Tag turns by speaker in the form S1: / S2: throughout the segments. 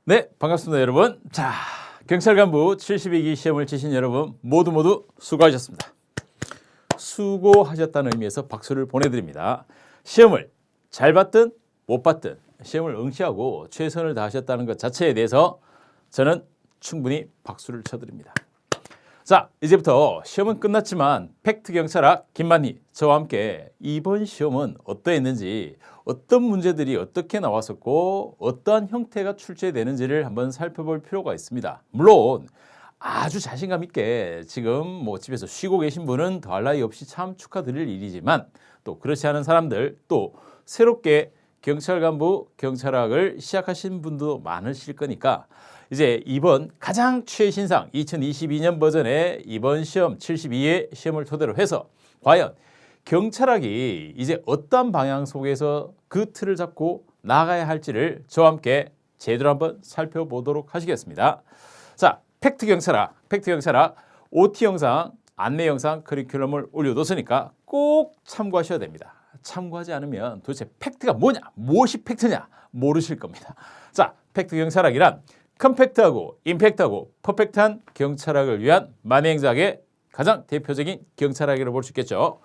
S1: 네, 반갑습니다, 여러분. 자, 경찰 간부 72기 시험을 치신 여러분 모두 수고하셨습니다. 수고하셨다는 의미에서 박수를 보내드립니다. 시험을 잘 봤든 못 봤든 시험을 응시하고 최선을 다하셨다는 것 자체에 대해서 저는 충분히 박수를 쳐드립니다. 자, 이제부터 시험은 끝났지만 팩트 경찰학 김만희 저와 함께 이번 시험은 어떠했는지, 어떤 문제들이 어떻게 나왔었고 어떠한 형태가 출제되는지를 한번 살펴볼 필요가 있습니다. 물론 아주 자신감 있게 지금 집에서 쉬고 계신 분은 더할 나위 없이 참 축하드릴 일이지만, 또 그렇지 않은 사람들, 또 새롭게 경찰 간부 경찰학을 시작하신 분도 많으실 거니까 이제 이번 가장 최신상 2022년 버전의 이번 시험 72회 시험을 토대로 해서 과연 경찰학이 이제 어떤 방향 속에서 그 틀을 잡고 나가야 할지를 저와 함께 제대로 한번 살펴보도록 하시겠습니다. 자, 팩트 경찰학 OT 영상, 안내 영상, 커리큘럼을 올려뒀으니까 꼭 참고하셔야 됩니다. 참고하지 않으면 도대체 팩트가 뭐냐, 무엇이 팩트냐 모르실 겁니다. 자, 팩트 경찰학이란 컴팩트하고 임팩트하고 퍼펙트한 경찰학을 위한 만행작의 가장 대표적인 경찰학이라고 볼 수 있겠죠.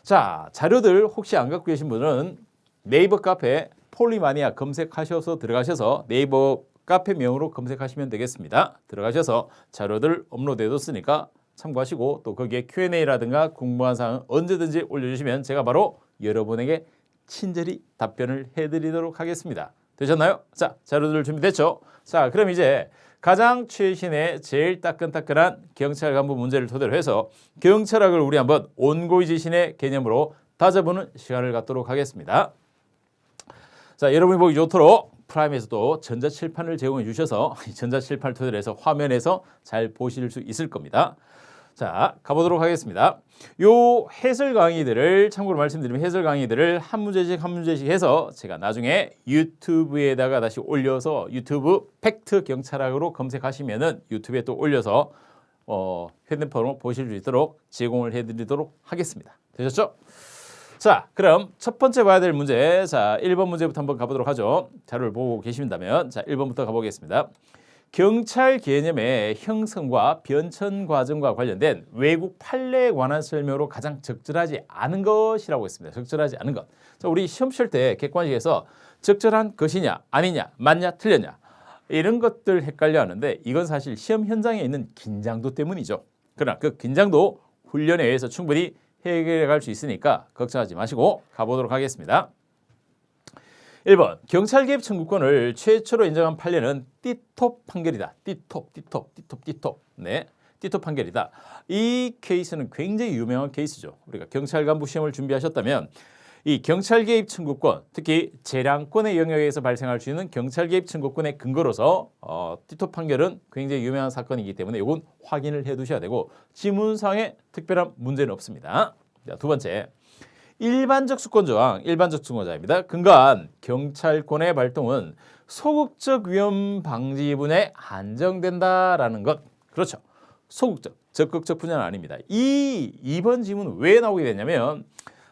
S1: 자, 자료들 혹시 안 갖고 계신 분은 네이버 카페 폴리마니아 검색하셔서 들어가셔서 네이버 카페명으로 검색하시면 되겠습니다. 들어가셔서 자료들 업로드해뒀으니까 참고하시고, 또 거기에 Q&A라든가 궁금한 사항은 언제든지 올려주시면 제가 바로 여러분에게 친절히 답변을 해드리도록 하겠습니다. 되셨나요? 자, 자료들 준비됐죠? 자, 그럼 이제 가장 최신의 제일 따끈따끈한 경찰 간부 문제를 토대로 해서 경찰학을 우리 한번 온고이지신의 개념으로 다져보는 시간을 갖도록 하겠습니다. 자, 여러분이 보기 좋도록 프라임에서도 전자칠판을 제공해 주셔서 전자칠판을 토대로 해서 화면에서 잘 보실 수 있을 겁니다. 자, 가보도록 하겠습니다. 요 해설 강의들을 참고로 말씀드리면, 해설 강의들을 한 문제씩 해서 제가 나중에 유튜브에다가 다시 올려서 유튜브 팩트 경찰학으로 검색하시면은 유튜브에 또 올려서 핸드폰으로 보실 수 있도록 제공을 해드리도록 하겠습니다. 되셨죠? 자, 그럼 첫 번째 봐야 될 문제, 자 1번 문제부터 한번 가보도록 하죠. 자료를 보고 계신다면 자 1번부터 가보겠습니다. 경찰 개념의 형성과 변천 과정과 관련된 외국 판례에 관한 설명으로 가장 적절하지 않은 것이라고 했습니다. 적절하지 않은 것. 자, 우리 시험 칠 때 객관식에서 적절한 것이냐 아니냐 맞냐 틀렸냐 이런 것들 헷갈려 하는데, 이건 사실 시험 현장에 있는 긴장도 때문이죠. 그러나 그 긴장도 훈련에 의해서 충분히 해결해 갈 수 있으니까 걱정하지 마시고 가보도록 하겠습니다. 1번, 경찰 개입 청구권을 최초로 인정한 판례는 띠톱 판결이다. 띠톱. 네, 띠톱 판결이다. 이 케이스는 굉장히 유명한 케이스죠. 우리가 경찰 간부 시험을 준비하셨다면 이 경찰 개입 청구권, 특히 재량권의 영역에서 발생할 수 있는 경찰 개입 청구권의 근거로서 띠톱 판결은 굉장히 유명한 사건이기 때문에 이건 확인을 해 두셔야 되고, 지문상에 특별한 문제는 없습니다. 자, 두 번째, 일반적 수권 조항, 일반적 수권 조항입니다. 근거한 경찰권의 발동은 소극적 위험 방지분에 한정된다라는 것. 그렇죠. 소극적, 적극적 분야는 아닙니다. 이번 질문은 왜 나오게 됐냐면,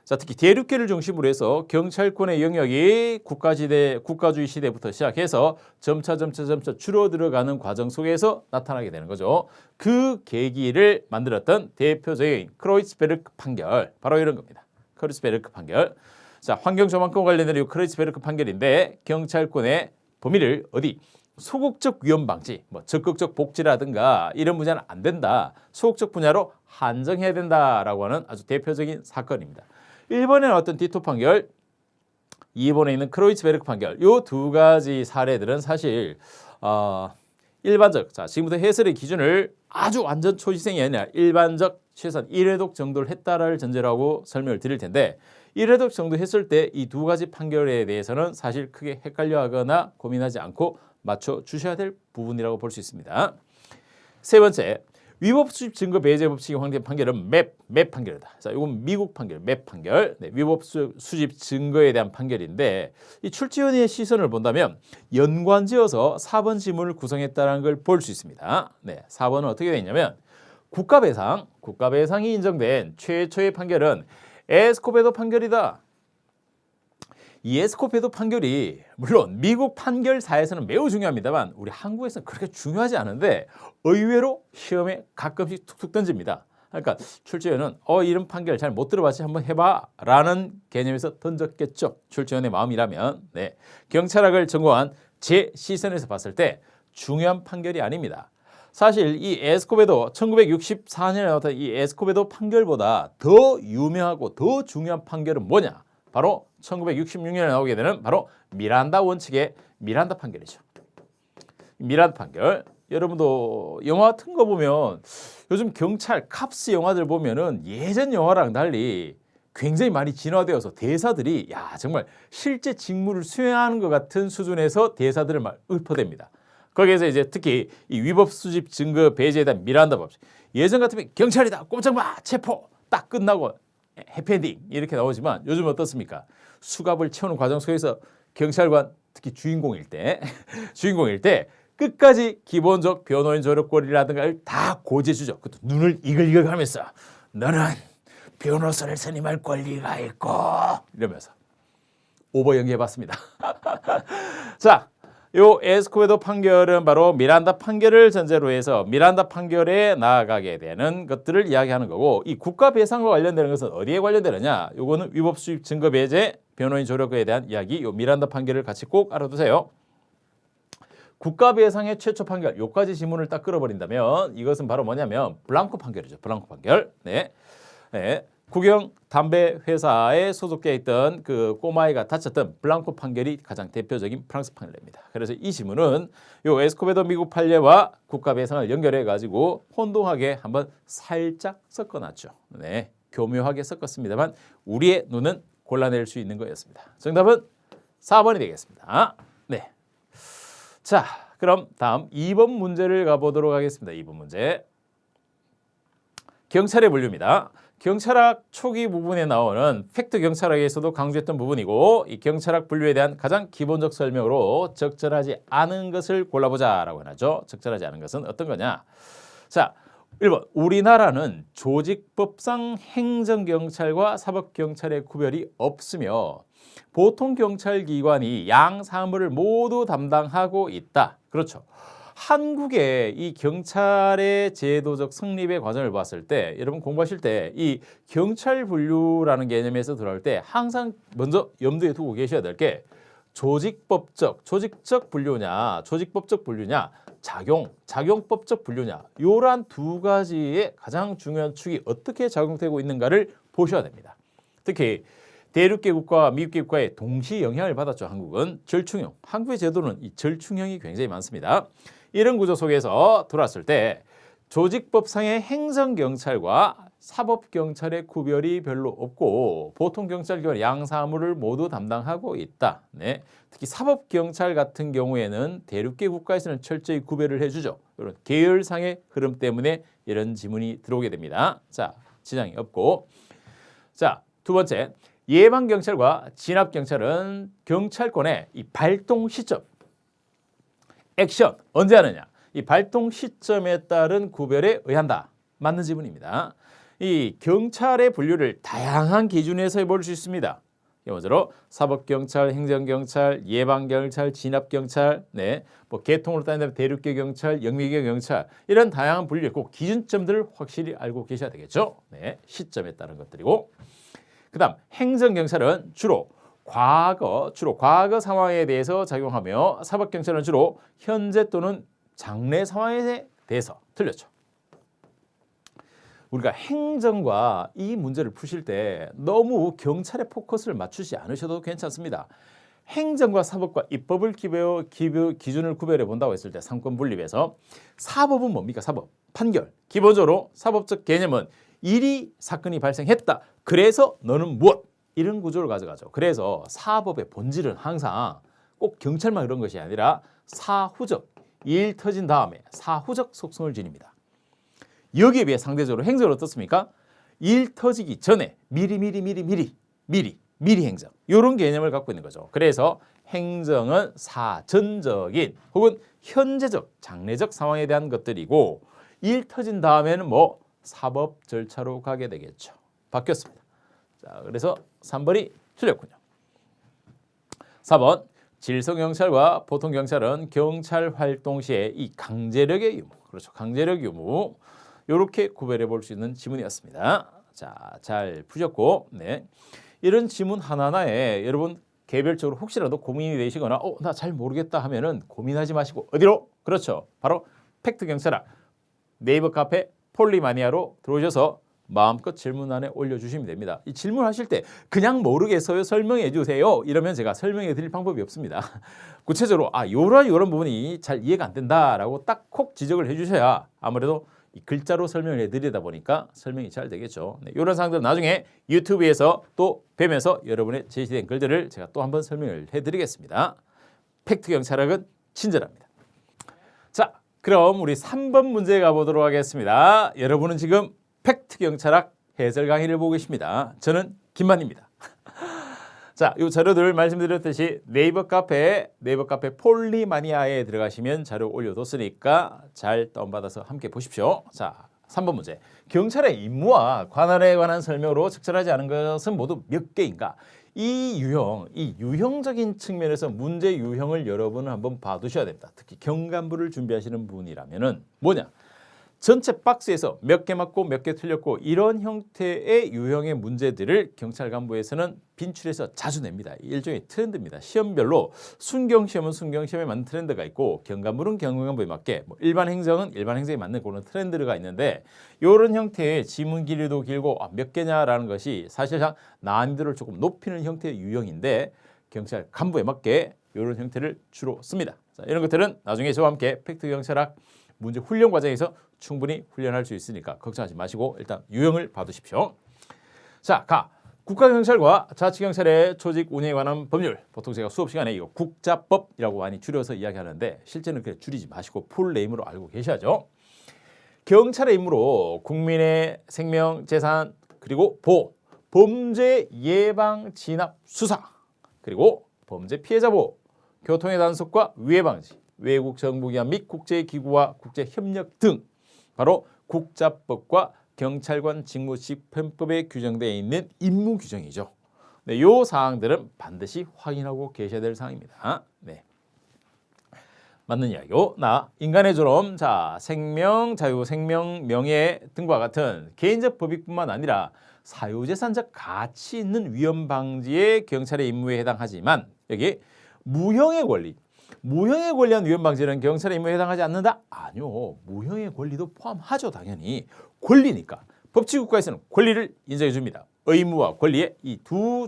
S1: 자, 특히 대륙계를 중심으로 해서 경찰권의 영역이 국가주의 시대부터 시작해서 점차 줄어들어가는 과정 속에서 나타나게 되는 거죠. 그 계기를 만들었던 대표적인 크로이츠베르크 판결, 바로 이런 겁니다. 크로이츠베르크 판결. 자, 환경조망권 관련된 이 크로이츠베르크 판결인데, 경찰권의 범위를 어디? 소극적 위험 방지, 적극적 복지라든가 이런 분야는 안 된다. 소극적 분야로 한정해야 된다라고 하는 아주 대표적인 사건입니다. 1번에 나왔던 띠톱 판결, 2번에 있는 크로이츠베르크 판결, 이 두 가지 사례들은 사실 일반적, 자 지금부터 해설의 기준을 아주 완전 초시생이 아니라 일반적 최소한 1회독 정도를 했다를 전제로 하고 설명을 드릴 텐데, 1회독 정도 했을 때 이 두 가지 판결에 대해서는 사실 크게 헷갈려하거나 고민하지 않고 맞춰주셔야 될 부분이라고 볼 수 있습니다. 세 번째, 위법 수집 증거 배제 법칙이 확인된 판결은 맵 판결이다. 자, 이건 미국 판결, 맵 판결. 네, 위법 수집 증거에 대한 판결인데, 이 출제위원회의 시선을 본다면 연관지어서 4번 지문을 구성했다는 걸 볼 수 있습니다. 네, 4번은 어떻게 되어 있냐면, 국가배상이 인정된 최초의 판결은 에스코베도 판결이다. 이 에스코베도 판결이 물론 미국 판결사에서는 매우 중요합니다만 우리 한국에서는 그렇게 중요하지 않은데 의외로 시험에 가끔씩 툭툭 던집니다. 그러니까 출제위원은 이런 판결 잘 못 들어봤지 한번 해봐 라는 개념에서 던졌겠죠. 출제위원의 마음이라면. 네. 경찰학을 전공한 제 시선에서 봤을 때 중요한 판결이 아닙니다. 사실 이 에스코베도 1964년에 나왔던 이 에스코베도 판결보다 더 유명하고 더 중요한 판결은 뭐냐? 바로 1966년에 나오게 되는 바로 미란다 원칙의 미란다 판결이죠. 미란다 판결. 여러분도 영화 같은 거 보면 요즘 경찰 캅스 영화들 보면은 예전 영화랑 달리 굉장히 많이 진화되어서 대사들이 정말 실제 직무를 수행하는 것 같은 수준에서 대사들을 막 읊어댑니다. 거기에서 이제 특히 이 위법 수집 증거 배제에 대한 미란다 법칙. 예전 같으면 경찰이다 꼼짝마 체포 딱 끝나고 해피엔딩 이렇게 나오지만 요즘 어떻습니까? 수갑을 채우는 과정 속에서 경찰관 특히 주인공일 때 끝까지 기본적 변호인 조력권이라든가 다 고지해주죠. 그것도 눈을 이글이글 하면서 너는 변호사를 선임할 권리가 있고 이러면서 오버 연기해봤습니다. 자, 요 에스코베도 판결은 바로 미란다 판결을 전제로 해서 미란다 판결에 나아가게 되는 것들을 이야기하는 거고 이 국가 배상과 관련되는 것은 어디에 관련되느냐? 요거는 위법 수입 증거 배제 변호인 조력에 대한 이야기 요 미란다 판결을 같이 꼭 알아두세요. 국가 배상의 최초 판결 요까지 지문을 딱 끌어버린다면 이것은 바로 뭐냐면 블랑코 판결이죠. 블랑코 판결. 네. 국영 담배 회사에 소속되어 있던 그 꼬마아이가 다쳤던 블랑코 판결이 가장 대표적인 프랑스 판례입니다. 그래서 이 지문은 요 에스코베도 미국 판례와 국가 배상을 연결해 가지고 혼동하게 한번 살짝 섞어놨죠. 네. 교묘하게 섞었습니다만 우리의 눈은 골라낼 수 있는 거였습니다. 정답은 4번이 되겠습니다. 네. 자, 그럼 다음 2번 문제를 가보도록 하겠습니다. 2번 문제. 경찰의 분류입니다. 경찰학 초기 부분에 나오는 팩트 경찰학에서도 강조했던 부분이고 이 경찰학 분류에 대한 가장 기본적 설명으로 적절하지 않은 것을 골라보자라고 하죠. 적절하지 않은 것은 어떤 거냐? 자, 1번. 우리나라는 조직법상 행정경찰과 사법경찰의 구별이 없으며 보통 경찰기관이 양 사무를 모두 담당하고 있다. 그렇죠. 한국의 이 경찰의 제도적 성립의 과정을 봤을 때 여러분 공부하실 때 이 경찰 분류라는 개념에서 들어올 때 항상 먼저 염두에 두고 계셔야 될 게 조직적 분류냐 조직법적 분류냐 작용법적 분류냐 요란 두 가지의 가장 중요한 축이 어떻게 작용되고 있는가를 보셔야 됩니다. 특히 대륙계국가와 미국계국가의 동시 영향을 받았죠. 한국은 절충형. 한국의 제도는 이 절충형이 굉장히 많습니다. 이런 구조 속에서 들어왔을 때 조직법상의 행정경찰과 사법경찰의 구별이 별로 없고 보통 경찰기관 양사무를 모두 담당하고 있다. 네. 특히 사법경찰 같은 경우에는 대륙계 국가에서는 철저히 구별을 해주죠. 이런 계열상의 흐름 때문에 이런 지문이 들어오게 됩니다. 자, 지장이 없고. 자, 두 번째. 예방경찰과 진압경찰은 경찰권의 이 발동 시점, 액션 언제 하느냐 이 발동 시점에 따른 구별에 의한다. 맞는 지문입니다. 이 경찰의 분류를 다양한 기준에서 해볼 수 있습니다. 먼저로 사법경찰, 행정경찰, 예방경찰, 진압경찰, 네, 뭐 계통으로 따진다면 대륙계 경찰, 영미계 경찰 이런 다양한 분류 꼭 기준점들을 확실히 알고 계셔야 되겠죠. 네, 시점에 따른 것들이고. 그다음 행정경찰은 주로 과거 상황에 대해서 작용하며 사법경찰은 주로 현재 또는 장래 상황에 대해서 틀렸죠. 우리가 행정과 이 문제를 푸실 때 너무 경찰에 포커스를 맞추지 않으셔도 괜찮습니다. 행정과 사법과 입법을 기준을 구별해 본다고 했을 때 상권 분립에서 사법은 뭡니까? 사법, 판결. 기본적으로 사법적 개념은 일이 사건이 발생했다. 그래서 너는 무엇? 이런 구조를 가져가죠. 그래서 사법의 본질은 항상 꼭 경찰만 그런 것이 아니라 사후적, 일 터진 다음에 사후적 속성을 지닙니다. 여기에 비해 상대적으로 행정은 어떻습니까? 일 터지기 전에 미리 행정 이런 개념을 갖고 있는 거죠. 그래서 행정은 사전적인 혹은 현재적, 장래적 상황에 대한 것들이고 일 터진 다음에는 뭐 사법 절차로 가게 되겠죠. 바뀌었습니다. 자, 그래서 3번이 틀렸군요. 4번 질서경찰과 보통경찰은 경찰 활동 시에 이 강제력의 유무, 그렇죠. 강제력 유무 이렇게 구별해 볼 수 있는 지문이었습니다. 자, 잘 푸셨고, 네. 이런 지문 하나하나에 여러분 개별적으로 혹시라도 고민이 되시거나 나 잘 모르겠다 하면은 고민하지 마시고 어디로? 그렇죠. 바로 팩트경찰학 네이버 카페 폴리마니아로 들어오셔서 마음껏 질문란에 올려주시면 됩니다. 이 질문하실 때 그냥 모르겠어요 설명해 주세요 이러면 제가 설명해 드릴 방법이 없습니다. 구체적으로 요런 부분이 잘 이해가 안 된다라고 딱 콕 지적을 해주셔야 아무래도 이 글자로 설명을 해드리다 보니까 설명이 잘 되겠죠. 네, 이런 사항들은 나중에 유튜브에서 또 뵈면서 여러분의 제시된 글들을 제가 또 한번 설명을 해드리겠습니다. 팩트경찰학은 친절합니다. 자, 그럼 우리 3번 문제 가보도록 하겠습니다. 여러분은 지금 팩트경찰학 해설 강의를 보고 계십니다. 저는 김만입니다. 자, 이 자료들 말씀드렸듯이 네이버 카페 폴리마니아에 들어가시면 자료 올려뒀으니까 잘 다운받아서 함께 보십시오. 자, 3번 문제. 경찰의 임무와 관할에 관한 설명으로 적절하지 않은 것은 모두 몇 개인가? 이 유형적인 측면에서 문제 유형을 여러분은 한번 봐두셔야 됩니다. 특히 경간부를 준비하시는 분이라면은 뭐냐? 전체 박스에서 몇 개 맞고 몇 개 틀렸고 이런 형태의 유형의 문제들을 경찰 간부에서는 빈출해서 자주 냅니다. 일종의 트렌드입니다. 시험별로 순경시험은 순경시험에 맞는 트렌드가 있고 경간부는 경간부에 맞게 일반 행정은 일반 행정에 맞는 그런 트렌드가 있는데 이런 형태의 지문 길이도 길고 몇 개냐라는 것이 사실상 난이도를 조금 높이는 형태의 유형인데 경찰 간부에 맞게 이런 형태를 주로 씁니다. 자, 이런 것들은 나중에 저와 함께 팩트경찰학 문제 훈련 과정에서 충분히 훈련할 수 있으니까 걱정하지 마시고 일단 유형을 봐두십시오. 자, 국가경찰과 자치경찰의 조직 운영에 관한 법률. 보통 제가 수업 시간에 이거 국자법이라고 많이 줄여서 이야기하는데 실제는 그렇게 줄이지 마시고 풀네임으로 알고 계셔야죠. 경찰의 임무로 국민의 생명, 재산 그리고 보호, 범죄 예방, 진압, 수사 그리고 범죄 피해자 보호, 교통의 단속과 위해 방지, 외국 정부기관 및 국제기구와 국제협력 등 바로 국자법과 경찰관 직무집행법에 규정되어 있는 임무 규정이죠. 네, 이 사항들은 반드시 확인하고 계셔야 될 사항입니다. 네. 맞는 이야기요. 인간의 존엄, 생명, 자유, 생명, 명예 등과 같은 개인적 법익뿐만 아니라 사유재산적 가치 있는 위험 방지의 경찰의 임무에 해당하지만 여기 무형의 권리한 위험 방지는 경찰의 임무에 해당하지 않는다? 아니요. 무형의 권리도 포함하죠. 당연히. 권리니까. 법치국가에서는 권리를 인정해 줍니다. 의무와 권리의 이 두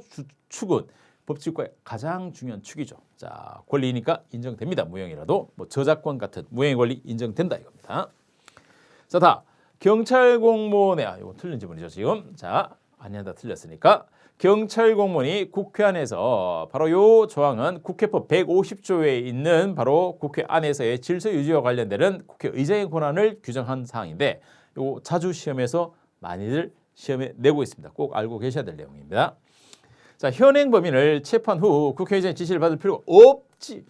S1: 축은 법치국가의 가장 중요한 축이죠. 자, 권리니까 인정됩니다. 무형이라도. 저작권 같은 무형의 권리 인정된다 이겁니다. 자, 경찰 공무원의 이거 틀린 지문이죠, 지금. 자, 아니다 틀렸으니까. 경찰 공무원이 국회 안에서 바로 요 조항은 국회법 150조에 있는 바로 국회 안에서의 질서 유지와 관련되는 국회의장의 권한을 규정한 사항인데 요 자주 시험에서 많이들 시험에 내고 있습니다. 꼭 알고 계셔야 될 내용입니다. 자, 현행 범인을 체포한 후 국회의장의 지시를 받을 필요가 없지.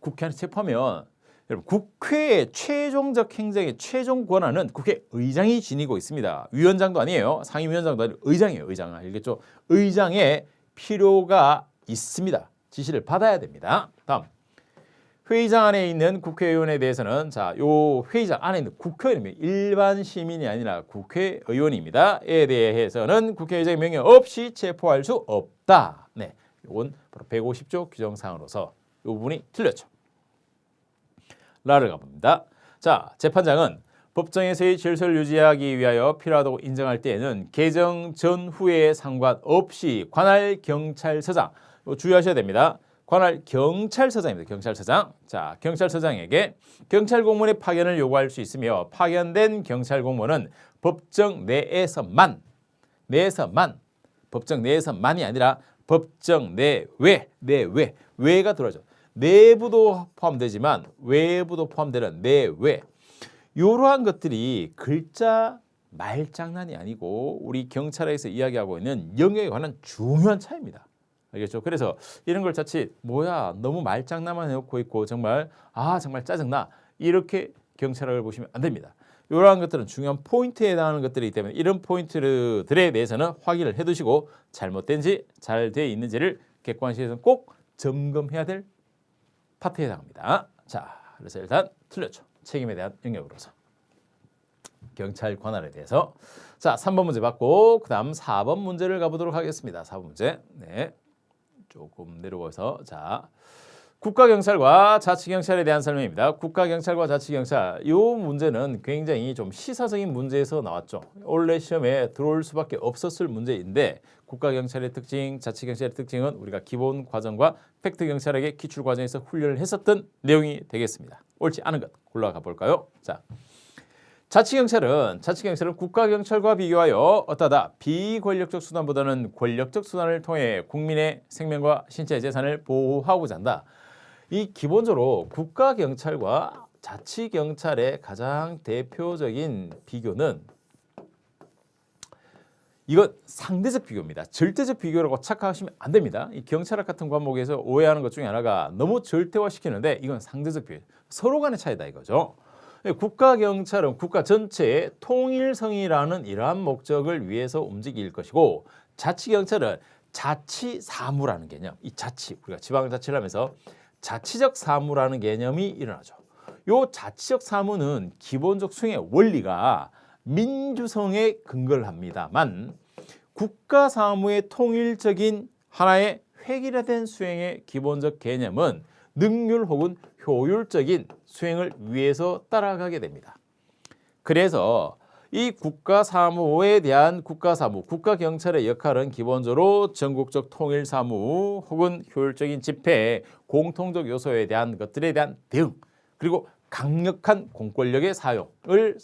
S1: 국회 안에 체포하면 여러분 국회의 최종적 행정의 최종 권한은 국회의장이 지니고 있습니다. 위원장도 아니에요. 상임위원장도 아니고 의장이에요. 의장. 알겠죠? 의장의 필요가 있습니다. 지시를 받아야 됩니다. 다음. 회의장 안에 있는 국회의원에 대해서는 요 회의장 안에 있는 국회의원이 일반 시민이 아니라 국회의원입니다. 에 대해서는 국회의장의 명령 없이 체포할 수 없다. 네. 이건 바로 150조 규정사항으로서 이 부분이 틀렸죠. 라를 가봅니다. 자, 재판장은 법정에서의 질서를 유지하기 위하여 필요하다고 인정할 때에는 개정 전후에 상관없이 관할 경찰서장 주의하셔야 됩니다. 관할 경찰서장입니다. 경찰서장. 자, 경찰서장에게 경찰 공무원의 파견을 요구할 수 있으며 파견된 경찰 공무원은 법정 내에서만 법정 내에서만이 아니라 법정 내외가 들어가죠. 내부도 포함되지만 외부도 포함되는 내외 이러한 것들이 글자 말장난이 아니고 우리 경찰에서 이야기하고 있는 영역에 관한 중요한 차이입니다. 알겠죠? 그래서 이런 걸 자칫 너무 말장난만 해놓고 있고 정말 짜증나 이렇게 경찰학을 보시면 안 됩니다. 이러한 것들은 중요한 포인트에 해당하는 것들이기 때문에 이런 포인트들에 대해서는 확인을 해두시고 잘못된지 잘 돼 있는지를 객관식에서는 꼭 점검해야 될 파트에 해당합니다. 자, 그래서 일단 틀렸죠. 책임에 대한 영역으로서. 경찰 관할에 대해서. 자, 3번 문제 받고 그다음 4번 문제를 가보도록 하겠습니다. 4번 문제. 네. 조금 내려와서 자, 국가경찰과 자치경찰에 대한 설명입니다. 국가경찰과 자치경찰 이 문제는 굉장히 좀 시사적인 문제에서 나왔죠. 원래 시험에 들어올 수밖에 없었을 문제인데 국가경찰의 특징, 자치경찰의 특징은 우리가 기본 과정과 팩트경찰에게 기출과정에서 훈련을 했었던 내용이 되겠습니다. 옳지 않은 것 골라가 볼까요? 자, 자치경찰은 국가경찰과 비교하여 어떠하다? 비권력적 수단보다는 권력적 수단을 통해 국민의 생명과 신체 재산을 보호하고자 한다. 이 기본적으로 국가경찰과 자치경찰의 가장 대표적인 비교는 이건 상대적 비교입니다. 절대적 비교라고 착각하시면 안 됩니다. 이 경찰학 같은 과목에서 오해하는 것 중에 하나가 너무 절대화시키는데 이건 상대적 비교. 서로 간의 차이다 이거죠. 국가경찰은 국가 전체의 통일성이라는 이러한 목적을 위해서 움직일 것이고 자치경찰은 자치사무라는 개념, 이 자치, 우리가 지방자치를 하면서 자치적 사무라는 개념이 일어나죠. 요 자치적 사무는 기본적 수행의 원리가 민주성에 근거를 합니다만 국가사무의 통일적인 하나의 획일화된 수행의 기본적 개념은 능률 혹은 효율적인 수행을 위해서 따라가게 됩니다. 그래서 이 국가사무에 대한 국가사무, 국가경찰의 역할은 기본적으로 전국적 통일사무 혹은 효율적인 집회, 공통적 요소에 대한 것들에 대한 대응, 그리고 강력한 공권력의 사용을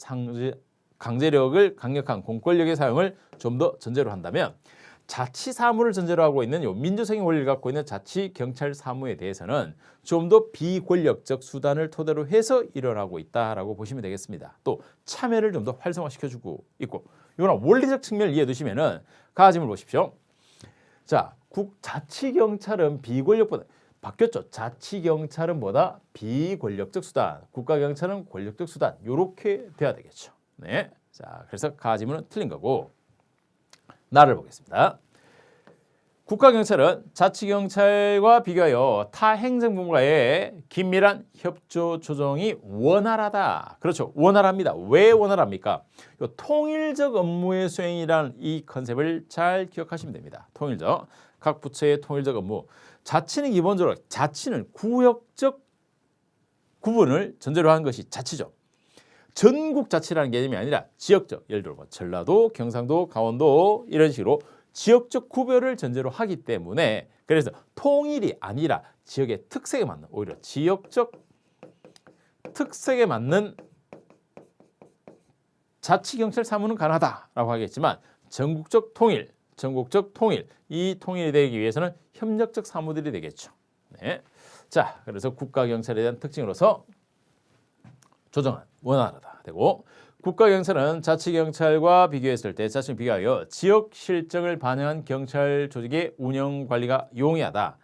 S1: 강력한 공권력의 사용을 좀 더 전제로 한다면 자치사무를 전제로 하고 있는 요 민주성의 원리를 갖고 있는 자치경찰 사무에 대해서는 좀 더 비권력적 수단을 토대로 해서 일어나고 있다라고 보시면 되겠습니다. 또 참여를 좀 더 활성화시켜주고 있고 이거는 원리적 측면을 이해해 두시면은 가짐을 보십시오. 자, 자치경찰은 비권력보다 바뀌었죠. 자치경찰은 뭐다? 비권력적 수단, 국가경찰은 권력적 수단. 요렇게 돼야 되겠죠. 네. 자, 그래서 가짐은 틀린 거고 나를 보겠습니다. 국가경찰은 자치경찰과 비교하여 타 행정부와의 긴밀한 협조 조정이 원활하다. 그렇죠. 원활합니다. 왜 원활합니까? 요 통일적 업무의 수행이라는 이 컨셉을 잘 기억하시면 됩니다. 통일적. 각 부처의 통일적 업무. 자치는 기본적으로 자치는 구역적 구분을 전제로 한 것이 자치죠. 전국 자치라는 개념이 아니라 지역적, 예를 들어 전라도, 경상도, 강원도 이런 식으로 지역적 구별을 전제로 하기 때문에 그래서 통일이 아니라 지역의 특색에 맞는 오히려 지역적 특색에 맞는 자치경찰 사무는 가능하다라고 하겠지만 전국적 통일 이 통일이 되기 위해서는 협력적 사무들이 되겠죠. 네. 자, 그래서 국가경찰에 대한 특징으로서 조정은 원활하다 되고 국가경찰은 자치경찰과 비교했을 때 자치경 비교하여 지역 실정을 반영한 경찰 조직의 운영 관리가 용이하다.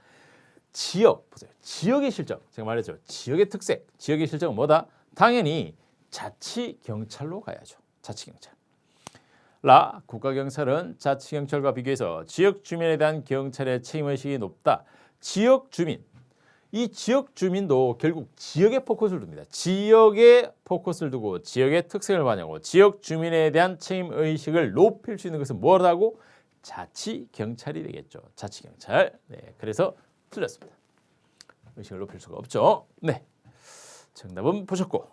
S1: 지역 보세요. 지역의 실정 제가 말했죠. 지역의 특색, 지역의 실정은 뭐다? 당연히 자치경찰로 가야죠. 자치경찰. 국가경찰은 자치경찰과 비교해서 지역 주민에 대한 경찰의 책임의식이 높다. 지역 주민. 이 지역 주민도 결국 지역에 포커스를 둡니다. 지역에 포커스를 두고 지역의 특색을 반영하고 지역 주민에 대한 책임의식을 높일 수 있는 것은 뭐라고? 자치경찰이 되겠죠. 자치경찰. 네, 그래서 틀렸습니다. 의식을 높일 수가 없죠. 네, 정답은 보셨고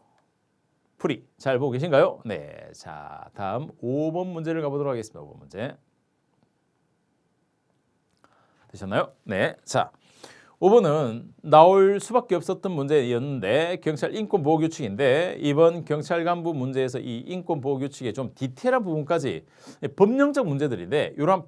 S1: 풀이 잘 보고 계신가요? 네, 자 다음 5번 문제를 가보도록 하겠습니다. 5번 문제 되셨나요? 네, 자 5번은 나올 수밖에 없었던 문제였는데 경찰 인권보호규칙인데 이번 경찰 간부 문제에서 이 인권보호규칙의 좀 디테일한 부분까지 법령적 문제들인데 이러한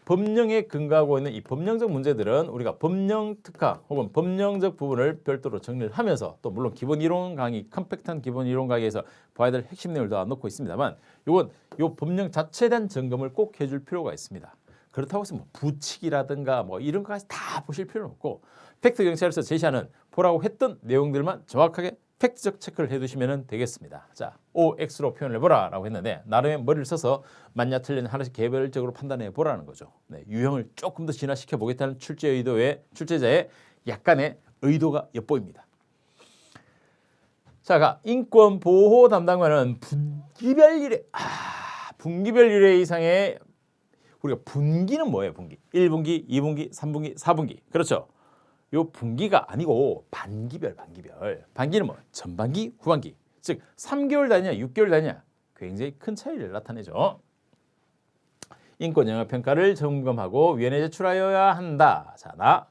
S1: 법령에 근거하고 있는 이 법령적 문제들은 우리가 법령 특화 혹은 법령적 부분을 별도로 정리를 하면서 또 물론 기본 이론 강의 컴팩트한 기본 이론 강의에서 봐야 될 핵심 내용을 다 넣고 있습니다만 이건 요 법령 자체에 대한 점검을 꼭 해줄 필요가 있습니다. 그렇다고 해서 뭐 부칙이라든가 뭐 이런 것까지 다 보실 필요는 없고 팩트 경찰에서 제시하는 보라고 했던 내용들만 정확하게 팩트적 체크를 해두시면 되겠습니다. 자, OX로 표현을 해보라라고 했는데 나름의 머리를 써서 맞냐 틀렸냐 하나씩 개별적으로 판단해 보라는 거죠. 네, 유형을 조금 더 진화시켜 보겠다는 출제자의 약간의 의도가 엿보입니다. 자, 인권 보호 담당관은 분기별 유례 이상의 우리가 분기는 뭐예요? 분기 1분기, 2분기, 3분기, 4분기 그렇죠? 요 분기가 아니고 반기별. 반기는 뭐 전반기, 후반기. 즉 3개월 단위냐 6개월 단위냐 굉장히 큰 차이를 나타내죠. 인권 영향 평가를 점검하고 위원회에 제출하여야 한다. 자,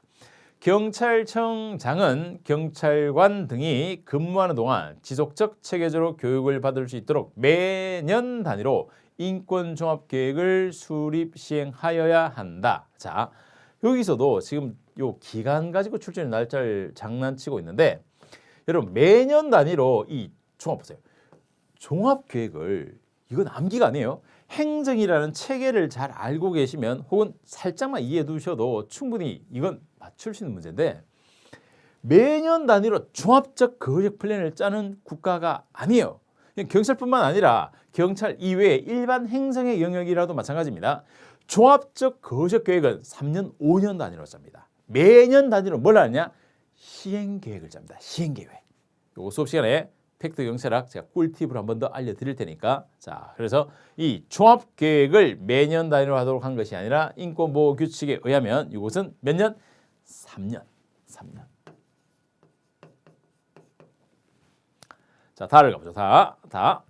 S1: 경찰청장은 경찰관 등이 근무하는 동안 지속적 체계적으로 교육을 받을 수 있도록 매년 단위로 인권 종합 계획을 수립 시행하여야 한다. 자, 여기서도 지금 요 기간 가지고 출제는 날짜를 장난치고 있는데 여러분 매년 단위로 이 종합 보세요. 종합 계획을 이건 암기가 아니에요. 행정이라는 체계를 잘 알고 계시면 혹은 살짝만 이해해 두셔도 충분히 이건 맞출 수 있는 문제인데 매년 단위로 종합적 거역 플랜을 짜는 국가가 아니에요. 경찰뿐만 아니라 경찰 이외의 일반 행정의 영역이라도 마찬가지입니다. 종합적 거역 계획은 3년, 5년 단위로 짭니다. 매년 단위로 뭘 하느냐? 시행계획을 짭니다. 시행계획. 요거 수업 시간에 팩트 경찰학 제가 꿀팁으로 한 번 더 알려드릴 테니까 자, 그래서 이 종합계획을 매년 단위로 하도록 한 것이 아니라 인권보호 규칙에 의하면 이것은 몇 년? 3년. 자, 다를 가보죠. 다.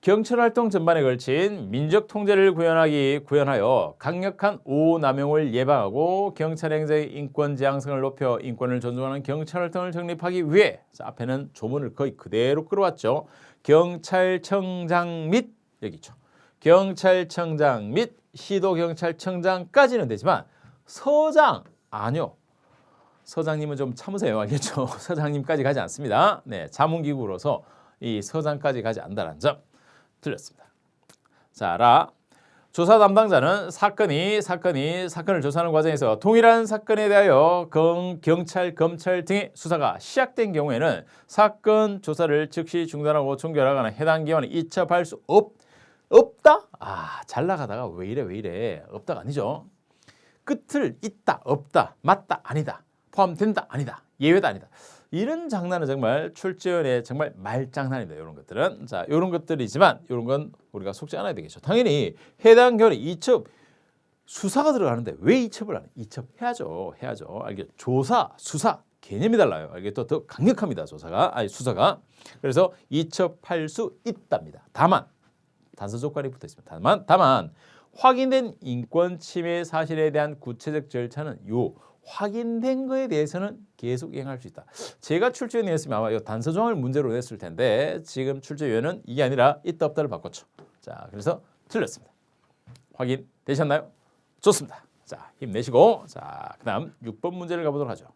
S1: 경찰활동 전반에 걸친 민족 통제를 구현하여 강력한 오남용을 예방하고 경찰 행정의 인권 지향성을 높여 인권을 존중하는 경찰활동을 정립하기 위해 자, 앞에는 조문을 거의 그대로 끌어왔죠. 경찰청장 및 여기 있죠. 경찰청장 및 시도경찰청장까지는 되지만 서장 아니요. 서장님은 좀 참으세요. 알겠죠? 서장님까지 가지 않습니다. 네, 자문기구로서 이 서장까지 가지 않는다는 점. 틀렸습니다. 자, 조사 담당자는 사건을 조사하는 과정에서 동일한 사건에 대하여 경찰, 검찰 등의 수사가 시작된 경우에는 사건 조사를 즉시 중단하고 종결하거나 해당 기관에 이첩할 수 없다? 잘 나가다가 왜 이래? 없다가 아니죠. 끝을 있다, 없다, 맞다, 아니다, 포함된다, 아니다, 예외다, 아니다. 이런 장난은 정말 출제원의 정말 말장난입니다. 이런 것들은. 자, 이런 것들이지만 이런 건 우리가 속지 않아야 되겠죠. 당연히 해당 견해 이첩 수사가 들어가는데 왜 이첩을 하는? 이첩해야죠. 알겠죠? 조사, 수사 개념이 달라요. 알겠죠? 더 강력합니다. 수사가. 그래서 이첩할 수 있답니다. 다만 단서 조건이 붙어 있습니다. 다만 확인된 인권 침해 사실에 대한 구체적 절차는 확인된 거에 대해서는 계속 이행할 수 있다. 제가 출제위원이었으면 아마 이 단서 조항을 문제로 냈을 텐데 지금 출제위원은 이게 아니라 있다 없다를 바꿨죠. 자, 그래서 틀렸습니다. 확인되셨나요? 좋습니다. 자, 힘내시고 자, 그다음 6번 문제를 가보도록 하죠.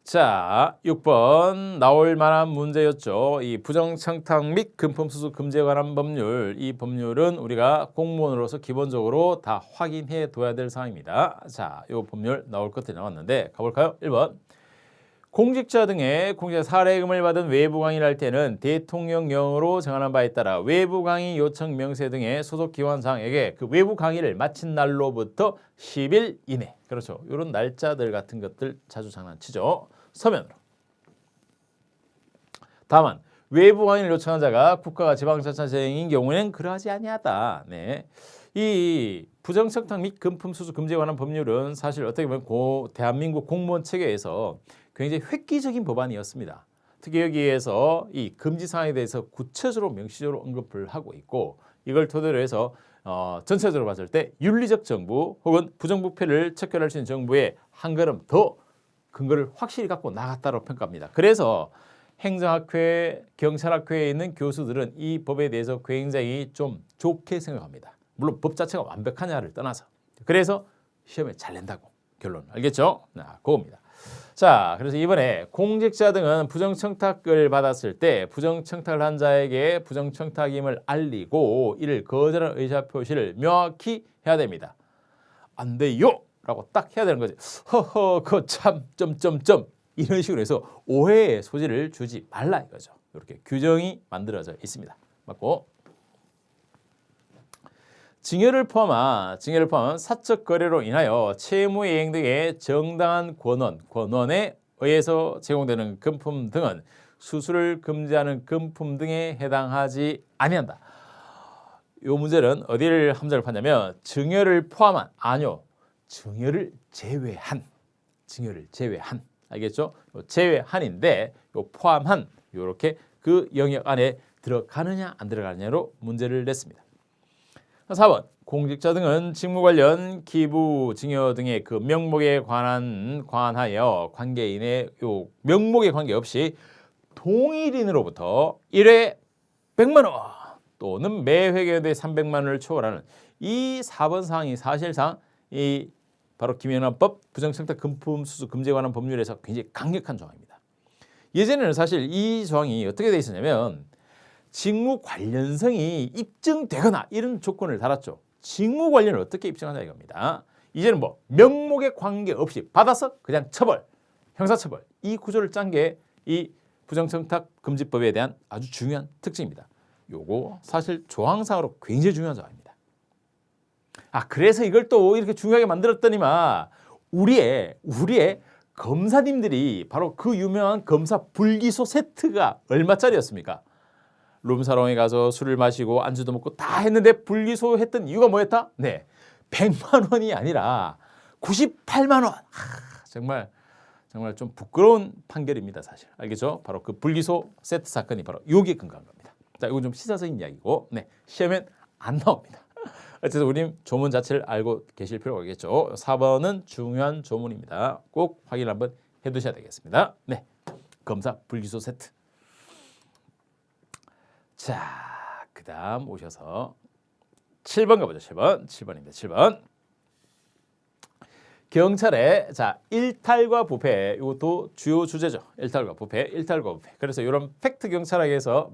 S1: 자, 6번 나올 만한 문제였죠. 이 부정청탁 및 금품수수 금지에 관한 법률. 이 법률은 우리가 공무원으로서 기본적으로 다 확인해 둬야 될 사항입니다. 자, 이 법률 나올 것들이 나왔는데 가볼까요? 1번. 공직자 등의 공직자 사례금을 받은 외부 강의를 할 때는 대통령령으로 정하는 바에 따라 외부 강의 요청 명세 등의 소속 기관장에게 그 외부 강의를 마친 날로부터 10일 이내. 그렇죠. 이런 날짜들 같은 것들 자주 장난치죠. 서면으로. 다만 외부 강의를 요청한 자가 국가가 지방자치단체인 경우에는 그러하지 아니하다. 네. 이 부정청탁 및 금품수수 금지에 관한 법률은 사실 어떻게 보면 대한민국 공무원 체계에서 굉장히 획기적인 법안이었습니다. 특히 여기에서 이 금지 사항에 대해서 구체적으로 명시적으로 언급을 하고 있고 이걸 토대로 해서 전체적으로 봤을 때 윤리적 정부 혹은 부정부패를 척결할 수 있는 정부의 한 걸음 더 근거를 확실히 갖고 나갔다고 평가합니다. 그래서 행정학회, 경찰학회에 있는 교수들은 이 법에 대해서 굉장히 좀 좋게 생각합니다. 물론 법 자체가 완벽하냐를 떠나서. 그래서 시험에 잘 낸다고 결론. 알겠죠? 그겁니다. 자, 그래서 이번에 공직자 등은 부정청탁을 받았을 때 부정청탁을 한 자에게 부정청탁임을 알리고 이를 거절하는 의사표시를 명확히 해야 됩니다. 안 돼요! 라고 딱 해야 되는 거지. 허허 그 참 점점점 이런 식으로 해서 오해의 소지를 주지 말라 이거죠. 이렇게 규정이 만들어져 있습니다. 맞고 증여를 포함한 사적 거래로 인하여 채무이행 등의 정당한 권원에 의해서 제공되는 금품 등은 수수를 금지하는 금품 등에 해당하지 아니한다. 이 문제는 어디를 함정을 판냐면 증여를 포함한 아니요. 증여를 제외한 알겠죠? 제외한인데 요 포함한 요렇게 그 영역 안에 들어가느냐 안 들어가느냐로 문제를 냈습니다. 4번 공직자 등은 직무 관련 기부 증여 등의 그 명목에 관하여 관계인의 요 명목에 관계없이 동일인으로부터 1회 100만 원 또는 매 회계에 300만 원을 초월하는 이 4번 사항이 사실상 이 바로 김영란법 부정청탁 금품 수수 금지에 관한 법률에서 굉장히 강력한 조항입니다. 예전에는 사실 이 조항이 어떻게 돼 있었냐면 직무 관련성이 입증되거나 이런 조건을 달았죠. 직무 관련을 어떻게 입증하냐 이겁니다. 이제는 뭐 명목에 관계없이 받아서 그냥 처벌, 형사처벌 이 구조를 짠 게 이 부정청탁 금지법에 대한 아주 중요한 특징입니다. 요거 사실 조항상으로 굉장히 중요한 조항입니다. 그래서 이걸 또 이렇게 중요하게 만들었더니만 우리의 검사님들이 바로 그 유명한 검사 불기소 세트가 얼마짜리였습니까? 룸사롱에 가서 술을 마시고 안주도 먹고 다 했는데 불기소했던 이유가 뭐였다? 네, 100만 원이 아니라 98만 원. 정말 좀 부끄러운 판결입니다, 사실. 알겠죠? 바로 그 불기소 세트 사건이 바로 여기에 근거한 겁니다. 자, 이건 좀 시사적인 이야기고, 네, 시험엔 안 나옵니다. 어쨌든 우리는 조문 자체를 알고 계실 필요가 있겠죠. 4번은 중요한 조문입니다. 꼭 확인 한번 해두셔야 되겠습니다. 네, 검사 불기소 세트. 자, 그 다음 오셔서 7번 가보죠. 7번입니다. 7번. 경찰의 일탈과 부패 이것도 주요 주제죠. 일탈과 부패. 그래서 이런 팩트 경찰학에서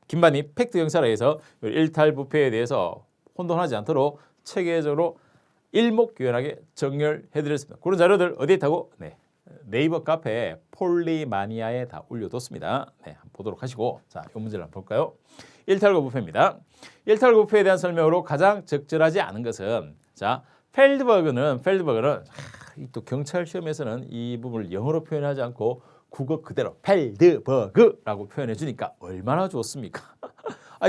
S1: 김만희 팩트 경찰학에서 일탈 부패에 대해서 혼돈하지 않도록 체계적으로 일목요연하게 정렬해드렸습니다. 그런 자료들 어디에 있다고? 네, 네이버 카페 폴리마니아에 다 올려뒀습니다. 네, 한번 보도록 하시고 자, 이 문제를 한번 볼까요? 일탈과 부패입니다. 일탈과 부패에 대한 설명으로 가장 적절하지 않은 것은 펠드버그는 또 경찰 시험에서는 이 부분을 영어로 표현하지 않고 국어 그대로 펠드버그라고 표현해 주니까 얼마나 좋습니까?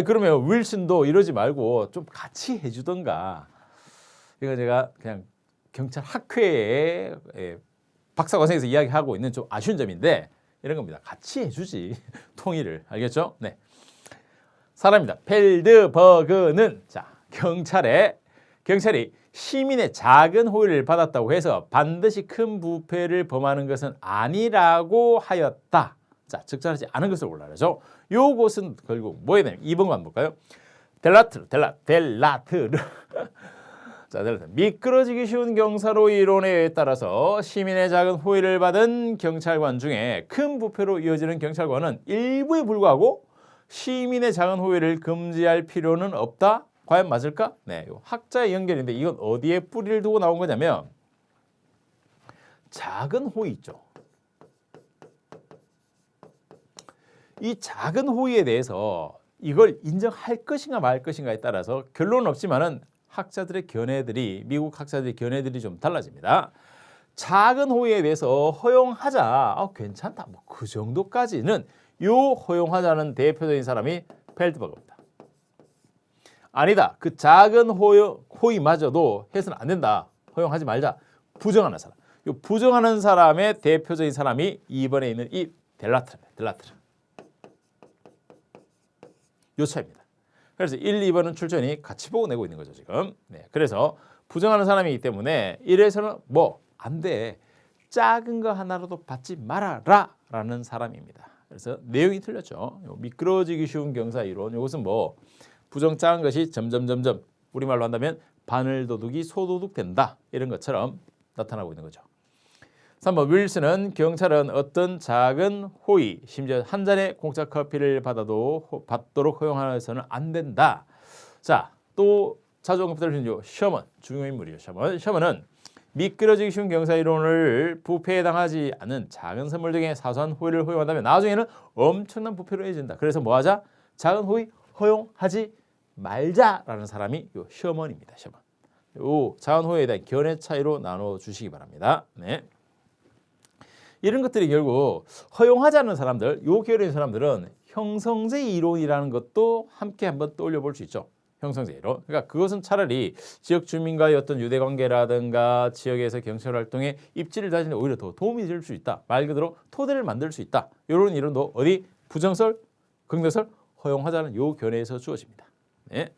S1: 그러면 윌슨도 이러지 말고 좀 같이 해주던가. 이거 제가 그냥 경찰 학회에 박사과정에서 이야기하고 있는 좀 아쉬운 점인데 이런 겁니다. 같이 해주지 통일을. 알겠죠? 네. 사람입니다. 펠드버그는 경찰이 시민의 작은 호의를 받았다고 해서 반드시 큰 부패를 범하는 것은 아니라고 하였다. 자, 적절하지 않은 것을 올라가죠. 요것은 결국 뭐에 되냐면 2번만 볼까요? 델라트르. 자, 미끄러지기 쉬운 경사로 이론에 따라서 시민의 작은 호의를 받은 경찰관 중에 큰 부패로 이어지는 경찰관은 일부에 불과하고 시민의 작은 호의를 금지할 필요는 없다. 과연 맞을까? 네, 학자의 연결인데 이건 어디에 뿌리를 두고 나온 거냐면 작은 호의 있죠. 이 작은 호의에 대해서 이걸 인정할 것인가 말 것인가에 따라서 결론은 없지만은 미국 학자들의 견해들이 좀 달라집니다. 작은 호의에 대해서 허용하자, 괜찮다, 뭐 그 정도까지는 요 허용하자는 대표적인 사람이 펠드버그입니다. 아니다, 그 작은 호의마저도 해서는 안 된다, 허용하지 말자, 부정하는 사람. 요 부정하는 사람의 대표적인 사람이 2번에 있는 이 델라트르입니다. 요 차입니다. 그래서 1, 2번은 출전이 같이 보고 내고 있는 거죠, 지금. 네, 그래서 부정하는 사람이기 때문에 1에서는 뭐 안 돼, 작은 거 하나라도 받지 말아라 라는 사람입니다. 그래서 내용이 틀렸죠. 미끄러지기 쉬운 경사 이론, 이것은 뭐 부정 작은 것이 점점점점 우리말로 한다면 바늘도둑이 소도둑 된다, 이런 것처럼 나타나고 있는 거죠. 3번 윌슨은 경찰은 어떤 작은 호의, 심지어 한 잔의 공짜 커피를 받도록 허용하여서는 안 된다. 자, 또 자주 언급되는 요 셔먼 중요 인물이요. 셔먼은 미끄러지기 쉬운 경사 이론을 부패에 당하지 않는 작은 선물 등의 사소한 호의를 허용한다면 나중에는 엄청난 부패로 이어진다. 그래서 뭐하자? 작은 호의 허용하지 말자라는 사람이 요 셔먼입니다. 셔먼. 요 작은 호의에 대한 견해 차이로 나눠 주시기 바랍니다. 네. 이런 것들이 결국 허용하자는 사람들, 요 계열의 사람들은 형성제 이론이라는 것도 함께 한번 떠올려 볼 수 있죠. 형성제 이론. 그러니까 그것은 차라리 지역 주민과의 어떤 유대 관계라든가 지역에서 경찰 활동에 입지를 다지는 데 오히려 더 도움이 될 수 있다. 말 그대로 토대를 만들 수 있다. 이런 이론도 어디 부정설, 긍정설 허용하자는 요 견해에서 주어집니다. 네,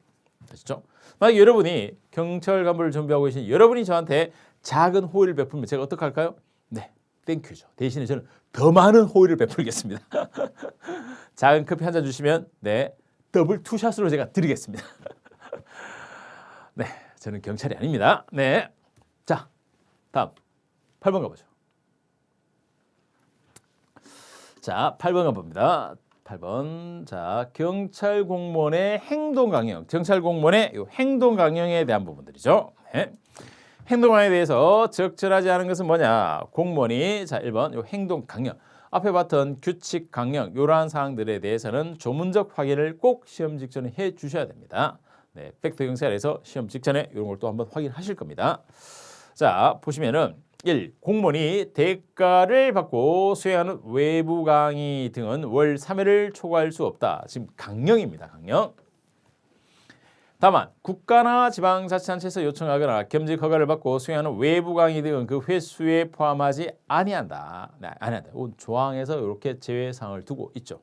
S1: 아시죠? 만약 여러분이 경찰 간부를 준비하고 계신 여러분이 저한테 작은 호의를 베풀면 제가 어떻게 할까요? 네, 땡큐죠. 대신에 저는 더 많은 호의를 베풀겠습니다. 작은 커피 한 잔 주시면 네, 더블 투샷으로 제가 드리겠습니다. 네, 저는 경찰이 아닙니다. 네, 자, 다음 8번 가보죠. 자, 8번 가봅니다. 8번. 자, 경찰 공무원의 행동 강령. 경찰 공무원의 요 행동 강령에 대한 부분들이죠. 네. 행동 강령에 대해서 적절하지 않은 것은 뭐냐? 공무원이 자, 1번 요 행동 강령. 앞에 봤던 규칙 강령 이러한 사항들에 대해서는 조문적 확인을 꼭 시험 직전에 해 주셔야 됩니다. 네, 팩트 경찰에서 시험 직전에 이런 걸 또 한번 확인하실 겁니다. 자, 보시면은 1. 공무원이 대가를 받고 수행하는 외부 강의 등은 월 3회를 초과할 수 없다. 지금 강령입니다. 강령. 다만 국가나 지방자치단체에서 요청하거나 겸직 허가를 받고 수행하는 외부 강의 등은 그 횟수에 포함하지 아니한다. 네, 아니한다. 조항에서 이렇게 제외 사항을 두고 있죠.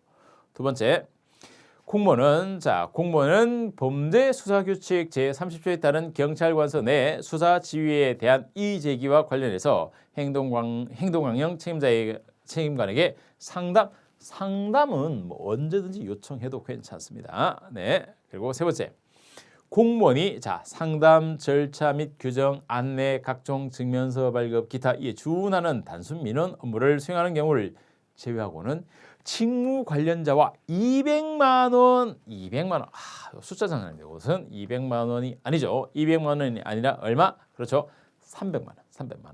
S1: 두 번째, 공무원은 범죄 수사 규칙 제30조에 따른 경찰관서 내 수사 지휘에 대한 이의 제기와 관련해서 행동강령 책임관에게 상담은 뭐 언제든지 요청해도 괜찮습니다. 네. 그리고 세 번째, 공무원이 상담 절차 및 규정, 안내, 각종 증명서 발급, 기타 이에 준하는 단순 민원 업무를 수행하는 경우를 제외하고는 직무 관련자와 200만 원, 숫자 장난인데 이것은 200만 원이 아니죠. 200만 원이 아니라 얼마? 그렇죠. 300만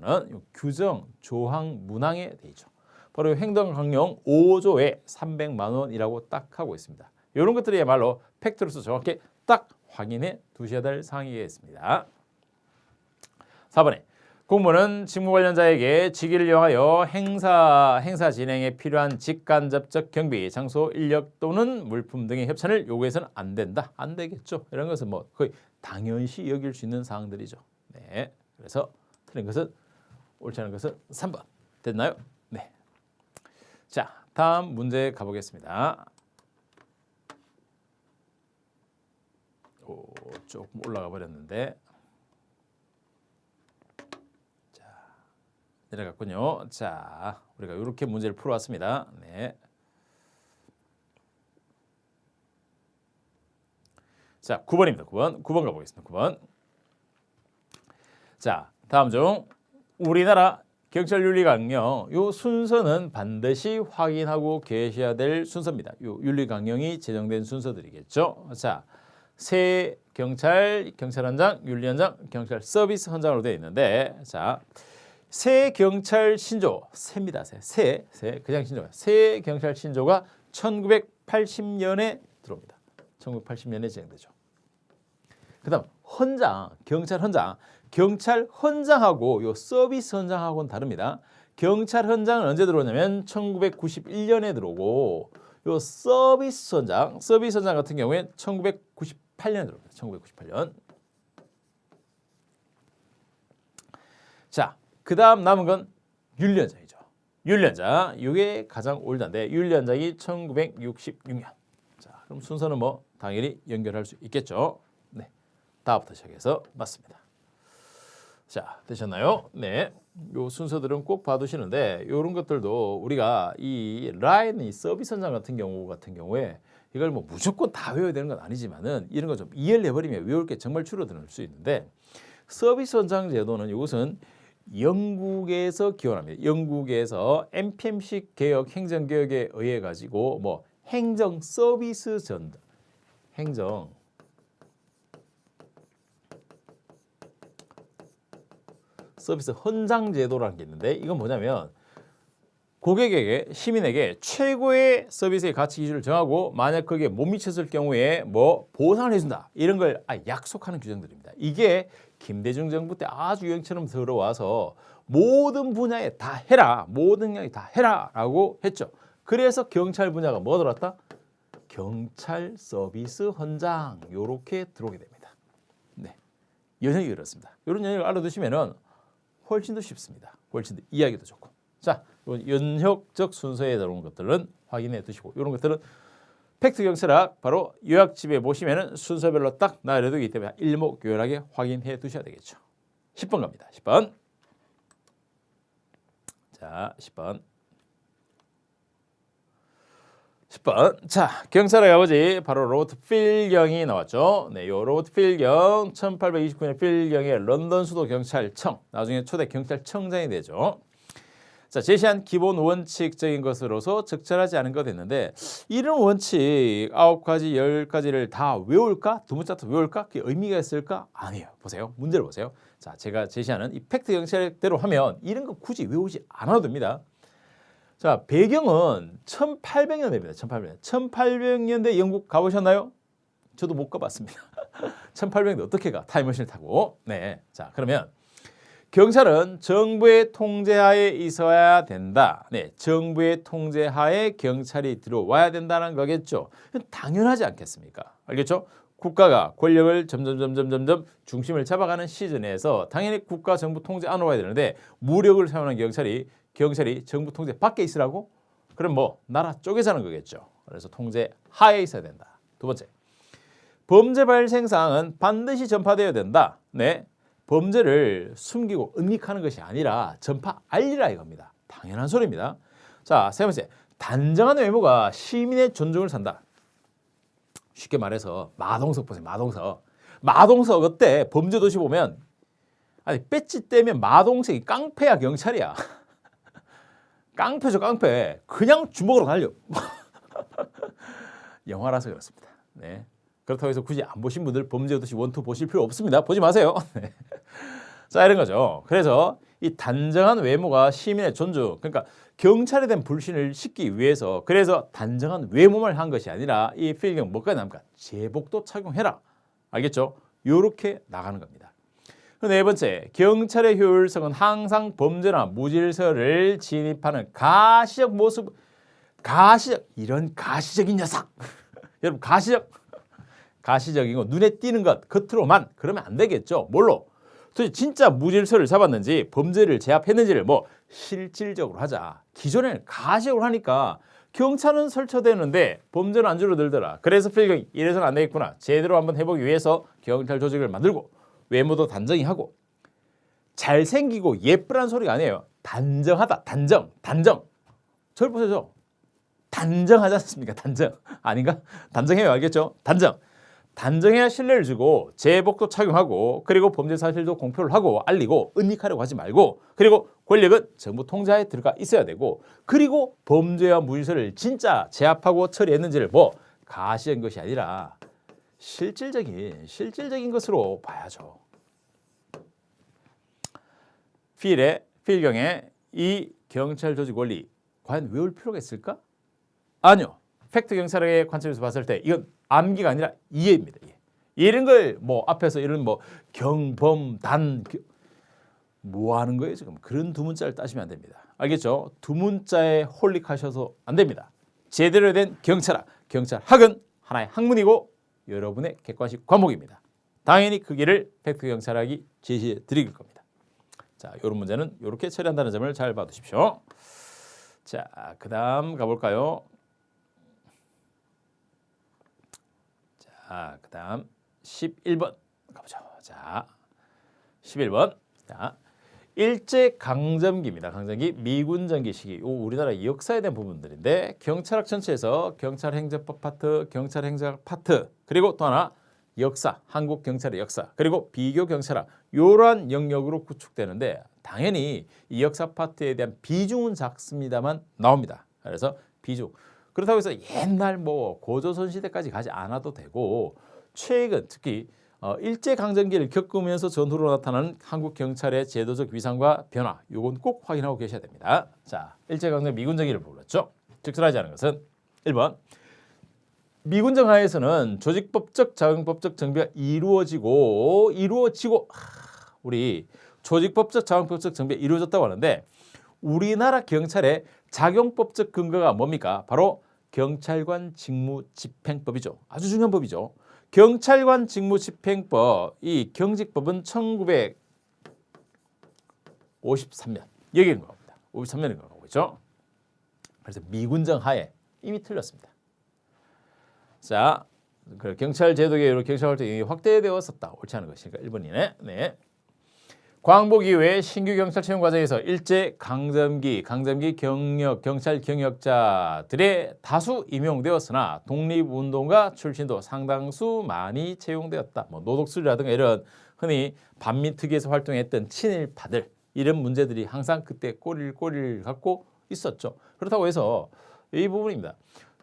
S1: 원. 규정, 조항, 문항에 돼 있죠. 바로 행동강령 5조에 300만 원이라고 딱 하고 있습니다. 이런 것들이야말로 팩트로서 정확히 딱 확인해 두셔야 될 사항이겠습니다. 4번에 공무원은 직무 관련자에게 직위를 이용하여 행사 진행에 필요한 직간접적 경비, 장소, 인력 또는 물품 등의 협찬을 요구해서는 안 된다. 안 되겠죠. 이런 것은 뭐 거의 당연시 여길 수 있는 사항들이죠. 네. 그래서 틀린 것은 옳지 않은 것은 3번. 됐나요? 네. 자, 다음 문제 가보겠습니다. 조금 올라가 버렸는데 자, 내려갔군요. 자, 우리가 이렇게 문제를 풀어왔습니다. 네. 자, 9번입니다. 9번 가보겠습니다. 9번. 자, 다음 중 우리나라 경찰윤리강령 요 순서는 반드시 확인하고 계셔야 될 순서입니다. 요 윤리강령이 제정된 순서들이겠죠. 자, 새 경찰현장, 윤리현장, 경찰 서비스 현장으로 되어 있는데, 자, 새 경찰 신조, 새입니다. 새 그냥 신조가 새 경찰 신조가 1980년에 들어옵니다. 1980년에 진행되죠. 그다음 경찰 현장하고 요 서비스 현장하고는 다릅니다. 경찰 현장은 언제 들어오냐면 1991년에 들어오고 요 서비스 현장 같은 경우에 1998년에 들어옵니다. 1998년. 자, 그다음 남은 건 윤리현장이죠. 윤리현장. 이게 가장 올드한데 윤리현장이 1966년. 자, 그럼 순서는 뭐 당연히 연결할 수 있겠죠. 네. 다음부터 시작해서 맞습니다. 자, 되셨나요? 네. 요 순서들은 꼭 봐두시는데 이런 것들도 우리가 이 라인 서비스 현장 같은 경우에 이걸 뭐 무조건 다 외워야 되는 건 아니지만은 이런 거 좀 이해를 해버리면 외울 게 정말 줄어들 수 있는데 서비스 현장 제도는 이것은 영국에서 기원합니다. 영국에서 NPM식 개혁 행정개혁에 의해 가지고 뭐 행정 서비스 전담 행정 서비스 헌장 제도라는 게 있는데 이건 뭐냐면 고객에게 시민에게 최고의 서비스의 가치 기준을 정하고 만약 거기에 못 미쳤을 경우에 뭐 보상을 해준다 이런 걸 약속하는 규정들입니다. 이게 김대중 정부 때 아주 유행처럼 들어와서 모든 분야에 다 해라, 모든 분야에 다 해라라고 했죠. 그래서 경찰 분야가 뭐 들어왔다? 경찰 서비스 헌장 요렇게 들어오게 됩니다. 네, 연역이 그렇습니다. 이런 연역을 알아두시면은 훨씬 더 쉽습니다. 훨씬 더 이해하기도 좋고. 자, 연역적 순서에 들어온 것들은 확인해 두시고 이런 것들은 팩트 경찰학 바로 요약집에 보시면은 순서별로 딱 나열해두기 때문에 일목요연하게 확인해 두셔야 되겠죠. 10번 갑니다. 10번. 자, 10번. 10번. 자, 경찰의 아버지 바로 로버트 필경이 나왔죠. 네, 요 로버트 필경 1829년 필경의 런던 수도 경찰청 나중에 초대 경찰청장이 되죠. 자, 제시한 기본 원칙적인 것으로서 적절하지 않은 것 했는데 이런 원칙 9가지, 10가지를 다 외울까? 두 문자도 외울까? 그게 의미가 있을까? 아니에요. 보세요. 문제를 보세요. 자, 제가 제시하는 이 팩트 경찰대로 하면 이런 거 굳이 외우지 않아도 됩니다. 자, 배경은 1800년대입니다. 1800년. 1800년대 영국 가보셨나요? 저도 못 가봤습니다. 1800년대 어떻게 가? 타임머신을 타고. 네. 자, 그러면 경찰은 정부의 통제하에 있어야 된다. 네, 정부의 통제하에 경찰이 들어와야 된다는 거겠죠. 당연하지 않겠습니까? 알겠죠? 국가가 권력을 점점 중심을 잡아가는 시즌에서 당연히 국가 정부 통제 안으로 와야 되는데 무력을 사용하는 경찰이 정부 통제 밖에 있으라고? 그럼 뭐 나라 쪼개서 하는 거겠죠. 그래서 통제 하에 있어야 된다. 두 번째, 범죄 발생 사항은 반드시 전파되어야 된다. 네. 범죄를 숨기고 은닉하는 것이 아니라 전파 알리라 이겁니다. 당연한 소리입니다. 자, 세 번째, 단정한 외모가 시민의 존중을 산다. 쉽게 말해서 마동석 보세요. 마동석 어때? 범죄도시 보면 아니 배지 떼면 마동석이 깡패야 경찰이야. 깡패죠 깡패. 그냥 주먹으로 달려. 영화라서 그렇습니다. 네. 그렇다고 해서 굳이 안 보신 분들 범죄도시 1, 2 보실 필요 없습니다. 보지 마세요. 네. 자, 이런 거죠. 그래서 이 단정한 외모가 시민의 존중, 그러니까 경찰에 대한 불신을 씻기 위해서 그래서 단정한 외모만 한 것이 아니라 이 필경 뭐까지 나옵니까? 제복도 착용해라. 알겠죠? 요렇게 나가는 겁니다. 네 번째, 경찰의 효율성은 항상 범죄나 무질서를 진입하는 가시적 모습, 이런 가시적인 녀석. 여러분 가시적인 거 눈에 띄는 것 겉으로만 그러면 안 되겠죠. 뭘로? 도대체 진짜 무질서를 잡았는지 범죄를 제압했는지를 뭐 실질적으로 하자. 기존에는 가시적으로 하니까 경찰은 설쳐되는데 범죄는 안 줄어들더라. 그래서 필경이 이래서는 안 되겠구나. 제대로 한번 해보기 위해서 경찰 조직을 만들고 외모도 단정히 하고 잘생기고 예쁘란 소리가 아니에요. 단정하다. 단정. 저를 보세요. 단정하지 않습니까? 단정. 아닌가? 단정해요. 알겠죠? 단정해야 신뢰를 주고 제복도 착용하고 그리고 범죄 사실도 공표를 하고 알리고 은닉하려고 하지 말고 그리고 권력은 정부 통제하에 들어가 있어야 되고 그리고 범죄와 무질서를 진짜 제압하고 처리했는지를 뭐 가시한 것이 아니라 실질적인 것으로 봐야죠. 필경의 이 경찰 조직 원리 과연 외울 필요가 있을까? 아니요. 팩트 경찰의 관점에서 봤을 때 이건 암기가 아니라 이해입니다. 이런 걸 뭐 앞에서 이런 뭐 경범단 뭐 하는 거예요 지금? 그런 두 문자를 따시면 안 됩니다. 알겠죠? 두 문자에 홀릭하셔서 안 됩니다. 제대로 된 경찰학은 하나의 학문이고 여러분의 객관식 과목입니다. 당연히 그 길을 팩트 경찰학이 제시해 드릴 겁니다. 자, 이런 문제는 이렇게 처리한다는 점을 잘 봐두십시오. 자, 그다음 가볼까요? 자, 그다음 11번 가보죠. 자, 11번. 자, 일제 강점기입니다. 강점기 미군 전기 시기. 우리나라 역사에 대한 부분들인데 경찰학 전체에서 경찰행정법 파트, 경찰행정학 파트, 그리고 또 하나 역사, 한국 경찰의 역사, 그리고 비교 경찰학 이러한 영역으로 구축되는데 당연히 이 역사 파트에 대한 비중은 작습니다만 나옵니다. 그래서 비중. 그렇다고 해서 옛날 뭐 고조선 시대까지 가지 않아도 되고 최근 특히 일제강점기를 겪으면서 전후로 나타나는 한국 경찰의 제도적 위상과 변화, 요건 꼭 확인하고 계셔야 됩니다. 자, 일제강점 미군정의를 불렀죠. 적절하지 않은 것은 1번 미군정 하에서는 조직법적, 자금법적 정비가 이루어지고 우리 조직법적, 자금법적 정비가 이루어졌다고 하는데 우리나라 경찰의 작용법적 근거가 뭡니까? 바로 경찰관 직무집행법이죠. 아주 중요한 법이죠. 경찰관 직무집행법, 이 경직법은 1953년 여기인 겁니다. 53년인 거고 있죠. 그래서 미군정 하에 이미 틀렸습니다. 자, 그 경찰 제도계로 경찰 활동이 확대되었었다. 옳지 않은 것이니까 1번이네. 네. 광복 이후에 신규 경찰 채용 과정에서 일제 강점기 경찰 경력자들의 다수 임용되었으나 독립운동가 출신도 상당수 많이 채용되었다. 뭐 노독수리라든가 이런 흔히 반민특위에서 활동했던 친일파들 이런 문제들이 항상 그때 꼬리를 갖고 있었죠. 그렇다고 해서 이 부분입니다.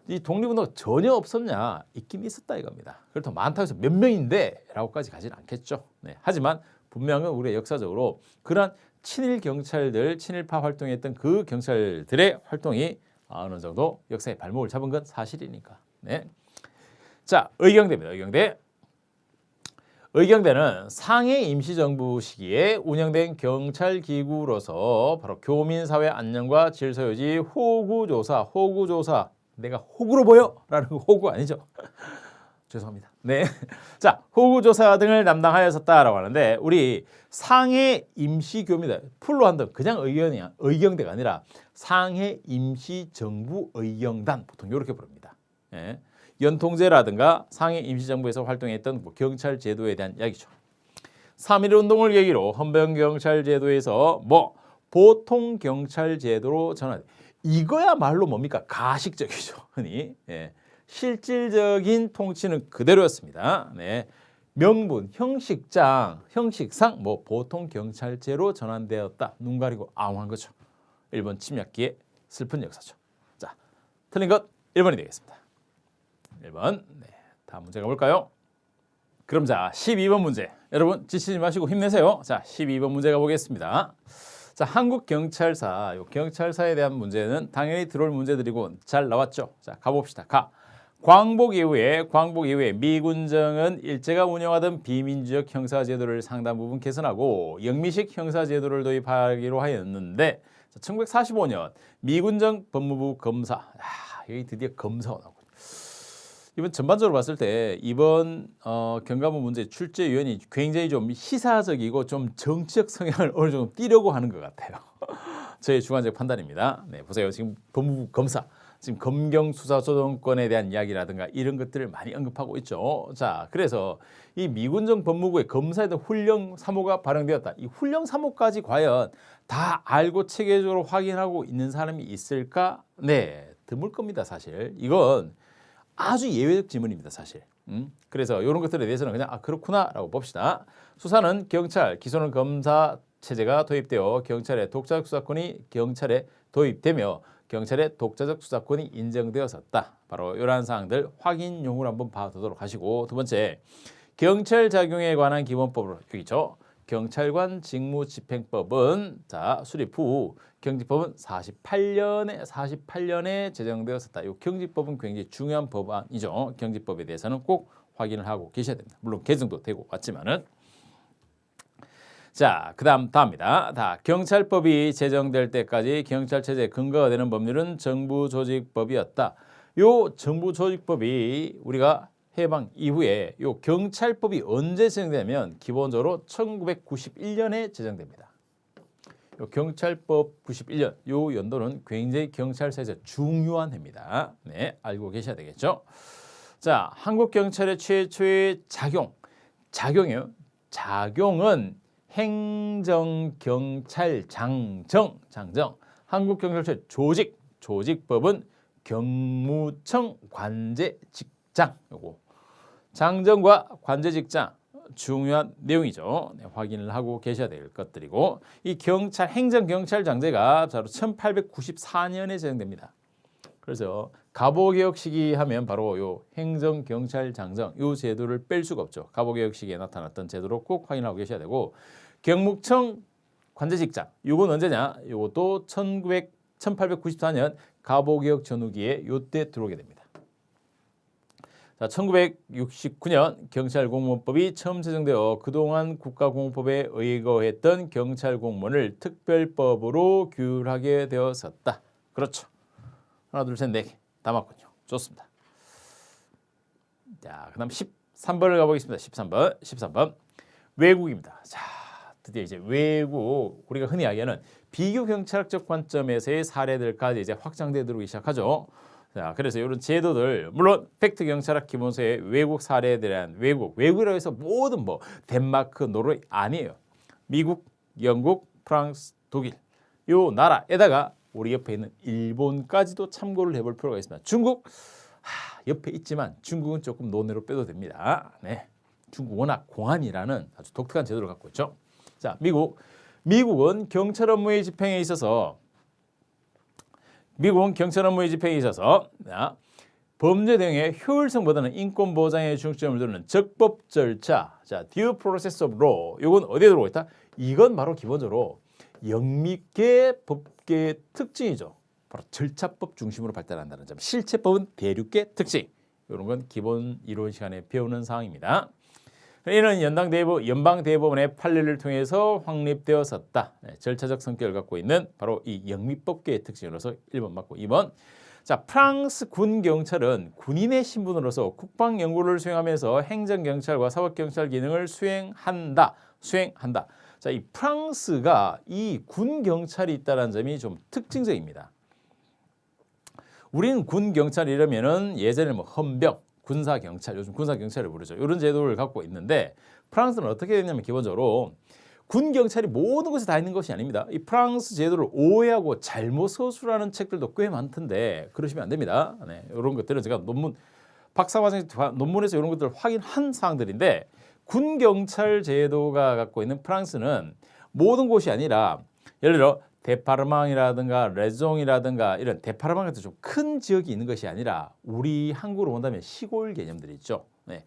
S1: 이 독립운동 전혀 없었냐? 있긴 있었다 이겁니다. 그렇다고 많다고 해서 몇 명인데 라고까지 가지는 않겠죠. 네. 하지만 분명은 우리가 역사적으로 그런 친일 경찰들, 친일파 활동했던 그 경찰들의 활동이 어느 정도 역사의 발목을 잡은 건 사실이니까. 네. 자, 의경대입니다. 의경대. 의경대는 상해 임시정부 시기에 운영된 경찰기구로서 바로 교민사회 안녕과 질서유지 호구조사, 내가 호구로 보여? 라는 호구 아니죠. 죄송합니다. 네. 자, 호구조사 등을 담당하였었다라고 하는데 우리 상해 임시교입니다. 풀로 한다면 그냥 의경대가 아니라 상해 임시정부 의경단 보통 이렇게 부릅니다. 예. 연통제라든가 상해 임시정부에서 활동했던 경찰 제도에 대한 이야기죠. 3.1 운동을 계기로 헌병경찰 제도에서 보통 경찰 제도로 전환. 이거야말로 뭡니까? 가식적이죠. 흔히. 예. 실질적인 통치는 그대로였습니다. 네. 명분, 형식상 보통 경찰제로 전환되었다. 눈 가리고 아웅한 거죠. 일본 침략기의 슬픈 역사죠. 자, 틀린 것 1번이 되겠습니다. 1번. 네. 다음 문제 가볼까요? 그럼 자, 12번 문제. 여러분 지치지 마시고 힘내세요. 자, 12번 문제 가보겠습니다. 자, 한국 경찰사, 경찰사에 대한 문제는 당연히 들어올 문제들이고 잘 나왔죠. 자, 가봅시다. 광복 이후에 미군정은 일제가 운영하던 비민주적 형사제도를 상당 부분 개선하고 영미식 형사제도를 도입하기로 하였는데 1945년 미군정 법무부 검사, 여기 드디어 검사가 나오고 이번 전반적으로 봤을 때 이번 경감문 문제 출제 요인이 굉장히 좀 시사적이고 좀 정치적 성향을 어느 정도 띠려고 하는 것 같아요. 저의 주관적 판단입니다. 네, 보세요. 지금 법무부 검사, 지금 검경 수사 조정권에 대한 이야기라든가 이런 것들을 많이 언급하고 있죠. 자, 그래서 이 미군정 법무부의 검사에 대한 훈령 3호가 발행되었다. 이 훈령 3호까지 과연 다 알고 체계적으로 확인하고 있는 사람이 있을까? 네, 드물 겁니다, 사실. 이건 아주 예외적 지문입니다, 사실. 그래서 이런 것들에 대해서는 그냥 그렇구나라고 봅시다. 수사는 경찰, 기소는 검사 체제가 도입되어 경찰의 독자적 수사권이 경찰에 도입되며 경찰의 독자적 수사권이 인정되었었다. 바로 이러한 사항들 확인용으로 한번 봐두도록 하시고 두 번째, 경찰 작용에 관한 기본법으로 여기죠. 경찰관 직무집행법은 자 수립 후 경직법은 48년에 제정되었었다. 이 경직법은 굉장히 중요한 법안이죠. 경직법에 대해서는 꼭 확인을 하고 계셔야 됩니다. 물론 개정도 되고 왔지만은 자, 다음입니다. 경찰법이 제정될 때까지 경찰 체제의 근거가 되는 법률은 정부조직법이었다. 요 정부조직법이 우리가 해방 이후에 요 경찰법이 언제 제정되냐면 기본적으로 1991년에 제정됩니다. 요 경찰법 91년 요 연도는 굉장히 경찰사에서 중요한 해입니다. 네, 알고 계셔야 되겠죠. 자, 한국 경찰의 최초의 작용은 행정경찰장정. 한국경찰청 조직법은 경무청 관제직장. 요거 장정과 관제직장 중요한 내용이죠. 네, 확인을 하고 계셔야 될 것들이고 이 행정경찰장제가 바로 1894년에 제정됩니다. 그래서 갑오개혁 시기 하면 바로 요 행정경찰장정 요 제도를 뺄 수가 없죠. 갑오개혁 시기에 나타났던 제도로 꼭 확인하고 계셔야 되고 경묵청 관제직장 요건 언제냐? 요것도 1894년 갑오개혁 전후기에 요때 들어오게 됩니다. 자, 1969년 경찰공무원법이 처음 제정되어 그동안 국가공무법에 의거했던 경찰공무원을 특별법으로 규율하게 되었었다. 그렇죠. 하나, 둘, 셋, 네 개 다 맞군요. 좋습니다. 자, 그다음 13번을 가보겠습니다. 13번 외국입니다. 자, 드디어 이제 외국 우리가 흔히 이야기하는 비교 경찰학적 관점에서의 사례들까지 이제 확장돼 들어오기 시작하죠. 자, 그래서 이런 제도들 물론 팩트 경찰학 기본서의 외국 사례에 대한 외국이라고 해서 모든 뭐 덴마크, 노르웨이 아니에요. 미국, 영국, 프랑스, 독일 요 나라에다가 우리 옆에 있는 일본까지도 참고를 해볼 필요가 있습니다. 중국 옆에 있지만 중국은 조금 논외로 빼도 됩니다. 네, 중국 워낙 공안이라는 아주 독특한 제도를 갖고 있죠. 자, 미국은 경찰 업무의 집행에 있어서 범죄 대응의 효율성보다는 인권 보장에 중점을 두는 적법 절차, 자, due process of law, 이건 어디에 들어가 있다? 이건 바로 기본적으로 영미계 법계의 특징이죠. 바로 절차법 중심으로 발달한다는 점. 실체법은 대륙계 특징. 이런 건 기본 이론 시간에 배우는 사항입니다. 이는 연방대법원의 판례를 통해서 확립되었었다. 네, 절차적 성격을 갖고 있는 바로 이 영미법계의 특징으로서 1번 맞고 2번. 자, 프랑스 군 경찰은 군인의 신분으로서 국방 연구를 수행하면서 행정경찰과 사법경찰 기능을 수행한다. 자, 이 프랑스가 이 군 경찰이 있다는 점이 좀 특징적입니다. 우리는 군 경찰이라면은 예전에 뭐 헌병, 군사 경찰, 요즘 군사 경찰을 부르죠. 이런 제도를 갖고 있는데 프랑스는 어떻게 되냐면 기본적으로 군 경찰이 모든 것에 다 있는 것이 아닙니다. 이 프랑스 제도를 오해하고 잘못 서술하는 책들도 꽤 많던데 그러시면 안 됩니다. 네, 이런 것들은 제가 박사과정 논문에서 이런 것들을 확인한 사항들인데 군 경찰 제도가 갖고 있는 프랑스는 모든 곳이 아니라 예를 들어 데파르망이라든가 레종이라든가 이런 데파르망 같은 좀 큰 지역이 있는 것이 아니라 우리 한국으로 본다면 시골 개념들이 있죠. 네,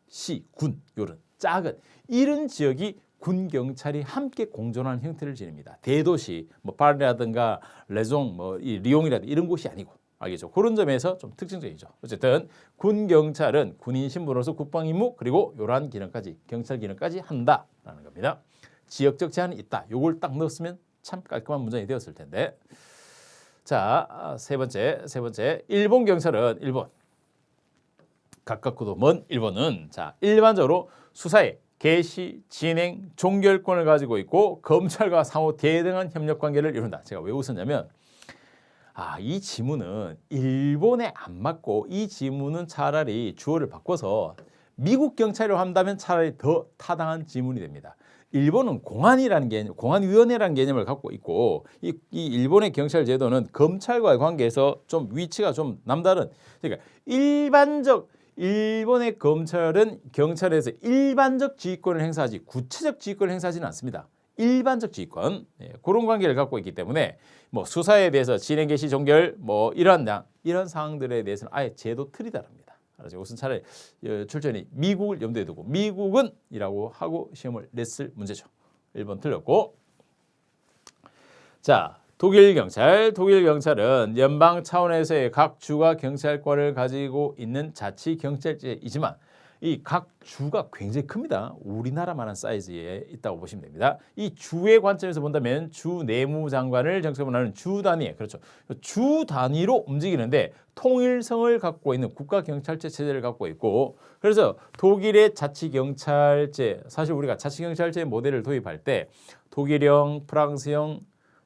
S1: 시, 군 이런 작은 이런 지역이 군 경찰이 함께 공존하는 형태를 지닙니다. 대도시 뭐 파리라든가 레종 뭐 이 리옹이라든가 이런 곳이 아니고 알겠죠. 그런 점에서 좀 특징적이죠. 어쨌든 군 경찰은 군인 신분으로서 국방 임무 그리고 이러한 기능까지 경찰 기능까지 한다라는 겁니다. 지역적 제한이 있다. 요걸 딱 넣었으면 참 깔끔한 문장이 되었을 텐데. 자, 세 번째 일본 경찰은 가깝고도 먼 일본은 자 일반적으로 수사의 개시, 진행, 종결권을 가지고 있고 검찰과 상호 대등한 협력 관계를 이룬다. 제가 왜 웃었냐면 이 지문은 일본에 안 맞고 이 지문은 차라리 주어를 바꿔서 미국 경찰로 한다면 차라리 더 타당한 지문이 됩니다. 일본은 공안이라는 개념, 공안위원회라는 개념을 갖고 있고 이 일본의 경찰 제도는 검찰과의 관계에서 좀 위치가 좀 남다른 그러니까 일본의 검찰은 경찰에서 일반적 지휘권을 행사하지 구체적 지휘권을 행사하지는 않습니다. 일반적 지휘권 그런 관계를 갖고 있기 때문에 뭐 수사에 대해서 진행 개시 종결 뭐 이런 사항들에 대해서는 아예 제도 틀이 다릅니다. 그래서 이것은 차라리 출전이 미국을 염두에 두고 미국은이라고 하고 시험을 냈을 문제죠. 1번 틀렸고 자 독일 경찰은 연방 차원에서의 각 주가 경찰권을 가지고 있는 자치 경찰제이지만 이 각 주가 굉장히 큽니다. 우리나라만한 사이즈에 있다고 보시면 됩니다. 이 주의 관점에서 본다면 주 내무장관을 정책으로 하는 주 단위, 그렇죠. 주 단위로 움직이는데 통일성을 갖고 있는 국가경찰제 체제를 갖고 있고 그래서 독일의 자치경찰제, 사실 우리가 자치경찰제 모델을 도입할 때 독일형, 프랑스형,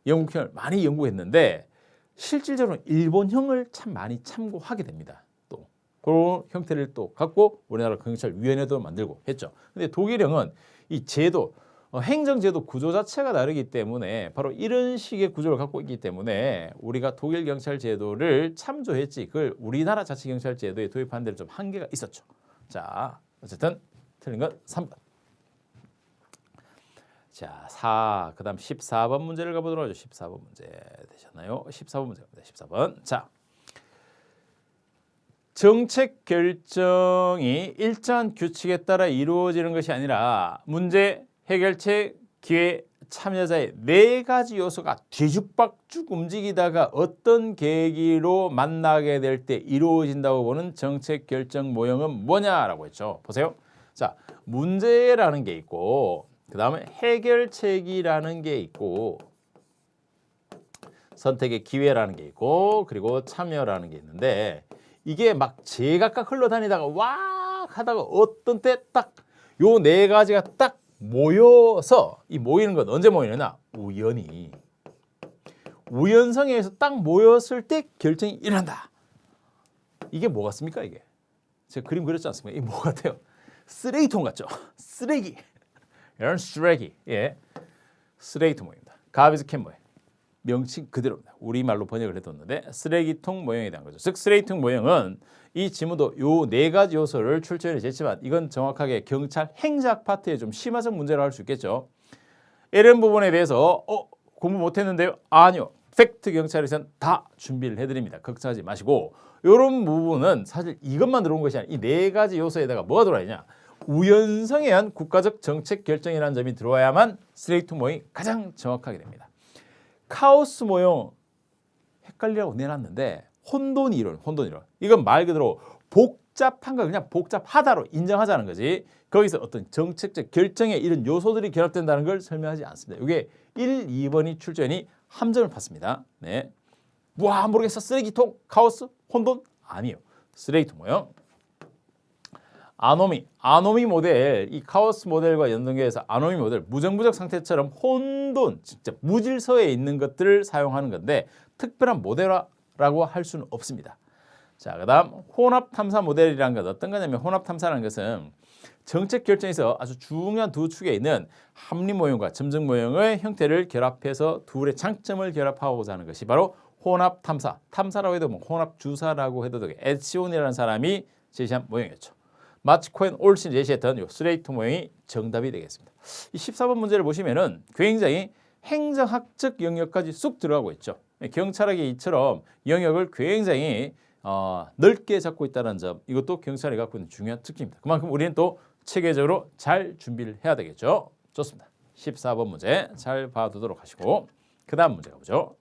S1: 영국형을 많이 연구했는데 실질적으로 일본형을 참 많이 참고하게 됩니다. 그런 형태를 또 갖고 우리나라 경찰위원회도 만들고 했죠. 근데 독일형은 이 제도, 행정제도 구조 자체가 다르기 때문에 바로 이런 식의 구조를 갖고 있기 때문에 우리가 독일 경찰 제도를 참조했지 그걸 우리나라 자치경찰 제도에 도입한 데는 좀 한계가 있었죠. 자, 어쨌든 틀린 건 3번. 자, 4, 그 다음 14번 문제를 가보도록 하죠. 14번 문제 되셨나요? 14번 문제입니다. 14번. 자, 정책 결정이 일정한 규칙에 따라 이루어지는 것이 아니라 문제, 해결책, 기회, 참여자의 네 가지 요소가 뒤죽박죽 움직이다가 어떤 계기로 만나게 될 때 이루어진다고 보는 정책 결정 모형은 뭐냐라고 했죠. 보세요. 자, 문제라는 게 있고 그 다음에 해결책이라는 게 있고 선택의 기회라는 게 있고 그리고 참여라는 게 있는데 이게 막 제각각 흘러다니다가 와 하다가 어떤 때 딱 요 네 가지가 딱 모여서 이 모이는 건 언제 모이느냐? 우연히 우연성에서 딱 모였을 때 결정이 일어난다. 이게 뭐 같습니까? 이게 제가 그림 그렸지 않습니까? 이게 뭐 같아요? 쓰레기통 같죠? 쓰레기 이런 쓰레기 예 쓰레기통 모양입니다. 가비지 캔 모양 명칭 그대로입니다. 우리말로 번역을 해뒀는데 쓰레기통 모형에 대한 거죠. 즉 쓰레기통 모형은 이 지문도 요 네 가지 요소를 출제를 했지만 이건 정확하게 경찰 행작 파트에 좀 심화적 문제로 할 수 있겠죠. 이런 부분에 대해서 공부 못했는데요? 아니요. 팩트 경찰에서는 다 준비를 해드립니다. 걱정하지 마시고 이런 부분은 사실 이것만 들어온 것이 아니라 이 네 가지 요소에다가 뭐가 들어와 있냐. 우연성에 의한 국가적 정책 결정이라는 점이 들어와야만 쓰레기통 모형이 가장 정확하게 됩니다. 카오스 모형 헷갈리라고 내놨는데 혼돈 이론. 이건 말 그대로 복잡한 걸 그냥 복잡하다로 인정하자는 거지. 거기서 어떤 정책적 결정에 이런 요소들이 결합된다는 걸 설명하지 않습니다. 이게 1, 2번이 출제니 함정을 팠습니다. 네. 와 모르겠어. 쓰레기통, 카오스, 혼돈? 아니요. 쓰레기통 모형. 아노미 모델, 이 카오스 모델과 연동해서 아노미 모델, 무정부적 상태처럼 혼돈, 진짜 무질서에 있는 것들을 사용하는 건데 특별한 모델화라고 할 수는 없습니다. 자, 그다음 혼합 탐사 모델이라는 건 어떤 거냐면 혼합 탐사라는 것은 정책 결정에서 아주 중요한 두 축에 있는 합리 모형과 점정 모형의 형태를 결합해서 둘의 장점을 결합하고자 하는 것이 바로 혼합 탐사. 탐사라고 해도 뭐 혼합 주사라고 해도 되게 에치온이라는 사람이 제시한 모형이었죠. 마치 코엔 올신이 제시했던 이 쓰레기통 모형이 정답이 되겠습니다. 이 14번 문제를 보시면은 굉장히 행정학적 영역까지 쑥 들어가고 있죠. 경찰학이 이처럼 영역을 굉장히 넓게 잡고 있다는 점, 이것도 경찰이 갖고 있는 중요한 특징입니다. 그만큼 우리는 또 체계적으로 잘 준비를 해야 되겠죠. 좋습니다. 14번 문제 잘 봐두도록 하시고 그 다음 문제 가보죠.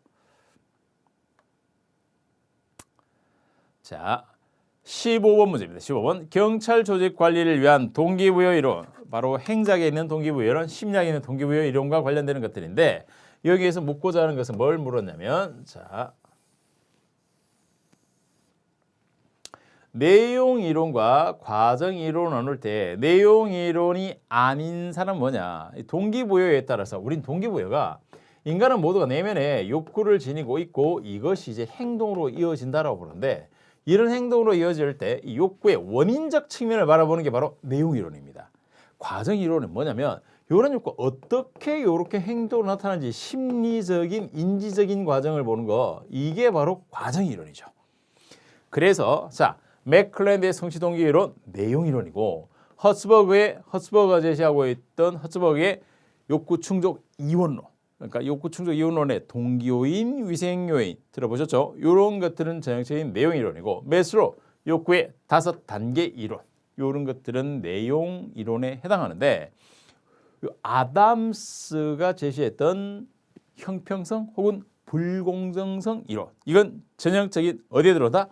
S1: 자, 15번 문제입니다. 15번 경찰 조직 관리를 위한 동기부여 이론, 바로 행작에 있는 동기부여 이론, 심리학에 있는 동기부여 이론과 관련되는 것들인데 여기에서 묻고자 하는 것은 뭘 물었냐면 자, 내용 이론과 과정 이론 나눌 때 내용 이론이 아닌 사람은 뭐냐? 동기부여에 따라서 우린 동기부여가 인간은 모두가 내면에 욕구를 지니고 있고 이것이 이제 행동으로 이어진다라고 보는데 이런 행동으로 이어질 때 이 욕구의 원인적 측면을 바라보는 게 바로 내용 이론입니다. 과정 이론은 뭐냐면 이런 욕구가 어떻게 이렇게 행동으로 나타나는지 심리적인 인지적인 과정을 보는 거, 이게 바로 과정 이론이죠. 그래서 자, 맥클랜드의 성취 동기 이론 내용 이론이고 허츠버그가 제시하고 있던 허츠버그의 욕구 충족 이원론, 그러니까 욕구 충족 이원론의 동기 요인, 위생 요인 들어보셨죠? 이런 것들은 전형적인 내용 이론이고 메슬로우 욕구의 5단계 이론, 이런 것들은 내용 이론에 해당하는데 아담스가 제시했던 형평성 혹은 불공정성 이론, 이건 전형적인 어디에 들어온다?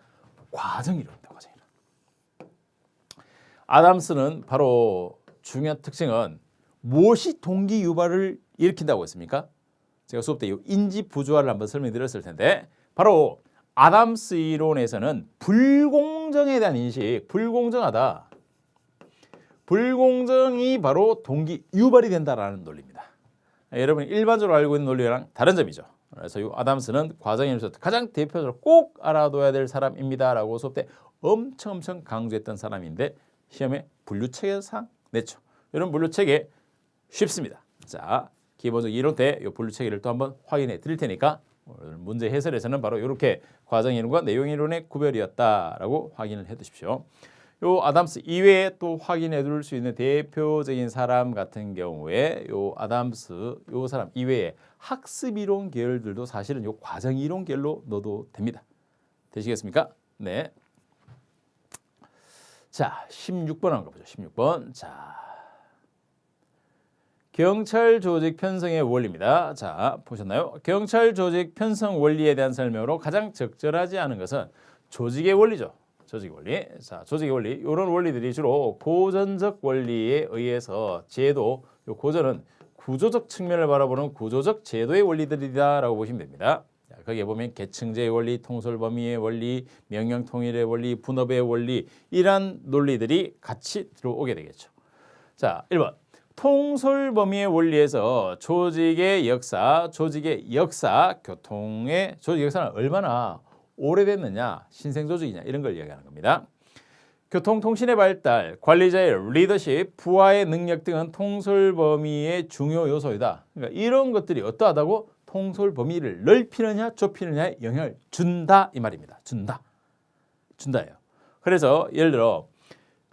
S1: 과정 이론입니다. 과정 이론. 아담스는 바로 중요한 특징은 무엇이 동기 유발을 일으킨다고 했습니까? 제가 수업 때 이 인지 부조화를 한번 설명드렸을 텐데 바로 아담스 이론에서는 불공정에 대한 인식, 불공정하다. 불공정이 바로 동기 유발이 된다라는 논리입니다. 여러분이 일반적으로 알고 있는 논리랑 다른 점이죠. 그래서 이 아담스는 과정에서 가장 대표적으로 꼭 알아둬야 될 사람입니다라고 수업 때 엄청 강조했던 사람인데 시험에 분류체계상 냈죠. 이런 분류체계 쉽습니다. 자, 기본적 이론 때 이 분류체계를 또 한번 확인해 드릴 테니까 오늘 문제 해설에서는 바로 이렇게 과정 이론과 내용 이론의 구별이었다라고 확인을 해 두십시오. 요 아담스 이외에 또 확인해 둘 수 있는 대표적인 사람 같은 경우에 요 아담스 요 사람 이외에 학습 이론 계열들도 사실은 요 과정 이론 계열로 넣어도 됩니다. 되시겠습니까? 네. 자, 16번 한번 가보죠. 16번. 자, 경찰 조직 편성의 원리입니다. 자, 보셨나요? 경찰 조직 편성 원리에 대한 설명으로 가장 적절하지 않은 것은 조직의 원리죠. 조직의 원리. 자, 조직의 원리. 이런 원리들이 주로 고전적 원리에 의해서 제도, 요 고전은 구조적 측면을 바라보는 구조적 제도의 원리들이다라고 보시면 됩니다. 자, 거기에 보면 계층제의 원리, 통솔범위의 원리, 명령통일의 원리, 분업의 원리 이란 논리들이 같이 들어오게 되겠죠. 자, 1번. 통솔범위의 원리에서 조직의 역사, 교통의 조직 역사는 얼마나 오래됐느냐, 신생조직이냐 이런 걸 이야기하는 겁니다. 교통통신의 발달, 관리자의 리더십, 부하의 능력 등은 통솔범위의 중요 요소이다. 그러니까 이런 것들이 어떠하다고 통솔범위를 넓히느냐 좁히느냐에 영향을 준다 이 말입니다. 준다예요. 그래서 예를 들어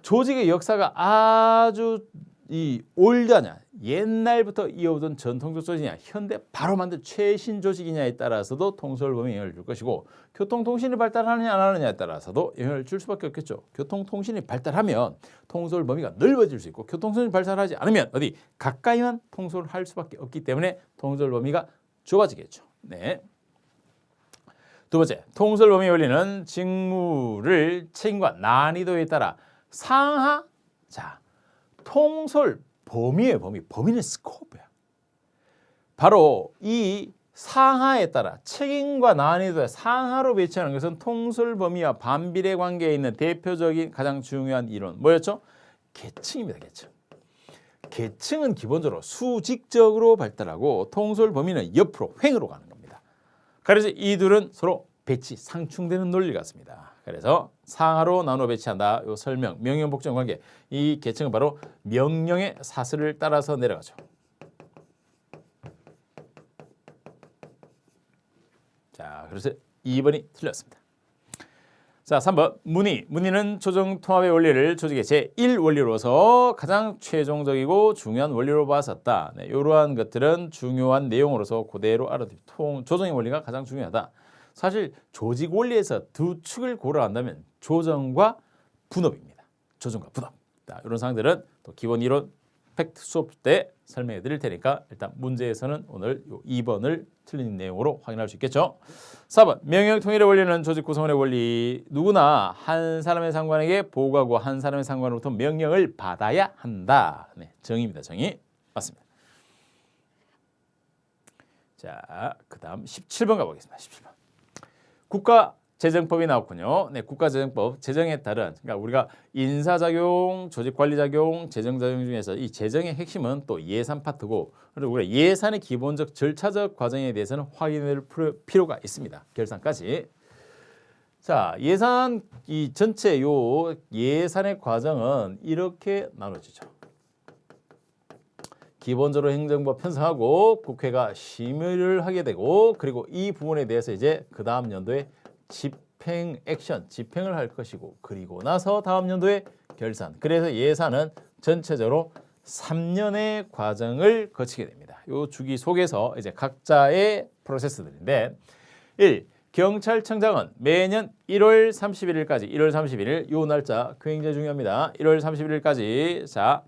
S1: 조직의 역사가 아주 올드하냐, 옛날부터 이어오던 전통적 조직이냐, 현대 바로 만든 최신 조직이냐에 따라서도 통솔범위에 영향을 줄 것이고 교통통신이 발달하느냐 안 하느냐에 따라서도 영향을 줄 수밖에 없겠죠. 교통통신이 발달하면 통솔범위가 넓어질 수 있고 교통통신이 발달하지 않으면 어디 가까이만 통솔할 수밖에 없기 때문에 통솔범위가 좁아지겠죠. 네. 두 번째, 통솔범위 원리는 직무를 책임과 난이도에 따라 상하, 자, 통솔 범위의 범위는 스코프야. 바로 이 상하에 따라 책임과 난이도의 상하로 배치하는 것은 통솔 범위와 반비례 관계에 있는 대표적인 가장 중요한 이론 뭐였죠? 계층입니다. 계층은 기본적으로 수직적으로 발달하고 통솔 범위는 옆으로 횡으로 가는 겁니다. 그래서 이 둘은 서로 배치 상충되는 논리 같습니다. 그래서 상하로 나눠 배치한다. 요 설명, 명령 복종 관계. 이 계층은 바로 명령의 사슬을 따라서 내려가죠. 자, 그래서 2번이 틀렸습니다. 자, 3번 문의는 조정 통합의 원리를 조직의 제1원리로서 가장 최종적이고 중요한 원리로 봤었다. 네, 이러한 것들은 중요한 내용으로서 그대로 알아두고 조정의 원리가 가장 중요하다. 사실 조직 원리에서 두 축을 고려한다면 조정과 분업입니다. 조정과 분업. 자, 이런 사항들은 또 기본 이론 팩트 수업 때 설명해 드릴 테니까 일단 문제에서는 오늘 2번을 틀린 내용으로 확인할 수 있겠죠. 4번 명령 통일의 원리는 조직 구성원의 원리. 누구나 한 사람의 상관에게 보고하고 한 사람의 상관으로부터 명령을 받아야 한다. 네, 정의입니다. 정의. 맞습니다. 자, 그다음 17번 가보겠습니다. 17번. 국가재정법이 나왔군요. 네, 국가재정법 재정에 따른 그러니까 우리가 인사작용, 조직관리작용, 재정작용 중에서 이 재정의 핵심은 또 예산 파트고 그리고 우리가 예산의 기본적 절차적 과정에 대해서는 확인할 필요가 있습니다. 결산까지. 자, 예산 이 전체 요 예산의 과정은 이렇게 나눠지죠. 기본적으로 행정부가 편성하고 국회가 심의를 하게 되고 그리고 이 부분에 대해서 이제 그 다음 연도에 집행 액션, 집행을 할 것이고 그리고 나서 다음 연도에 결산. 그래서 예산은 전체적으로 3년의 과정을 거치게 됩니다. 이 주기 속에서 이제 각자의 프로세스들인데 1. 경찰청장은 매년 1월 31일까지 1월 31일 이 날짜 굉장히 중요합니다. 1월 31일까지 자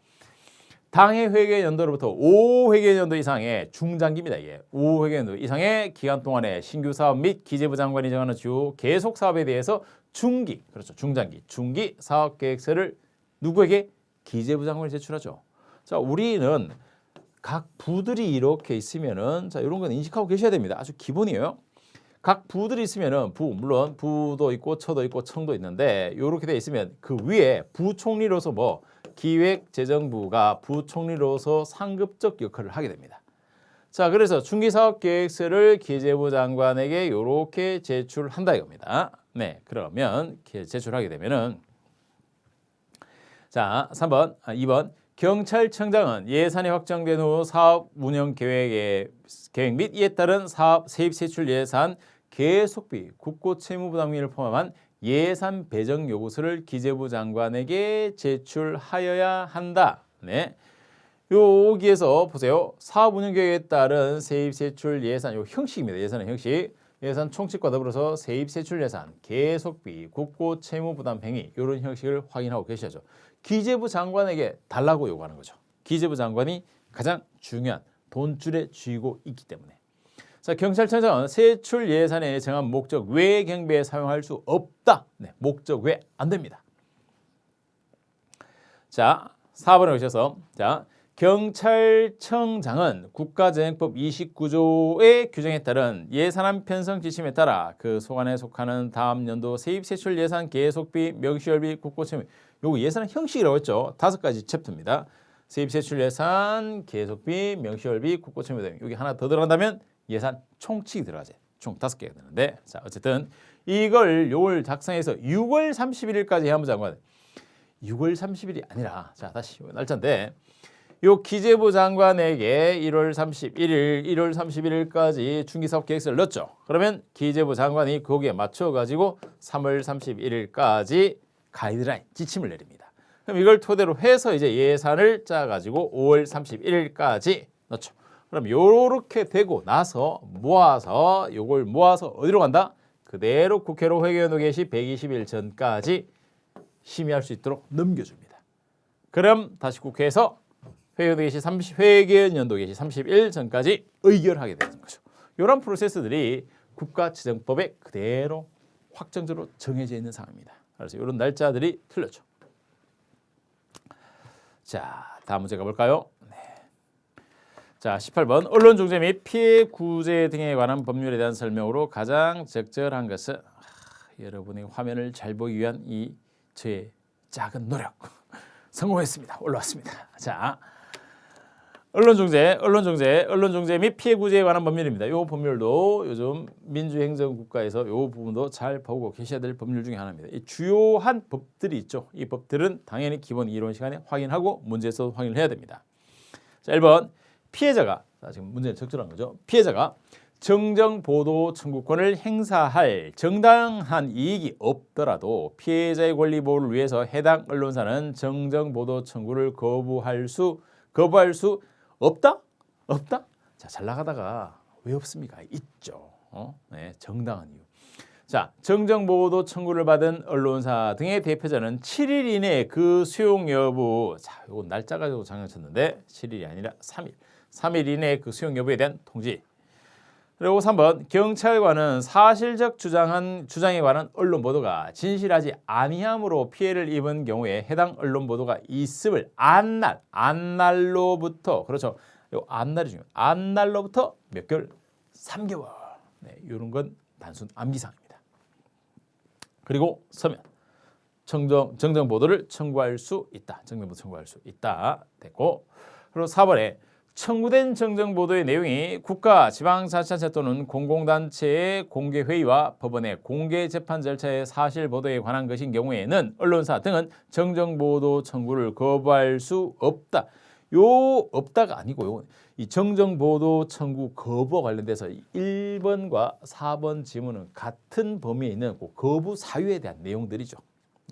S1: 당해 회계 연도로부터 5회계 연도 이상의 중장기입니다. 이게 5회계 연도 이상의 기간 동안에 신규 사업 및 기재부 장관이 정하는 주요 계속 사업에 대해서 중기, 그렇죠. 중기 사업 계획서를 누구에게? 기재부 장관이 제출하죠. 자, 우리는 각 부들이 이렇게 있으면은 자, 이런 건 인식하고 계셔야 됩니다. 아주 기본이에요. 각 부들이 있으면은 물론 부도 있고 처도 있고 청도 있는데 이렇게 돼 있으면 그 위에 부총리로서 뭐 기획재정부가 부총리로서 상급적 역할을 하게 됩니다. 자, 그래서 중기사업계획서를 기재부 장관에게 이렇게 제출한다 이겁니다. 네, 그러면 제출하게 되면은 자, 2번 경찰청장은 예산이 확정된 후 사업 운영 계획 및 이에 따른 사업 세입 세출 예산 계속비, 국고 채무부담 등을 포함한 예산 배정 요구서를 기재부 장관에게 제출하여야 한다. 네. 여기에서 보세요. 사업 운영 계획에 따른 세입 세출 예산 요 형식입니다. 예산의 형식. 예산 총칙과 더불어서 세입 세출 예산, 계속비, 국고 채무 부담 행위 이런 형식을 확인하고 계셔야죠. 기재부 장관에게 달라고 요구하는 거죠. 기재부 장관이 가장 중요한 돈줄의 쥐고 있기 때문에. 자, 경찰청장은 세출 예산에 정한 목적 외 경비에 사용할 수 없다. 네, 목적 외 안 됩니다. 자, 4번에 오셔서 자, 경찰청장은 국가재정법 29조의 규정에 따른 예산안 편성 지침에 따라 그 소관에 속하는 다음 연도 세입 세출 예산 계속비 명시월비 국고채무 요거 예산안 형식이라고 했죠. 5가지 챕터입니다. 세입 세출 예산 계속비 명시월비 국고채무 등 여기 하나 더 들어간다면 예산 총칙이 들어가죠. 총 5개가 되는데 자 어쨌든 요걸 작성해서 6월 31일까지 해야 한번 장관 6월 30일이 아니라 자 다시 날짜인데 요 기재부 장관에게 1월 31일까지 중기사업 계획서를 넣었죠. 그러면 기재부 장관이 거기에 맞춰가지고 3월 31일까지 가이드라인, 지침을 내립니다. 그럼 이걸 토대로 해서 이제 예산을 짜가지고 5월 31일까지 넣죠. 그럼 요렇게 되고 나서 요걸 모아서 어디로 간다? 그대로 국회로 회계연도 개시 120일 전까지 심의할 수 있도록 넘겨줍니다. 그럼 다시 국회에서 회계연도 개시 30일 전까지 의결하게 되는 거죠. 이런 프로세스들이 국가지정법에 그대로 확정적으로 정해져 있는 상황입니다. 그래서 이런 날짜들이 틀렸죠. 자, 다음 문제 가볼까요? 네. 자, 18번 언론중재 및 피해 구제 등에 관한 법률에 대한 설명으로 가장 적절한 것은 여러분의 화면을 잘 보기 위한 이 저의 작은 노력 성공했습니다. 올라왔습니다. 자, 언론중재 및 피해 구제에 관한 법률입니다. 이 법률도 요즘 민주행정국가에서 이 부분도 잘 보고 계셔야 될 법률 중에 하나입니다. 이 주요한 법들이 있죠. 이 법들은 당연히 기본 이론 시간에 확인하고 문제에서 확인을 해야 됩니다. 자, 1번 피해자가 지금 문제는 적절한 거죠. 피해자가 정정보도 청구권을 행사할 정당한 이익이 없더라도 피해자의 권리 보호를 위해서 해당 언론사는 정정보도 청구를 거부할 수 없다? 자, 잘 나가다가 왜 없습니까? 있죠. 네, 정당한 이유. 자, 정정보도 청구를 받은 언론사 등의 대표자는 7일 이내에 그 수용 여부. 자, 이거 날짜 가지고 장난쳤는데 7일이 아니라 3일. 3일 이내에 그 수용 여부에 대한 통지. 그리고 3번 경찰관은 사실적 주장에 관한 언론 보도가 진실하지 아니함으로 피해를 입은 경우에 해당 언론 보도가 있음을 안날로부터 그렇죠. 요 안날이 중요해요. 안날로부터 몇 개월? 3개월. 네, 이런 건 단순 암기사항입니다. 그리고 서면 정정 보도를 청구할 수 있다. 정정보도 청구할 수 있다. 됐고. 그리고 4번에 청구된 정정보도의 내용이 국가, 지방자치단체 또는 공공단체의 공개회의와 법원의 공개재판 절차의 사실보도에 관한 것인 경우에는 언론사 등은 정정보도 청구를 거부할 수 없다. 없다가 아니고요. 이 정정보도 청구 거부와 관련돼서 1번과 4번 지문은 같은 범위에 있는 그 거부 사유에 대한 내용들이죠.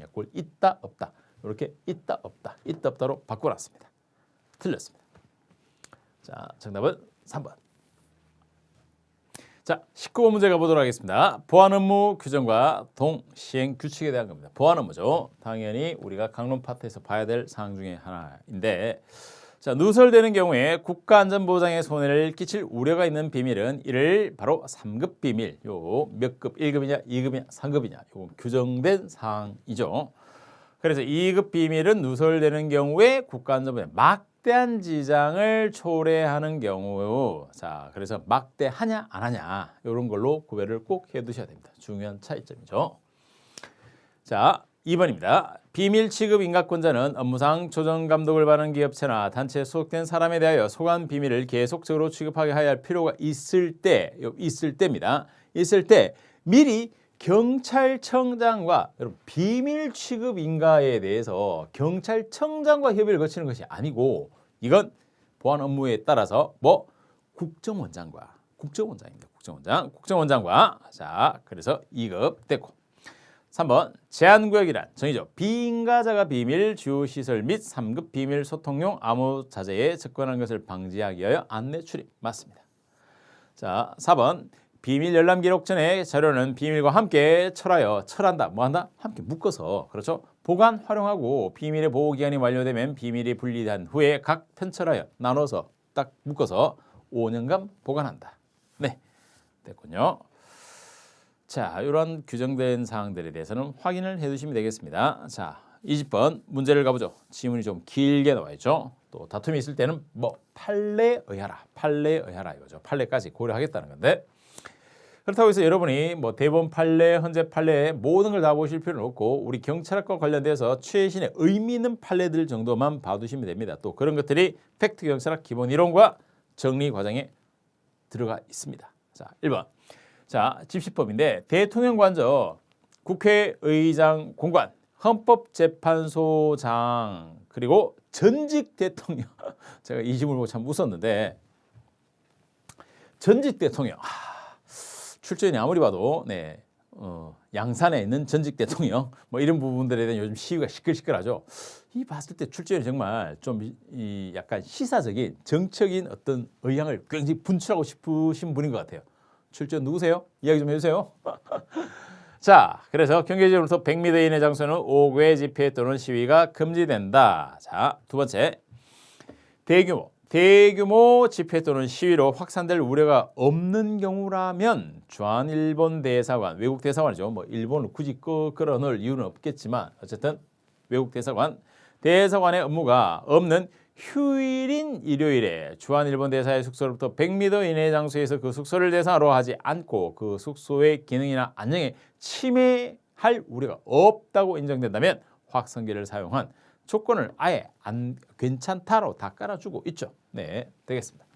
S1: 그걸 있다, 없다. 이렇게 있다, 없다로 바꿔놨습니다. 틀렸습니다. 자, 정답은 3번. 자, 19번 문제 가보도록 하겠습니다. 보안 업무 규정과 동시행 규칙에 대한 겁니다. 보안 업무죠. 당연히 우리가 강론 파트에서 봐야 될 사항 중에 하나인데 자, 누설되는 경우에 국가안전보장에 손해를 끼칠 우려가 있는 비밀은 이를 바로 3급 비밀, 요 몇 급, 1급이냐, 2급이냐, 3급이냐 요 규정된 사항이죠. 그래서 2급 비밀은 누설되는 경우에 국가안전보장에 막대한 지장을 초래하는 경우, 자, 그래서 막대하냐 안 하냐 이런 걸로 구별을 꼭 해두셔야 됩니다. 중요한 차이점이죠. 자, 2번입니다. 비밀 취급 인가권자는 업무상 조정 감독을 받는 기업체나 단체에 소속된 사람에 대하여 소관 비밀을 계속적으로 취급하게 하여야 할 필요가 있을 때입니다. 있을 때 미리 경찰청장과 여러분 비밀 취급 인가에 대해서 경찰청장과 협의를 거치는 것이 아니고 이건 보안 업무에 따라서 국정원장입니다. 국정원장과 자 그래서 2급 됐고 3번 제한구역이란 정의죠. 비인가자가 비밀 주요시설 및 3급 비밀 소통용 암호 자재에 접근하는 것을 방지하기 위하여 안내 출입. 맞습니다. 자, 4번 비밀 열람 기록 전에 자료는 비밀과 함께 철한다. 뭐한다? 함께 묶어서 그렇죠. 보관, 활용하고 비밀의 보호기간이 완료되면 비밀이 분리된 후에 각 편철하여 나눠서 딱 묶어서 5년간 보관한다. 네, 됐군요. 자, 이런 규정된 사항들에 대해서는 확인을 해두시면 되겠습니다. 자, 20번 문제를 가보죠. 지문이 좀 길게 나와 있죠. 또 다툼이 있을 때는 뭐 판례에 의하라 이거죠. 판례까지 고려하겠다는 건데 그렇다고 해서 여러분이 뭐 대법원 판례, 헌재 판례 모든 걸 다 보실 필요는 없고 우리 경찰학과 관련돼서 최신의 의미 있는 판례들 정도만 봐두시면 됩니다. 또 그런 것들이 팩트 경찰학 기본 이론과 정리 과정에 들어가 있습니다. 자, 1번. 자, 집시법인데 대통령 관저, 국회의장 공관, 헌법재판소장 그리고 전직 대통령. 제가 이 질문을 보고 참 웃었는데 전직 대통령. 출전이 아무리 봐도 네, 양산에 있는 전직 대통령 뭐 이런 부분들에 대한 요즘 시위가 시끌시끌하죠. 이 봤을 때 출전이 정말 좀 약간 시사적인 정적인 어떤 의향을 굉장히 분출하고 싶으신 분인 것 같아요. 출전 누구세요? 이야기 좀 해주세요. 자, 그래서 경계지역으로부터 100m 이내 장소는 5개 집회 또는 시위가 금지된다. 자, 두 번째, 대규모 집회 또는 시위로 확산될 우려가 없는 경우라면 주한 일본 대사관, 외국 대사관이죠. 뭐 일본을 굳이 끌어넣을 이유는 없겠지만 어쨌든 외국 대사관의 업무가 없는 휴일인 일요일에 주한 일본 대사의 숙소로부터 100m 이내 장소에서 그 숙소를 대상으로 하지 않고 그 숙소의 기능이나 안정에 침해할 우려가 없다고 인정된다면 확성기를 사용한 조건을 아예 안 괜찮다로 다 깔아주고 있죠. 네, 되겠습니다.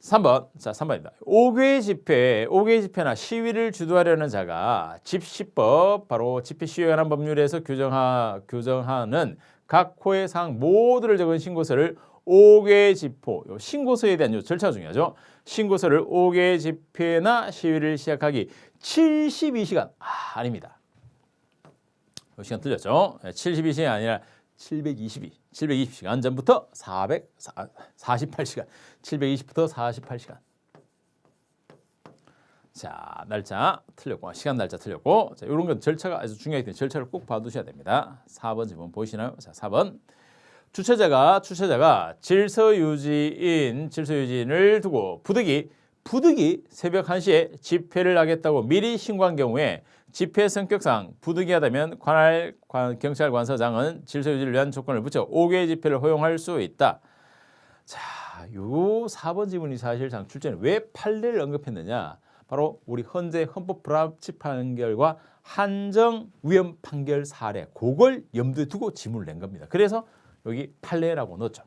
S1: 3번. 자, 3번입니다. 5개 집회나 시위를 주도하려는 자가 집시법, 바로 집회 시위에 관한 법률에서 규정하는 각 호의 사항 모두를 적은 신고서를 5개 집회, 신고서에 대한 절차가 중요하죠. 신고서를 5개 집회나 시위를 시작하기 72시간, 아닙니다. 시간 틀렸죠. 72시간이 아니라 720시간 전부터 448시간, 720부터 48시간. 자, 날짜 틀렸고, 시간 날짜 틀렸고, 자, 이런 건 절차가 아주 중요하기 때문에 절차를 꼭 봐두셔야 됩니다. 4번 지금 보이시나요? 자, 4번. 주최자가 질서 유지인을 두고 부득이 새벽 1시에 집회를 하겠다고 미리 신고한 경우에 집회 성격상 부득이하다면 관할 경찰관서장은 질서 유지를 위한 조건을 붙여 5개의 집회를 허용할 수 있다. 자, 요 4번 지문이 사실상 출전에 왜 판례를 언급했느냐? 바로 우리 헌재 헌법 불합치 판결과 한정 위헌 판결 사례, 그걸 염두에 두고 지문을 낸 겁니다. 그래서 여기 판례라고 넣었죠.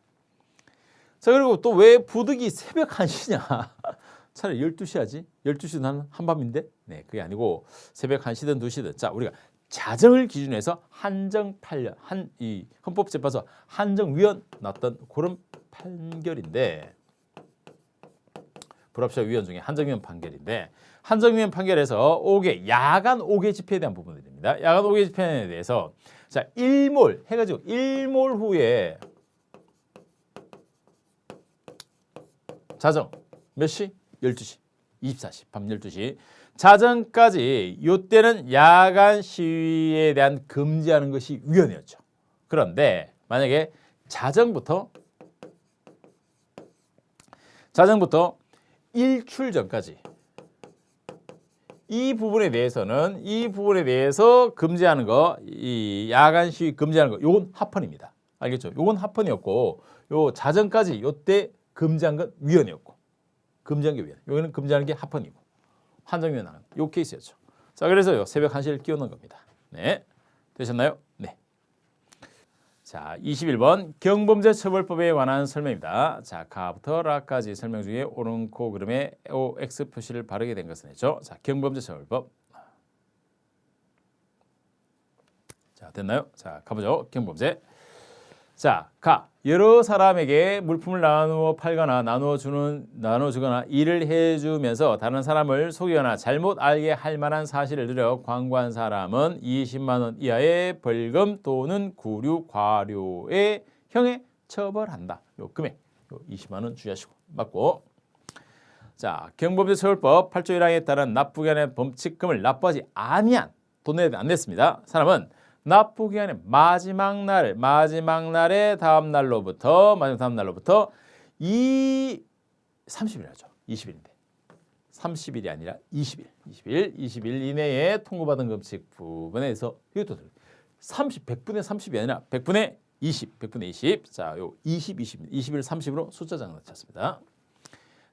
S1: 자, 그리고 또 왜 부득이 새벽 1시냐? 차라리 12시 하지. 12시도 난 한밤인데. 네, 그게 아니고 새벽 1시든 2시든. 자, 우리가 자정을 기준으로 해서 한정 판례, 이 헌법재판소 한정 위헌 났던 그런 판결인데, 불합치사 위헌 중에 한정 위헌 판결인데, 한정 위헌 판결에서 야간 5개 집회에 대한 부분들입니다. 야간 5개 집회에 대해서 자, 일몰 해가지고 일몰 후에 자정 몇 시? 12시, 24시, 밤 12시. 자정까지 이때는 야간 시위에 대한 금지하는 것이 위헌이었죠. 그런데 만약에 자정부터 일출 전까지 이 부분에 대해서 금지하는 거, 이 야간 시위 금지하는 거, 요건 합헌입니다. 알겠죠? 요건 합헌이었고, 요 자정까지 요때 금지한 건 위헌이었고, 금지한 게 위헌. 여기는 금지하는 게 합헌이고, 한정위헌 하는 요 케이스였죠. 자, 그래서요 새벽 1시를 끼워 넣은 겁니다. 네, 되셨나요? 네. 자, 21번 경범죄처벌법에 관한 설명입니다. 자, 가부터 라까지 설명 중에 오른코 그림에 OX 표시를 바르게 된 것은 했죠. 자, 경범죄처벌법. 자, 됐나요? 자, 가보죠. 경범죄. 자, 가. 여러 사람에게 물품을 나누어 팔거나 나눠주거나 일을 해주면서 다른 사람을 속이거나 잘못 알게 할 만한 사실을 들여 광고한 사람은 20만 원 이하의 벌금 또는 구류, 과료의 형에 처벌한다. 요 금액, 요 20만 원 주의하시고 맞고. 자, 경범죄처벌법 8조 1항에 따른 납부기한의 범칙금을 납부하지 아니한 돈 내지 안 냈습니다. 사람은 납부기한의 마지막 날의 다음 날로부터 30일이죠. 20일인데 30일이 아니라 20일 이내에 통고받은 금칙 부분에서 이것도 100분의 30이 아니라 100분의 20. 자, 요 20일 30으로 숫자 장난쳤습니다.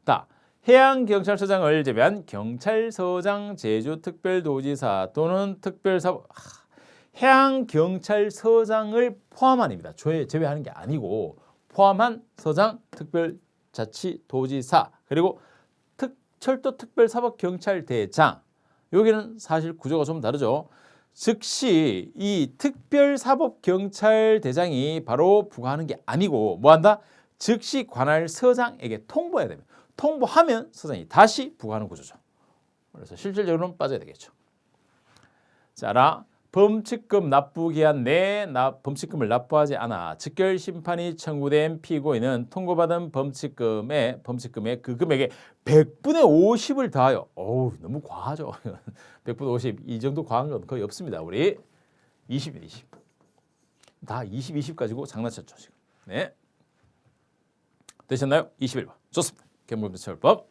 S1: 다 해양경찰서장을 제외한 경찰서장, 제주특별도지사 또는 특별사법 해양경찰서장을 포함한입니다. 제외하는 게 아니고 포함한 서장, 특별자치도지사 그리고 철도특별사법경찰대장 여기는 사실 구조가 좀 다르죠. 즉시 이 특별사법경찰대장이 바로 부과하는 게 아니고 뭐한다? 즉시 관할 서장에게 통보해야 됩니다. 통보하면 서장이 다시 부과하는 구조죠. 그래서 실질적으로는 빠져야 되겠죠. 자, 범칙금 납부기한 내 범칙금을 납부하지 않아 즉결 심판이 청구된 피고인은 통고받은 범칙금의 그 금액의 100분의 50을 더하여 어우 너무 과하죠. 100분의 50 이 정도 과한 건 거의 없습니다. 우리 20. 다 20 가지고 장난쳤죠 지금. 네. 되셨나요? 21번. 좋습니다. 경범죄처벌법.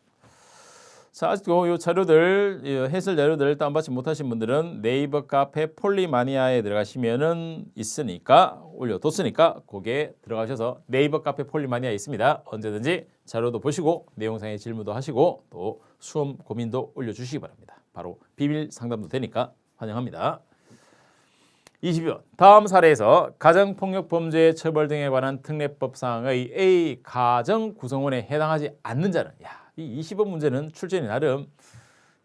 S1: 자, 아직도 이 자료들, 해설 자료들 다운받지 못하신 분들은 네이버 카페 폴리마니아에 들어가시면은 올려뒀으니까 거기에 들어가셔서 네이버 카페 폴리마니아 있습니다. 언제든지 자료도 보시고 내용상의 질문도 하시고 또 수험 고민도 올려주시기 바랍니다. 바로 비밀 상담도 되니까 환영합니다. 22번. 다음 사례에서 가정폭력 범죄 처벌 등에 관한 특례법상의 A 가정 구성원에 해당하지 않는 자는 이 20번 문제는 출제는 나름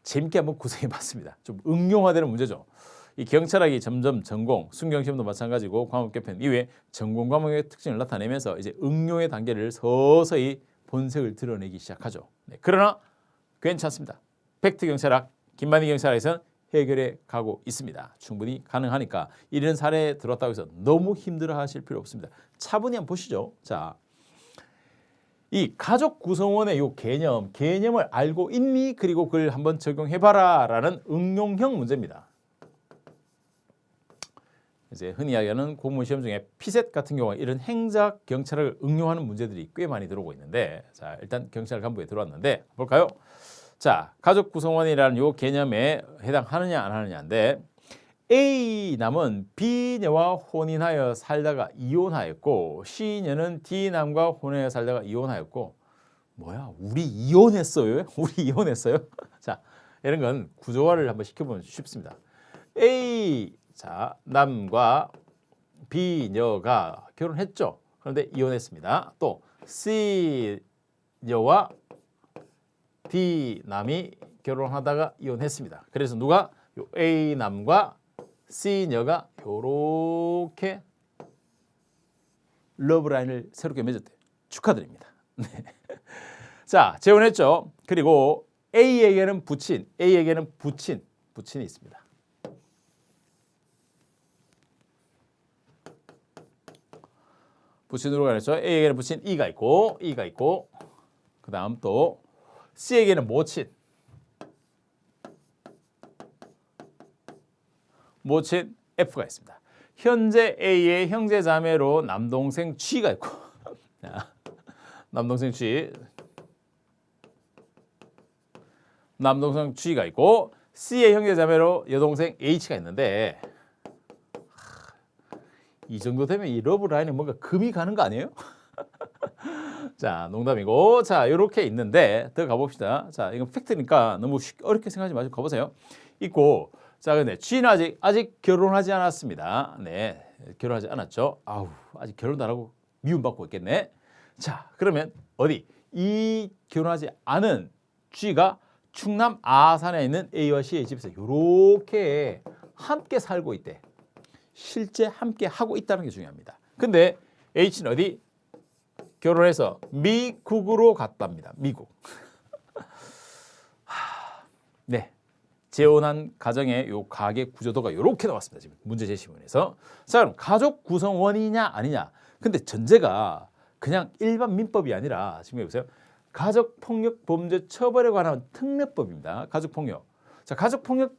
S1: 재밌게 한번 구성해봤습니다. 좀 응용화되는 문제죠. 이 경찰학이 점점 전공, 순경시험도 마찬가지고 과목개편 이후에 전공 과목의 특징을 나타내면서 이제 응용의 단계를 서서히 본색을 드러내기 시작하죠. 네, 그러나 괜찮습니다. 팩트 경찰학, 김만희 경찰학에서는 해결해 가고 있습니다. 충분히 가능하니까 이런 사례에 들었다고 해서 너무 힘들어하실 필요 없습니다. 차분히 한번 보시죠. 자, 이 가족 구성원의 요 개념을 알고 있니? 그리고 그걸 한번 적용해봐라 라는 응용형 문제입니다. 이제 흔히 이야기하는 공무원 시험 중에 피셋 같은 경우가 이런 행작 경찰을 응용하는 문제들이 꽤 많이 들어오고 있는데 자, 일단 경찰 간부에 들어왔는데 볼까요? 자, 가족 구성원이라는 요 개념에 해당하느냐 안 하느냐인데 A남은 B녀와 혼인하여 살다가 이혼하였고 C녀는 D남과 혼인하여 살다가 이혼하였고 뭐야? 우리 이혼했어요? 우리 이혼했어요? 자, 이런 건 구조화를 한번 시켜보면 쉽습니다. A 자, 남과 B녀가 결혼했죠. 그런데 이혼했습니다. 또 C녀와 D남이 결혼하다가 이혼했습니다. 그래서 누가 요 A남과 C녀가 이렇게 러브라인을 새롭게 맺었대요. 축하드립니다. 네. 자, 재혼했죠. 그리고 A에게는 부친이 있습니다. 부친으로 가냈죠. A에게는 부친 E가 있고 그 다음 또 C에게는 모친 F가 있습니다. 현재 A의 형제 자매로 남동생 G가 있고 남동생 G가 있고 C의 형제 자매로 여동생 H가 있는데 이 정도 되면 이 러브 라인에 뭔가 금이 가는 거 아니에요? 자, 농담이고 자, 이렇게 있는데 더 가봅시다. 자, 이건 팩트니까 너무 어렵게 생각하지 마시고 가보세요. 있고 자, 근데 G는 아직 결혼하지 않았습니다. 네, 결혼하지 않았죠. 아직 결혼도 안 하고 미움받고 있겠네. 자, 그러면 어디 이 결혼하지 않은 G가 충남 아산에 있는 A와 C의 집에서 이렇게 함께 살고 있대. 실제 함께 하고 있다는 게 중요합니다. 근데 H는 어디? 결혼해서 미국으로 갔답니다. 미국. 네. 재혼한 가정의 요 가계 구조도가 이렇게 나왔습니다. 지금 문제 제시문에서. 자, 그럼 가족 구성원이냐 아니냐. 근데 전제가 그냥 일반 민법이 아니라 지금 보세요. 가족폭력 범죄 처벌에 관한 특례법입니다. 가족폭력. 자, 가족폭력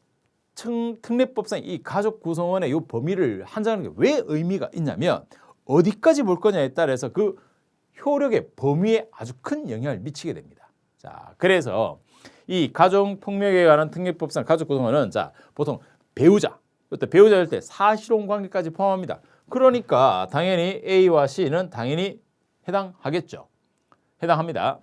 S1: 특례법상 이 가족 구성원의 요 범위를 한정하는 게 왜 의미가 있냐면 어디까지 볼 거냐에 따라서 그 효력의 범위에 아주 큰 영향을 미치게 됩니다. 자, 그래서 이 가족폭력에 관한 특례법상 가족 구성원은 자, 보통 배우자, 또 배우자일 때 사실혼 관계까지 포함합니다. 그러니까 당연히 A와 C는 당연히 해당하겠죠. 해당합니다.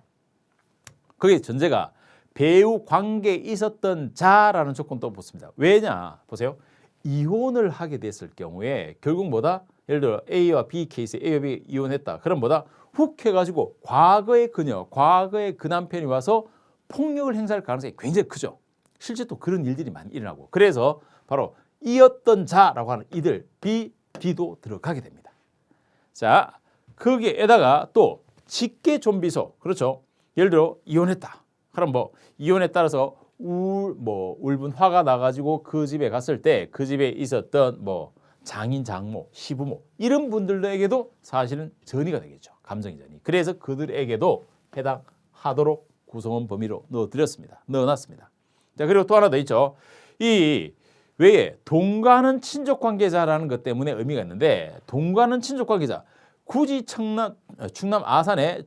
S1: 거기에 전제가 배우 관계에 있었던 자라는 조건도 붙습니다. 왜냐? 보세요. 이혼을 하게 됐을 경우에 결국 뭐다? 예를 들어 A와 B 케이스에 A와 B 이혼했다. 그럼 뭐다? 훅 해가지고 과거의 그녀, 과거의 그 남편이 와서 폭력을 행사할 가능성이 굉장히 크죠. 실제 또 그런 일들이 많이 일어나고. 그래서 바로 이었던 자라고 하는 이들 B, D도 들어가게 됩니다. 자, 거기에다가 또 직계 좀비소. 그렇죠. 예를 들어 이혼했다. 그럼 뭐 이혼에 따라서 울분 화가 나가지고 그 집에 갔을 때 그 집에 있었던 뭐 장인, 장모, 시부모 이런 분들에게도 사실은 전이가 되겠죠. 감정의 전이. 그래서 그들에게도 해당하도록 구성원 범위로 넣어놨습니다. 자, 그리고 또 하나 더 있죠. 이 외에 동거하는 친족 관계자라는 것 때문에 의미가 있는데 동거하는 친족 관계자 굳이 충남 아산에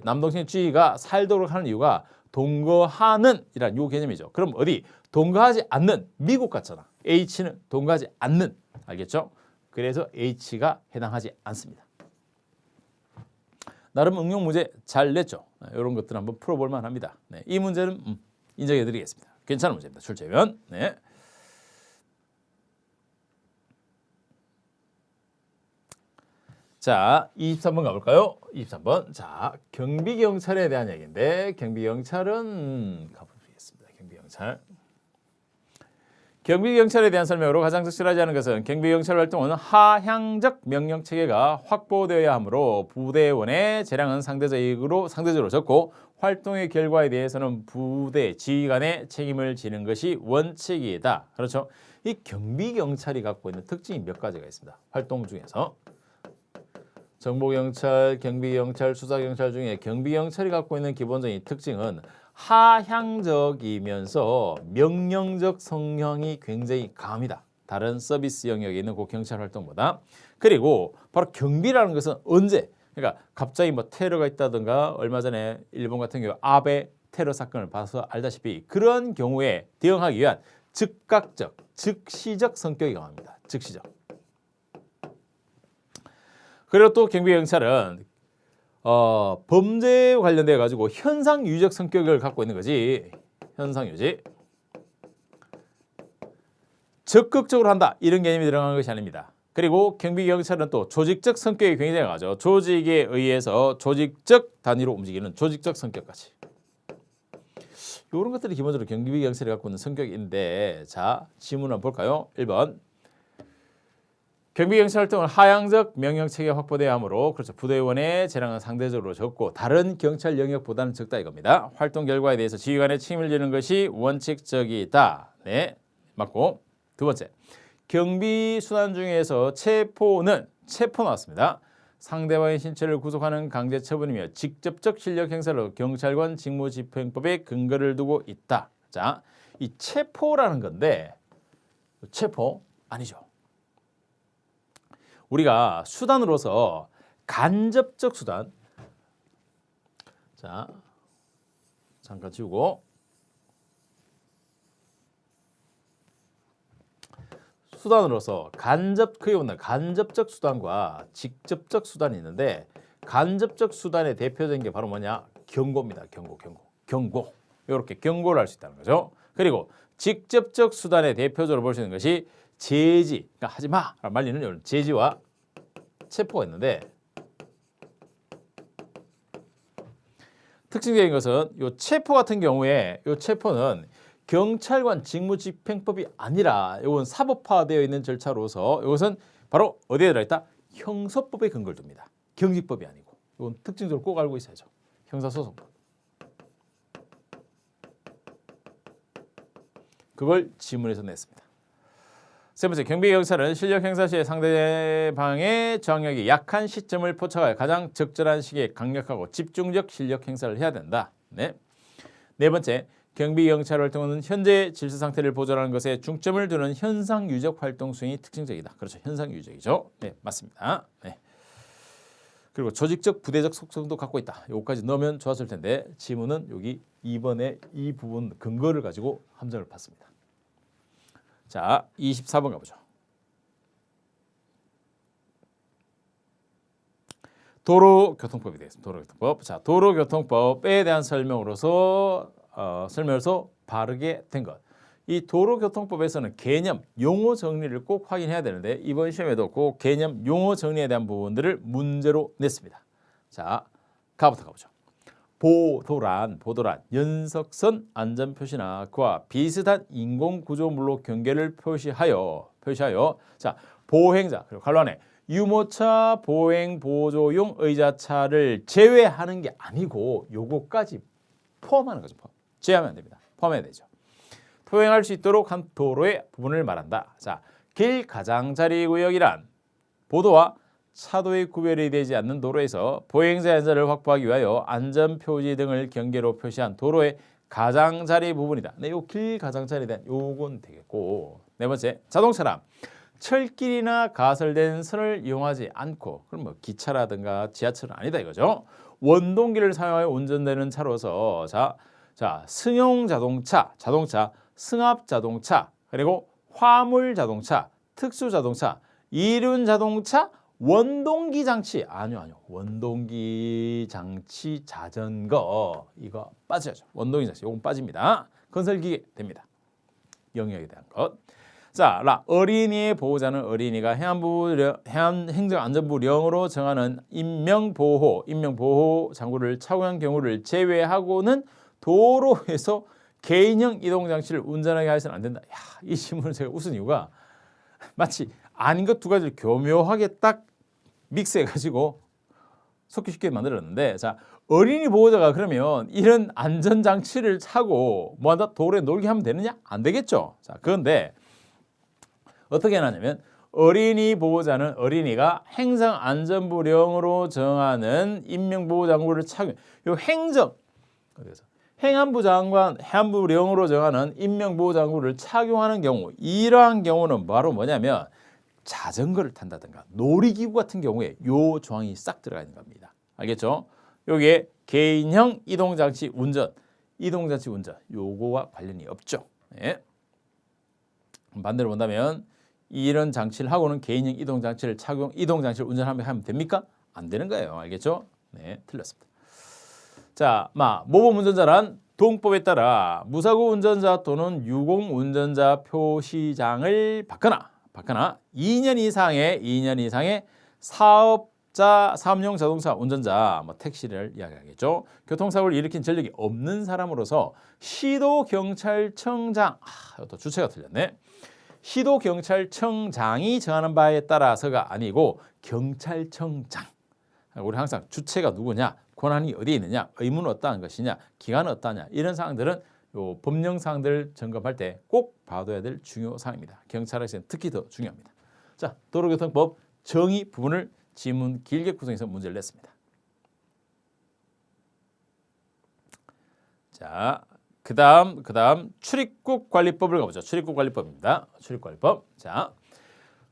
S1: 남동생 G가 살도록 하는 이유가 동거하는 이란 요 개념이죠. 그럼 어디? 동거하지 않는 미국 같잖아. H는 동거하지 않는. 알겠죠? 그래서 H가 해당하지 않습니다. 나름 응용 문제 잘 냈죠. 이런 것들 한번 풀어볼 만합니다. 네, 이 문제는 인정해드리겠습니다. 괜찮은 문제입니다. 출제면. 네. 자, 23번 가볼까요? 23번. 자, 경비경찰에 대한 얘기인데 경비경찰은 가보겠습니다. 경비경찰에 대한 설명으로 가장 적절하지 않은 것은 경비경찰 활동은 하향적 명령체계가 확보되어야 하므로 부대원의 재량은 상대적으로 적고 활동의 결과에 대해서는 부대 지휘 간의 책임을 지는 것이 원칙이다. 그렇죠? 이 경비경찰이 갖고 있는 특징이 몇 가지가 있습니다. 활동 중에서. 정보경찰, 경비경찰, 수사경찰 중에 경비경찰이 갖고 있는 기본적인 특징은 하향적이면서 명령적 성향이 굉장히 강합니다. 다른 서비스 영역에 있는 그 경찰 활동보다. 그리고 바로 경비라는 것은 언제? 그러니까 갑자기 뭐 테러가 있다든가 얼마 전에 일본 같은 경우 아베 테러 사건을 봐서 알다시피 그런 경우에 대응하기 위한 즉각적, 즉시적 성격이 강합니다. 즉시적. 그리고 또 경비경찰은 범죄에 관련돼 가지고 현상유지적 성격을 갖고 있는 거지. 현상유지. 적극적으로 한다. 이런 개념이 들어가는 것이 아닙니다. 그리고 경비경찰은 또 조직적 성격이 굉장히 강하죠. 조직에 의해서 조직적 단위로 움직이는 조직적 성격까지. 이런 것들이 기본적으로 경비경찰이 갖고 있는 성격인데 자, 지문 한번 볼까요? 1번. 경비경찰 활동은 하향적 명령체계 확보돼야 하므로 그렇죠. 부대원의 재량은 상대적으로 적고 다른 경찰 영역보다는 적다 이겁니다. 활동 결과에 대해서 지휘관의 책임을 지는 것이 원칙적이다. 네, 맞고. 두 번째, 경비수단 중에서 체포 나왔습니다. 상대방의 신체를 구속하는 강제 처분이며 직접적 실력 행사로 경찰관 직무집행법에 근거를 두고 있다. 자, 이 체포라는 건데 체포 아니죠. 우리가 수단으로서 간접적 수단. 자, 잠깐 지우고. 수단으로서 그게 뭔가 간접적 수단과 직접적 수단이 있는데 간접적 수단의 대표적인 게 바로 뭐냐? 경고입니다. 경고. 이렇게 경고를 할 수 있다는 거죠. 그리고 직접적 수단의 대표적으로 볼 수 있는 것이 제지, 그러니까 하지 마! 라고 말리는 이런 제지와 체포가 있는데 특징적인 것은 이 체포 같은 경우에 이 체포는 경찰관 직무집행법이 아니라 이건 사법화되어 있는 절차로서 이것은 바로 어디에 들어있다? 형소법에 근거를 둡니다. 경직법이 아니고 이건 특징적으로 꼭 알고 있어야죠. 형사소송법. 그걸 지문에서 냈습니다. 세 번째, 경비경찰은 실력 행사 시에 상대방의 저항력이 약한 시점을 포착하여 가장 적절한 시기에 강력하고 집중적 실력 행사를 해야 된다. 네. 네 번째, 경비경찰 활동은 현재 질서 상태를 보존하는 것에 중점을 두는 현상유적 활동 수행이 특징적이다. 그렇죠. 현상유적이죠. 네, 맞습니다. 네. 그리고 조직적, 부대적 속성도 갖고 있다. 요거까지 넣으면 좋았을 텐데 지문은 여기 2번에 이 부분 근거를 가지고 함정을 받습니다. 자, 24번 가보죠. 도로교통법이 되겠습니다. 도로교통법. 자, 도로교통법에 대한 설명으로서 바르게 된 것. 이 도로교통법에서는 개념, 용어 정리를 꼭 확인해야 되는데 이번 시험에도 그 개념, 용어 정리에 대한 부분들을 문제로 냈습니다. 자, 가부터 가보죠. 보도란 연석선 안전표시나 그와 비슷한 인공구조물로 경계를 표시하여 자, 보행자 그리고 괄호 안에 유모차, 보행 보조용 의자차를 제외하는 게 아니고 요거까지 포함하는 거죠. 제외하면 안 됩니다. 포함해야 되죠. 통행할 수 있도록 한 도로의 부분을 말한다. 자, 길 가장자리 구역이란 보도와 차도의 구별이 되지 않는 도로에서 보행자 안전을 확보하기 위하여 안전표지 등을 경계로 표시한 도로의 가장자리 부분이다. 네, 요 길 가장자리에 대한 요건 되겠고, 네 번째, 자동차란 철길이나 가설된 선을 이용하지 않고, 그럼 뭐 기차라든가 지하철은 아니다 이거죠. 원동기를 사용하여 운전되는 차로서 자, 승용 자동차, 승합 자동차, 그리고 화물 자동차, 특수 자동차, 이륜 자동차, 원동기 장치 아니요. 원동기 장치 자전거 이거 빠져야죠. 원동기 장치 이건 빠집니다. 건설기계 됩니다. 영역에 대한 것. 자, 어린이의 보호자는 어린이가 해양행정안전부령으로 정하는 인명보호 장구를 착용한 경우를 제외하고는 도로에서 개인형 이동장치를 운전하게 해서는 안 된다. 야, 이 질문을 제가 웃은 이유가 마치 아닌 것 두 가지를 교묘하게 딱 믹스해가지고 속기 쉽게 만들었는데, 자, 어린이 보호자가 그러면 이런 안전장치를 차고 뭐한다 도로에 놀게 하면 되느냐? 안 되겠죠. 자, 그런데 어떻게 해놨냐면 어린이 보호자는 어린이가 행정안전부령으로 정하는 인명보호장구를 착용. 요 그래서 행안부 장관 해안부령으로 정하는 인명보호장구를 착용하는 경우, 이러한 경우는 바로 뭐냐면 자전거를 탄다든가 놀이기구 같은 경우에 요 조항이 싹 들어가 있는 겁니다. 알겠죠? 요게 개인형 이동장치 운전 요거와 관련이 없죠. 네. 반대로 본다면 이런 장치를 하고는 개인형 이동장치를 운전하면 됩니까? 안 되는 거예요. 알겠죠? 네, 틀렸습니다. 자, 모범 운전자란 도용법에 따라 무사고 운전자 또는 유공 운전자 표시장을 받거나 2년 이상의 사업용 자동차 운전자, 택시를 이야기하겠죠. 교통사고를 일으킨 전력이 없는 사람으로서 시도경찰청장, 이것도 주체가 틀렸네. 시도경찰청장이 정하는 바에 따라서가 아니고 경찰청장. 우리 항상 주체가 누구냐, 권한이 어디에 있느냐, 의무는 어떠한 것이냐, 기간은 어떠하냐, 이런 사항들은 요 법령 사항들 점검할 때 꼭 봐둬야 될 중요 사항입니다. 경찰에서는 특히 더 중요합니다. 자, 도로교통법 정의 부분을 지문 길게 구성해서 문제를 냈습니다. 자, 그다음 출입국 관리법을 가보죠. 출입국 관리법입니다. 출입관리법. 자,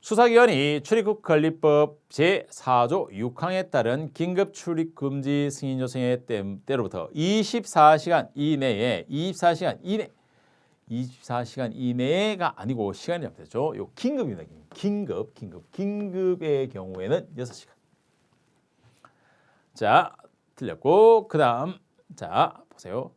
S1: 수사기관이 출입국 관리법 제4조 6항에 따른 긴급 출입 금지 승인 요청의 때로부터 24시간 이내가 아니고 시간이 잡혔죠. 요 긴급입니다. 긴급의 경우에는 6시간. 자, 틀렸고 그다음 자, 보세요.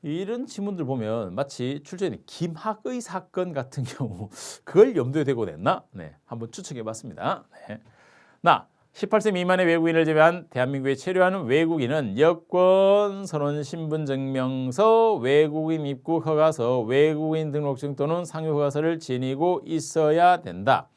S1: 이런 지문들 보면 마치 출제된 김학의 사건 같은 경우 그걸 염두에 대고 냈나? 네, 한번 추측해봤습니다. 네. 18세 미만의 외국인을 제외한 대한민국에 체류하는 외국인은 여권, 선원, 신분증명서, 외국인 입국 허가서, 외국인 등록증 또는 상유 허가서를 지니고 있어야 된다.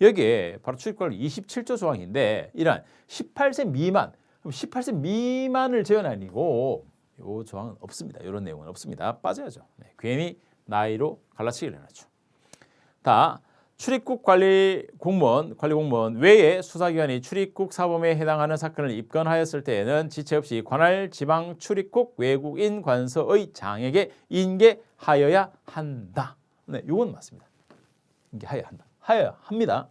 S1: 여기에 바로 출입관리 27조 조항인데 이러한 18세 미만, 그럼 18세 미만을 제한 아니고 요 조항은 없습니다. 이런 내용은 없습니다. 빠져야죠. 네, 괜히 나이로 갈라치기를 해놨죠. 다 출입국 관리 공무원 외에 수사기관이 출입국 사범에 해당하는 사건을 입건하였을 때에는 지체 없이 관할 지방 출입국 외국인 관서의 장에게 인계하여야 한다. 네, 이건 맞습니다. 인계하여야 한다. 하여야 합니다.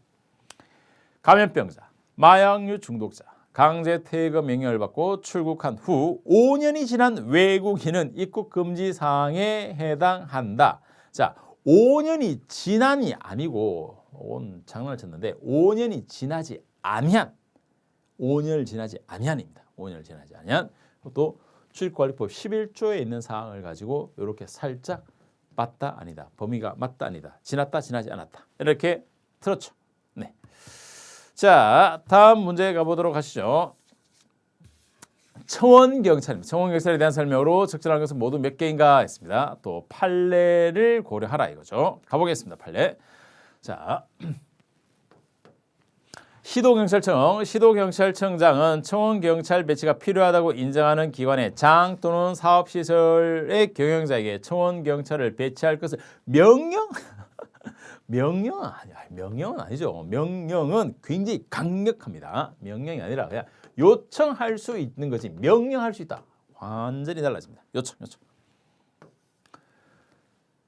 S1: 감염병자, 마약류 중독자, 강제 퇴거 명령을 받고 출국한 후 5년이 지난 외국인은 입국 금지 사항에 해당한다. 자, 5년이 지난이 아니고 장난을 쳤는데 5년이 지나지 아니한 5년을 지나지 아니한입니다. 5년을 지나지 아니한 또 출입관리법 11조에 있는 사항을 가지고 이렇게 살짝 맞다 아니다. 범위가 맞다 아니다. 지났다 지나지 않았다. 이렇게 틀었죠. 네. 자, 다음 문제 가보도록 하시죠. 청원경찰입니다. 청원경찰에 대한 설명으로 적절한 것은 모두 몇 개인가 했습니다. 또 판례를 고려하라 이거죠. 가보겠습니다. 판례. 자, 시도경찰청장은 청원경찰 배치가 필요하다고 인정하는 기관의 장 또는 사업시설의 경영자에게 청원경찰을 배치할 것을 명령은 아니야. 명령은 아니죠. 명령은 굉장히 강력합니다. 명령이 아니라 그냥 요청할 수 있는 거지 명령할 수 있다. 완전히 달라집니다. 요청.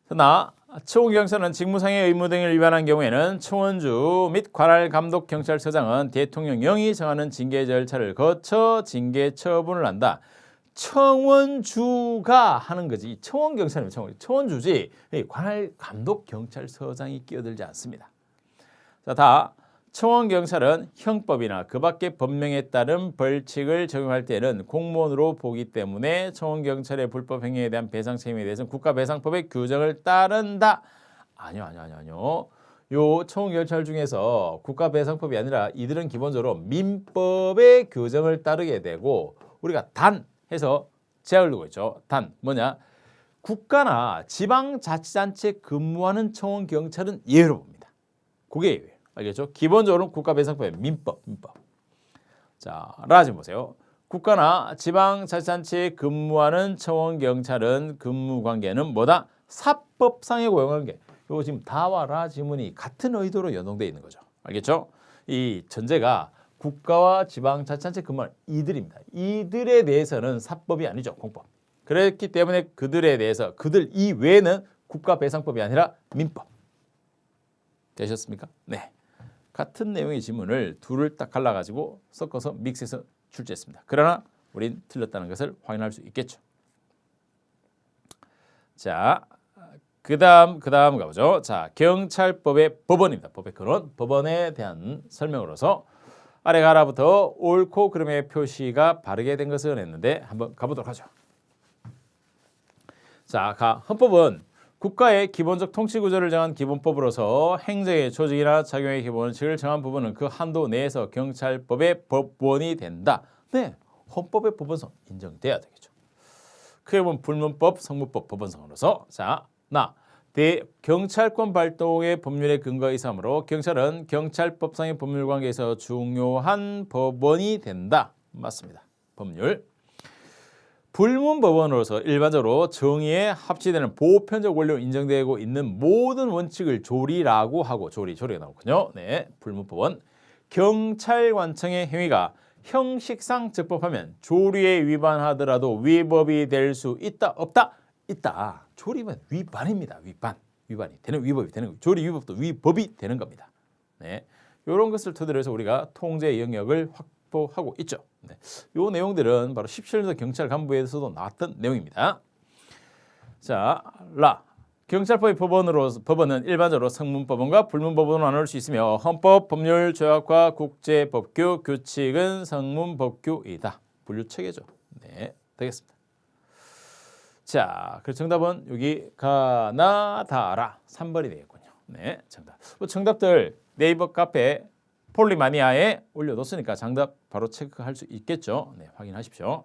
S1: 그러나 청원경찰은 직무상의 의무 등을 위반한 경우에는 청원주 및 관할감독경찰서장은 대통령령이 정하는 징계 절차를 거쳐 징계 처분을 한다. 청원주가 하는 거지. 청원경찰이면 청원주지 관할감독경찰서장이 끼어들지 않습니다. 자, 다 청원경찰은 형법이나 그 밖의 법령에 따른 벌칙을 적용할 때는 공무원으로 보기 때문에 청원경찰의 불법 행위에 대한 배상 책임에 대해서는 국가배상법의 규정을 따른다. 아니요. 요 청원경찰 중에서 국가배상법이 아니라 이들은 기본적으로 민법의 규정을 따르게 되고 우리가 단 해서 제약을 두고 있죠. 단 뭐냐? 국가나 지방자치단체에 근무하는 청원경찰은 예외로 봅니다. 그게 예외. 알겠죠? 기본적으로 국가배상법의 민법. 자, 라지 보세요. 국가나 지방자치단체에 근무하는 청원경찰은 근무관계는 뭐다? 사법상의 고용관계. 이거 지금 다와 라 지문이 같은 의도로 연동되어 있는 거죠. 알겠죠? 이 전제가 국가와 지방자치단체 근무하는 이들입니다. 이들에 대해서는 사법이 아니죠. 공법. 그렇기 때문에 그들에 대해서 그들 이외에는 국가배상법이 아니라 민법. 되셨습니까? 네. 같은 내용의 지문을 둘을 딱 갈라가지고 섞어서 믹스해서 출제했습니다. 그러나 우린 틀렸다는 것을 확인할 수 있겠죠. 자, 그 다음 가보죠. 자, 경찰법의 법원입니다. 법의 근원, 법원에 대한 설명으로서 아래 가라부터 옳고 그름의 표시가 바르게 된 것을 했는데 한번 가보도록 하죠. 자, 헌법은 국가의 기본적 통치 구조를 정한 기본법으로서 행정의 조직이나 작용의 기본칙을 정한 부분은 그 한도 내에서 경찰법의 법원이 된다. 네, 헌법의 법원성 인정돼야 되겠죠. 크게 보면 불문법, 성문법, 법원성으로서 경찰권 발동의 법률의 근거가 이사하므로 경찰은 경찰법상의 법률 관계에서 중요한 법원이 된다. 맞습니다. 법률. 불문법원으로서 일반적으로 정의에 합치되는 보편적 원리로 인정되고 있는 모든 원칙을 조리라고 하고 조리가 나오군요. 네, 불문법원. 경찰관청의 행위가 형식상 적법하면 조리에 위반하더라도 위법이 될 수 있다 없다? 있다. 조리는 위반입니다. 위반이 되는 위법이 되는 거. 조리 위법도 위법이 되는 겁니다. 네, 이런 것을 토대로 해서 우리가 통제 영역을 확보하고 있죠. 네, 이 내용들은 바로 17년도 경찰 간부에서도 나왔던 내용입니다. 자, 경찰법의 법원은 일반적으로 성문법원과 불문법원으로 나눌 수 있으며 헌법, 법률, 조약과 국제법규, 규칙은 성문법규이다. 분류체계죠. 네, 되겠습니다. 자, 그 정답은 여기 가나다라 3번이 되겠군요. 네, 정답들 네이버 카페 폴리마니아에 올려놓았으니까 정답 바로 체크할 수 있겠죠. 네, 확인하십시오.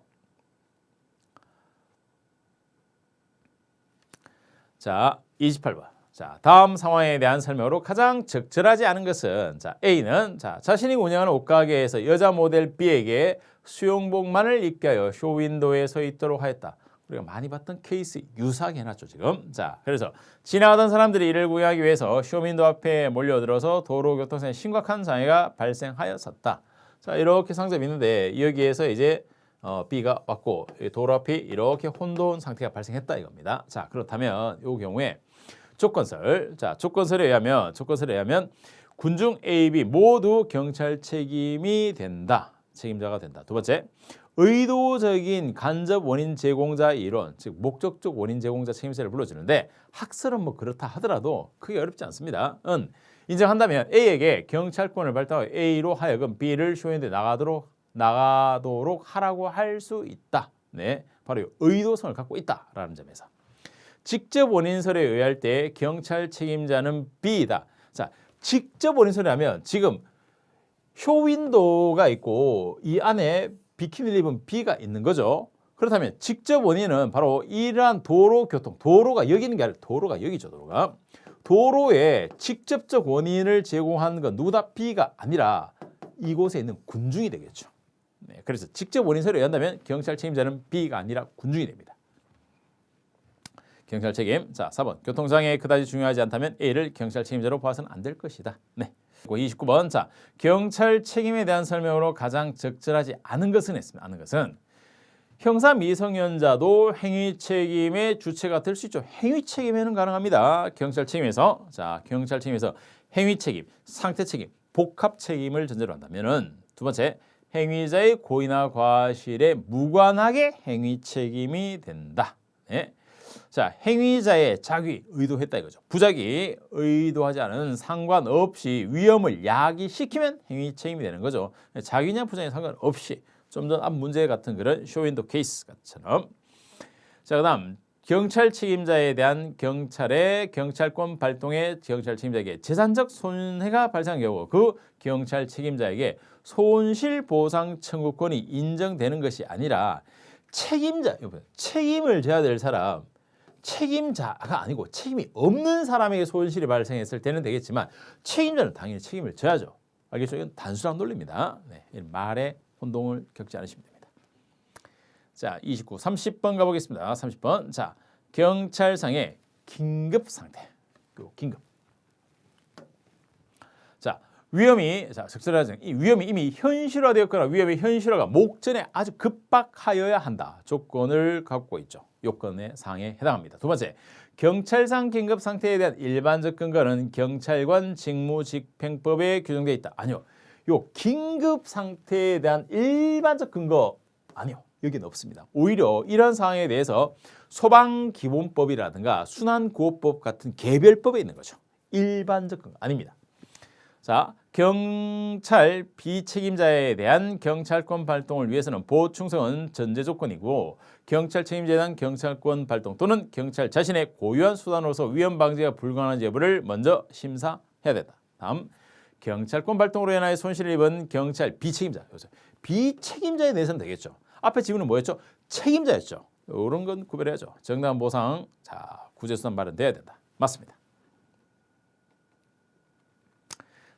S1: 자, 28번. 자, 다음 상황에 대한 설명으로 가장 적절하지 않은 것은 자, A는 자, 자신이 운영하는 옷가게에서 여자 모델 B에게 수영복만을 입게 하여 쇼윈도에 서 있도록 하였다. 우리가 많이 봤던 케이스 유사하게 해놨죠 지금. 자, 그래서 지나가던 사람들이 이를 구경하기 위해서 쇼윈도 앞에 몰려들어서 도로교통상에 심각한 장애가 발생하였었다. 자, 이렇게 상점이 있는데 여기에서 이제 B가 왔고 도로 앞이 이렇게 혼돈 상태가 발생했다 이겁니다. 자, 그렇다면 이 경우에 조건설. 자, 조건설에 의하면 군중 A, B 모두 경찰 책임이 된다. 책임자가 된다. 두 번째, 의도적인 간접 원인 제공자 이론, 즉 목적적 원인 제공자 책임자를 불러주는데 학설은 뭐 그렇다 하더라도 크게 어렵지 않습니다. 인정한다면 A에게 경찰권을 발동하여 A로 하여금 B를 쇼윈도에 나가도록 하라고 할 수 있다. 네, 바로 의도성을 갖고 있다라는 점에서. 직접 원인설에 의할 때 경찰 책임자는 B이다. 자, 직접 원인설이라면 지금 쇼윈도가 있고 이 안에 비키니를 입은 B가 있는 거죠. 그렇다면 직접 원인은 바로 이러한 도로교통, 도로가 여기 있는 게 아니라 도로가 여기죠. 도로에 직접적 원인을 제공한 건 누구다? B가 아니라 이곳에 있는 군중이 되겠죠. 네, 그래서 직접 원인설에 의한다면 경찰 책임자는 B가 아니라 군중이 됩니다. 경찰 책임. 자, 4번. 교통장애 그다지 중요하지 않다면 A를 경찰 책임자로 봐서는 안 될 것이다. 네. 29번. 자, 경찰 책임에 대한 설명으로 가장 적절하지 않은 것은 했습니다. 않은 것은 형사 미성년자도 행위 책임의 주체가 될 수 있죠. 행위 책임에는 가능합니다. 경찰 책임에서 자, 경찰 책임에서 행위 책임, 상태 책임, 복합 책임을 전제로 한다면은 두 번째, 행위자의 고의나 과실에 무관하게 행위 책임이 된다. 네. 자, 행위자의 자기 의도했다 이거죠. 부작위 의도하지 않은 상관없이 위험을 야기시키면 행위 책임이 되는 거죠. 자기냐 부작위 상관없이 좀 전 앞 문제 같은 그런 쇼윈도 케이스처럼. 자, 그다음 경찰 책임자에 대한 경찰의 경찰권 발동에 경찰 책임자에게 재산적 손해가 발생한 경우 그 경찰 책임자에게 손실보상 청구권이 인정되는 것이 아니라 책임자, 책임을 져야 될 사람, 책임자가 아니고 책임이 없는 사람에게 손실이 발생했을 때는 되겠지만 책임자는 당연히 책임을 져야죠. 알겠죠? 이건 단순한 논리입니다. 네, 말에 혼동을 겪지 않으시면 됩니다. 자, 29, 30번 가보겠습니다. 30번. 자, 경찰상의 긴급 상태. 긴급. 자, 위험이 적절하지 이 위험이 이미 현실화되었거나 위험의 현실화가 목전에 아주 급박하여야 한다. 조건을 갖고 있죠. 요건의 사항에 해당합니다. 두 번째, 경찰상 긴급 상태에 대한 일반적 근거는 경찰관 직무집행법에 규정되어 있다. 아니요. 요 긴급 상태에 대한 일반적 근거 아니요. 여기는 없습니다. 오히려 이런 상황에 대해서 소방기본법이라든가 순환구호법 같은 개별법에 있는 거죠. 일반적 근거 아닙니다. 자, 경찰 비책임자에 대한 경찰권 발동을 위해서는 보충성은 전제 조건이고 경찰 책임자에 대한 경찰권 발동 또는 경찰 자신의 고유한 수단으로서 위험 방지가 불가능한 여부를 먼저 심사해야 된다. 다음, 경찰권 발동으로 인하여 손실을 입은 경찰 비책임자. 비책임자에 대해서는 되겠죠. 앞에 지문은 뭐였죠? 책임자였죠. 이런 건 구별해야죠. 정당한 보상, 자, 구제수단 마련돼야 된다. 맞습니다.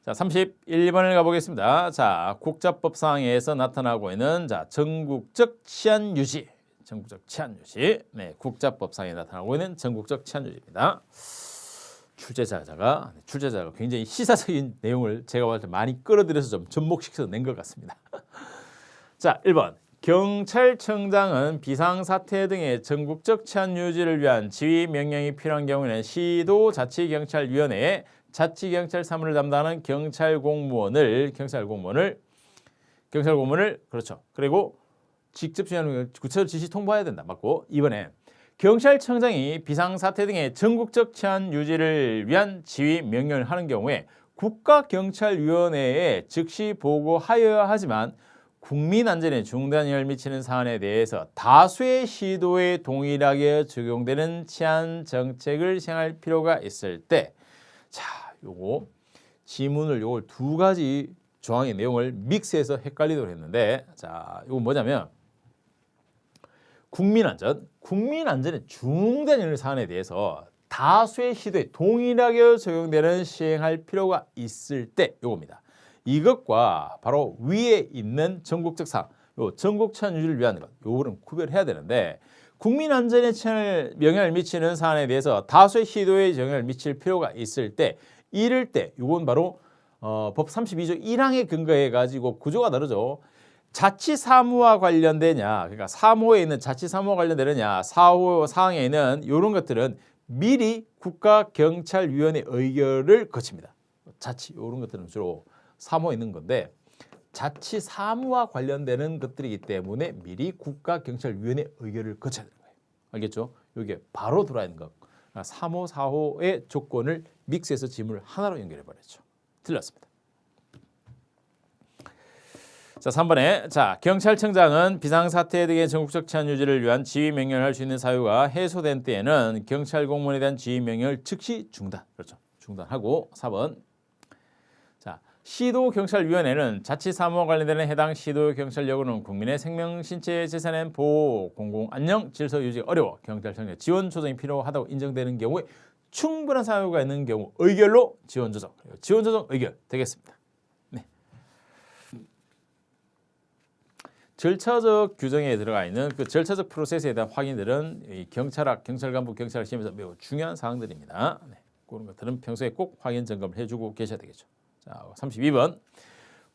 S1: 자, 31번을 가보겠습니다. 자, 국자법상에서 나타나고 있는 자, 전국적 치안 유지. 전국적 치안 유지. 네, 국자법상에 나타나고 있는 전국적 치안 유지입니다. 출제자가 굉장히 시사적인 내용을 제가 봤을 때 많이 끌어들여서 좀 접목시켜서 낸 것 같습니다. 자, 1번. 경찰청장은 비상사태 등의 전국적 치안 유지를 위한 지휘 명령이 필요한 경우에는 시도자치경찰위원회에 자치경찰 사무를 담당하는 경찰 공무원을 그렇죠. 그리고 직접 지휘하는 구체적 지시 통보해야 된다. 맞고. 이번에 경찰청장이 비상사태 등의 전국적 치안 유지를 위한 지휘 명령을 하는 경우에 국가경찰위원회에 즉시 보고하여야 하지만 국민 안전에 중대한 영향을 미치는 사안에 대해서 다수의 시도에 동일하게 적용되는 치안 정책을 시행할 필요가 있을 때, 자, 요거 지문을 요걸 두 가지 조항의 내용을 믹스해서 헷갈리도록 했는데, 자, 이거 뭐냐면 국민 안전에 중대한 영향을 사안에 대해서 다수의 시도에 동일하게 적용되는 시행할 필요가 있을 때 요겁니다. 이것과 바로 위에 있는 전국적 사항, 요 전국 치안 유지를 위한 것, 요거는 구별해야 되는데 국민 안전에 영향을 미치는 사안에 대해서 다수의 시도에 영향을 미칠 필요가 있을 때 이럴 때 요건 바로 법 32조 1항에 근거해 가지고 구조가 다르죠. 자치사무와 관련되냐, 그러니까 3호에 있는 자치사무와 관련되느냐, 4호 사항에 있는 이런 것들은 미리 국가경찰위원회 의결을 거칩니다. 자치 이런 것들은 주로 3호에 있는 건데 자치사무와 관련되는 것들이기 때문에 미리 국가경찰위원회 의결을 거쳐야 되는 거예요. 알겠죠? 이게 바로 들어와 있는 것. 3호, 4호의 조건을 믹스해서 지문을 하나로 연결해 버렸죠. 틀렸습니다. 자, 3번에 경찰청장은 비상사태 등의 전국적 치안 유지를 위한 지휘 명령을 할 수 있는 사유가 해소된 때에는 경찰 공무원에 대한 지휘 명령을 즉시 중단. 그렇죠. 중단하고 4번. 시도경찰위원회는 자치사무와 관련되는 해당 시도경찰력으로는 국민의 생명, 신체, 재산의 보호, 공공안녕, 질서 유지가 어려워 경찰청의 지원 조정이 필요하다고 인정되는 경우에 충분한 사유가 있는 경우 의결로 지원 조정, 의결 되겠습니다. 네. 절차적 규정에 들어가 있는 그 절차적 프로세스에 대한 확인들은 이 경찰학, 경찰간부, 경찰학 시험에서 매우 중요한 사항들입니다. 네. 그런 것들은 평소에 꼭 확인 점검을 해주고 계셔야 되겠죠. 자, 32번.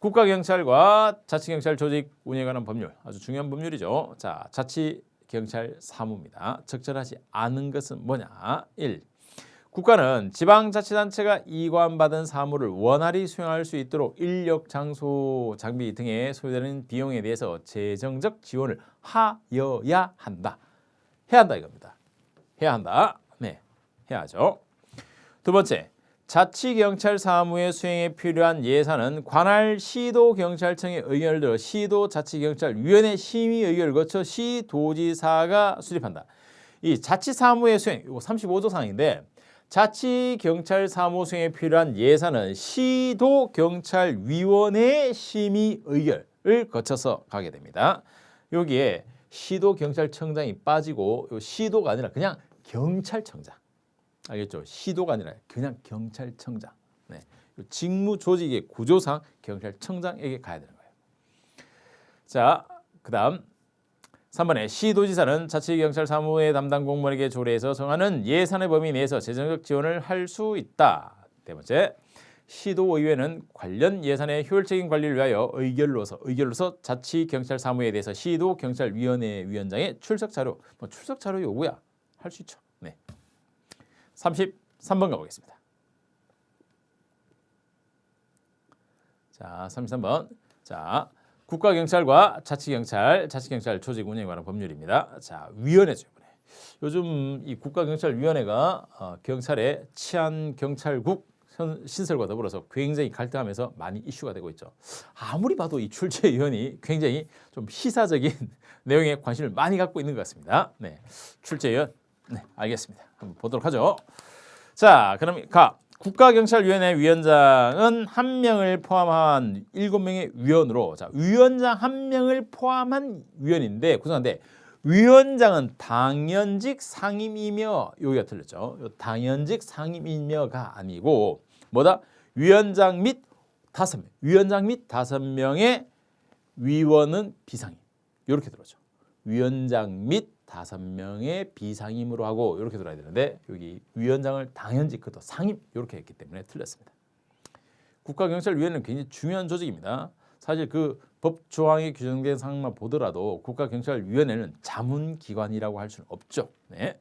S1: 국가경찰과 자치경찰 조직 운영에 관한 법률. 아주 중요한 법률이죠. 자, 자치경찰 사무입니다. 적절하지 않은 것은 뭐냐? 1. 국가는 지방자치단체가 이관받은 사무를 원활히 수행할 수 있도록 인력, 장소, 장비 등에 소요되는 비용에 대해서 재정적 지원을 하여야 한다. 해야 한다 이겁니다. 해야 한다. 네, 해야죠. 두 번째. 자치경찰 사무의 수행에 필요한 예산은 관할 시도경찰청의 의견을 들어 시도자치경찰위원회 심의 의결을 거쳐 시도지사가 수립한다. 이 자치사무의 수행, 이거 35조 사항인데 자치경찰 사무 수행에 필요한 예산은 시도경찰위원회 심의 의결을 거쳐서 가게 됩니다. 여기에 시도경찰청장이 빠지고 시도가 아니라 그냥 경찰청장. 알겠죠? 시도가 아니라 그냥 경찰청장. 네. 직무 조직의 구조상 경찰청장에게 가야 되는 거예요. 자, 그다음 3번에 시도지사는 자치경찰 사무의 담당 공무원에게 조례해서 정하는 예산의 범위 내에서 재정적 지원을 할 수 있다. 네 번째, 시도의회는 관련 예산의 효율적인 관리를 위하여 의결로서 자치경찰 사무에 대해서 시도경찰위원회 위원장의 출석 자료, 출석 자료 요구야 할 수 있죠. 네. 33번 가보겠습니다. 자, 33번. 자, 국가경찰과 자치경찰 조직 운영에 관한 법률입니다. 자, 위원회죠. 이번에. 요즘 이 국가경찰위원회가 경찰의 치안경찰국 신설과 더불어서 굉장히 갈등하면서 많이 이슈가 되고 있죠. 아무리 봐도 이 출제위원이 굉장히 좀 시사적인 내용에 관심을 많이 갖고 있는 것 같습니다. 네, 출제위원. 네, 알겠습니다. 한번 보도록 하죠. 자, 그럼 국가경찰위원회 위원장은 한 명을 포함한 7명의 위원으로, 자, 위원장 한 명을 포함한 위원인데 구성한데 위원장은 당연직 상임이며, 여기가 틀렸죠. 당연직 상임이며가 아니고 뭐다? 위원장 및 5명의 위원은 비상임. 이렇게 들어죠. 위원장 및 5명의 비상임으로 하고 이렇게 들어야 되는데 여기 위원장을 당연직 그것도 상임 이렇게 했기 때문에 틀렸습니다. 국가경찰위원회는 굉장히 중요한 조직입니다. 사실 그 법 조항에 규정된 사항만 보더라도 국가경찰위원회는 자문기관이라고 할 수는 없죠. 네.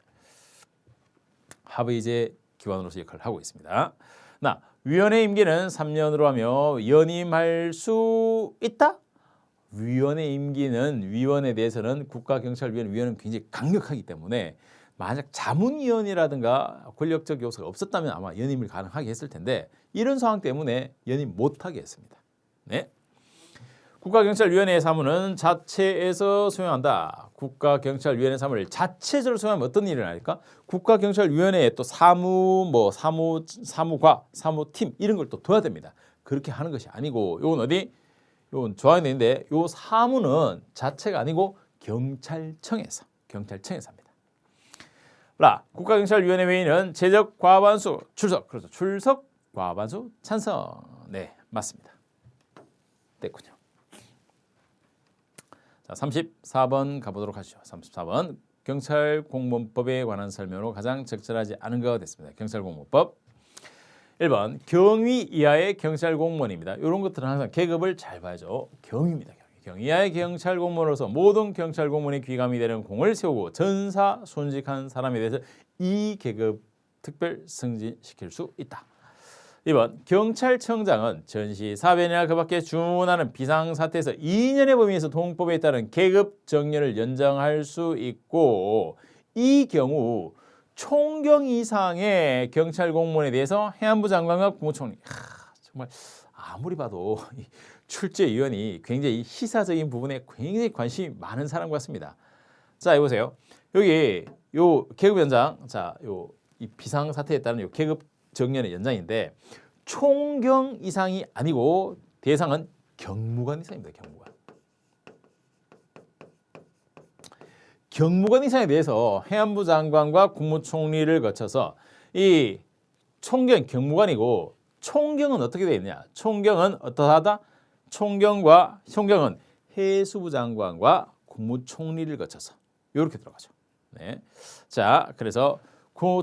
S1: 하부이제 기관으로서 역할을 하고 있습니다. 위원회 임기는 3년으로 하며 연임할 수 있다? 위원회 임기는 위원에 대해서는 국가경찰위원회는 굉장히 강력하기 때문에 만약 자문위원이라든가 권력적 요소가 없었다면 아마 연임을 가능하게 했을 텐데 이런 상황 때문에 연임 못하게 했습니다. 네. 국가경찰위원회의 사무는 자체에서 수행한다. 국가경찰위원회 사무를 자체적으로 수행하면 어떤 일이 일어날까? 국가경찰위원회에 또 사무과 사무팀 이런 걸 또 둬야 됩니다. 그렇게 하는 것이 아니고 이건 어디? 이건 조항이 있는데 이 사무는 자체가 아니고 경찰청에서 합니다. 라. 국가경찰위원회 회의는 최적 과반수 출석. 그렇죠. 출석 과반수 찬성. 네, 맞습니다. 됐군요. 자, 34번 가보도록 하시죠. 34번. 경찰공무원법에 관한 설명으로 가장 적절하지 않은 것 됐습니다. 경찰공무원법. 1번 경위 이하의 경찰공무원입니다. 이런 것들은 항상 계급을 잘 봐야죠. 경위입니다. 경위 이하의 경찰공무원으로서 모든 경찰공무원의 귀감이 되는 공을 세우고 전사 순직한 사람에 대해서 이 계급 특별 승진시킬 수 있다. 2번 경찰청장은 전시 4변이나 그밖에 준하는 비상사태에서 2년의 범위에서 동법에 따른 계급 정년을 연장할 수 있고 이 경우 총경 이상의 경찰 공무원에 대해서 해안부 장관과 국무총리 정말 아무리 봐도 출제위원이 굉장히 시사적인 부분에 굉장히 관심이 많은 사람 같습니다. 자, 여보세요. 여기 요 계급 연장, 자, 요 이 비상 사태에 따른 요 계급 정년의 연장인데 총경 이상이 아니고 대상은 경무관 이상입니다. 경무관. 경무관 이상에 대해서 해안부 장관과 국무총리를 거쳐서 이 총경 경무관이고 총경은 어떻게 되어 있느냐? 총경은 어떠하다? 총경은 해수부 장관과 국무총리를 거쳐서 이렇게 들어가죠. 네. 자, 그래서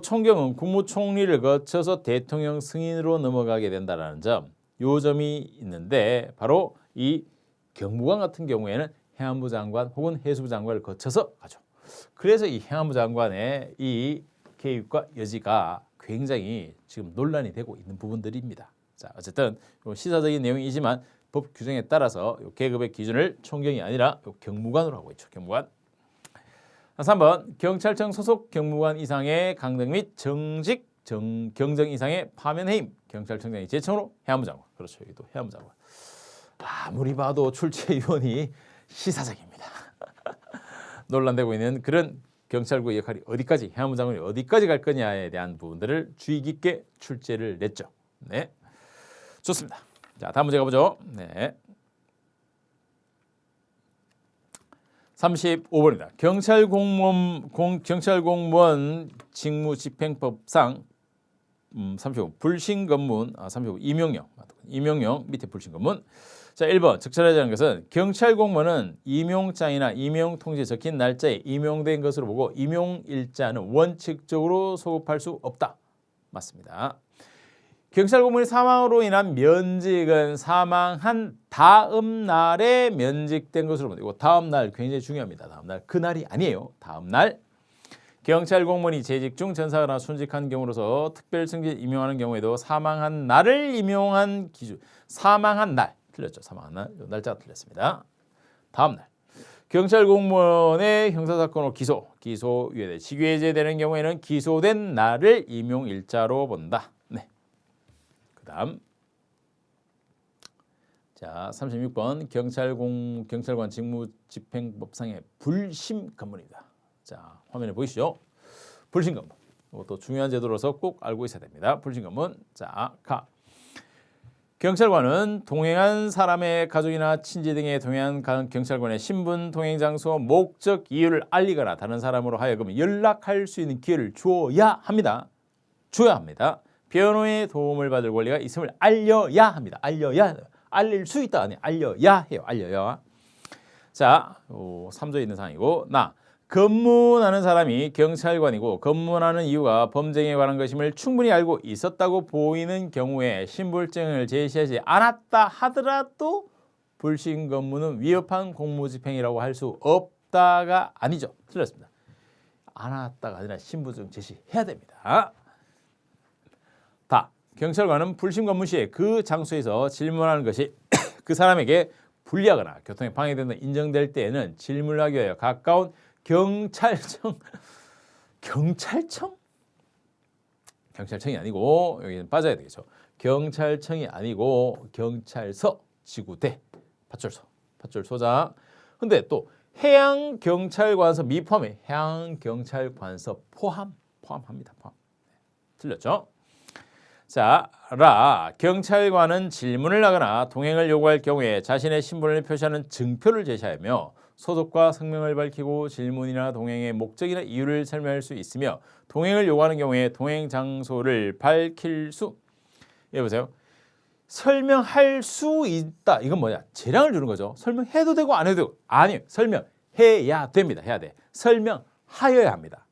S1: 총경은 국무총리를 거쳐서 대통령 승인으로 넘어가게 된다는 점, 요 점이 있는데 바로 이 경무관 같은 경우에는 해안부 장관 혹은 해수부 장관을 거쳐서 가죠. 그래서 이 해안부 장관의 이 개입과 여지가 굉장히 지금 논란이 되고 있는 부분들입니다. 자, 어쨌든 시사적인 내용이지만 법 규정에 따라서 계급의 기준을 총경이 아니라 경무관으로 하고 있죠. 경무관. 3번 경찰청 소속 경무관 이상의 강등 및 정직 경정 이상의 파면 해임 경찰청장이 제청으로 해안부 장관. 그렇죠. 여기도 해안부 장관. 아무리 봐도 출제위원이 시사적입니다. 논란되고 있는 그런 경찰국의 역할이 어디까지 해안부 장관이 어디까지 갈 거냐에 대한 부분들을 주의 깊게 출제를 냈죠. 네, 좋습니다. 자, 다음 문제 가보죠. 네. 35번입니다. 경찰공무원 직무집행법상 35번 불신검문 35번 임용령 밑에 불신검문. 자, 1번 적절하지 않은 것은 경찰공무원은 임용장이나 임용통지에 적힌 날짜에 임용된 것으로 보고 임용일자는 원칙적으로 소급할 수 없다. 맞습니다. 경찰공무원이 사망으로 인한 면직은 사망한 다음 날에 면직된 것으로 본다. 이거 다음 날 굉장히 중요합니다. 다음 날 그날이 아니에요. 다음 날. 경찰공무원이 재직 중 전사나 순직한 경우로서 특별 승진 임용하는 경우에도 사망한 날을 임용한 기준. 사망한 날 틀렸죠. 사망한 날 날짜가 틀렸습니다. 다음 날. 경찰공무원의 형사사건으로 기소유예돼 직위해제되는 경우에는 기소된 날을 임용일자로 본다. 네. 그다음 자 36번 경찰관 직무집행법상의 불심검문입니다. 자 화면에 보이시죠? 불심검문. 이것도 중요한 제도로서 꼭 알고 있어야 됩니다. 불심검문. 자 가. 경찰관은 동행한 사람의 가족이나 친지 등에 동행한 경찰관의 신분, 동행 장소, 목적, 이유를 알리거나 다른 사람으로 하여금 연락할 수 있는 기회를 줘야 합니다. 변호의 도움을 받을 권리가 있음을 알려야 합니다. 알릴 수 있다 아니 알려야 해요. 알려야. 자, 3조에 있는 사항이고 검문하는 사람이 경찰관이고 검문하는 이유가 범죄에 관한 것임을 충분히 알고 있었다고 보이는 경우에 신분증을 제시하지 않았다 하더라도 불신검문은 위협한 공무집행이라고 할 수 없다가 아니죠. 틀렸습니다. 않았다가 아니라 신분증 제시해야 됩니다. 경찰관은 불심검문 시에 그 장소에서 질문하는 것이 그 사람에게 불리하거나 교통에 방해된다 인정될 때에는 질문을 하기 위하여 가까운 경찰청이 아니고 여기는 빠져야 되겠죠. 경찰청이 아니고 경찰서, 지구대, 파출소장. 근데 또 해양경찰관서 미포함에 해양경찰관서 포함합니다. 틀렸죠? 자, 경찰관은 질문을 하거나 동행을 요구할 경우에 자신의 신분을 표시하는 증표를 제시하며 소속과 성명을 밝히고 질문이나 동행의 목적이나 이유를 설명할 수 있으며 동행을 요구하는 경우에 동행 장소를 밝힐 수 보세요. 설명할 수 있다. 이건 뭐냐? 재량을 주는 거죠. 설명해도 되고 안 해도 되고. 아니요. 설명해야 됩니다. 해야 돼. 설명하여야 합니다.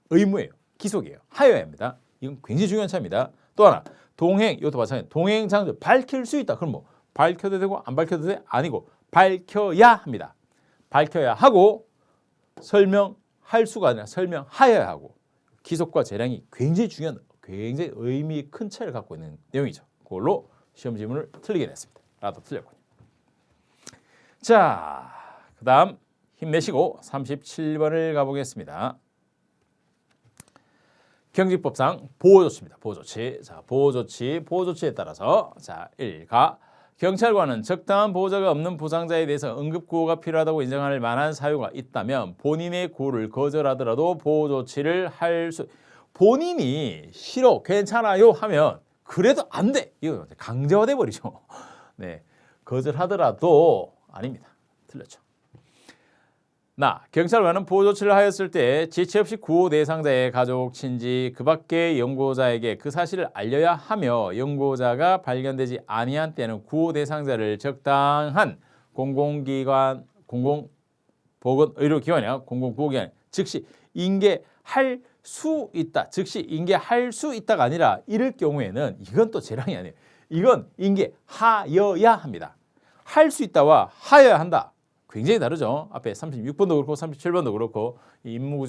S1: 의무예요. 기속이에요. 하여야 합니다. 이건 굉장히 중요한 차입니다. 또 하나. 동행, 이것도 마찬가지. 동행 장소 밝힐 수 있다. 그럼 뭐 밝혀도 되고 안 밝혀도 돼? 아니고 밝혀야 합니다. 밝혀야 하고 설명할 수가 아니라 설명하여야 하고 기속과 재량이 굉장히 중요한 굉장히 의미 큰 차이를 갖고 있는 내용이죠. 그걸로 시험 지문을 틀리게 냈습니다. 나도 틀렸군요. 자, 그 다음 힘내시고 37번을 가보겠습니다. 경직법상 보호조치입니다. 보호조치. 자, 보호조치에 따라서 자, 1가 경찰관은 적당한 보호자가 없는 부상자에 대해서 응급구호가 필요하다고 인정할 만한 사유가 있다면 본인의 구호를 거절하더라도 보호조치를 할 수 본인이 싫어 괜찮아요 하면 그래도 안 돼. 이거 강제화돼 버리죠. 네, 거절하더라도 아닙니다. 틀렸죠. 경찰관은 보호조치를 하였을 때 지체 없이 구호 대상자의 가족, 친지, 그 밖의 연고자에게 그 사실을 알려야 하며 연고자가 발견되지 아니한 때는 구호 대상자를 적당한 공공기관, 공공보건의료기관이나 공공구호기관 즉시 인계할 수 있다. 즉시 인계할 수 있다가 아니라 이럴 경우에는 이건 또 재량이 아니에요. 이건 인계하여야 합니다. 할 수 있다와 하여야 한다. 굉장히 다르죠. 앞에 36번도 그렇고 37번도 그렇고 임무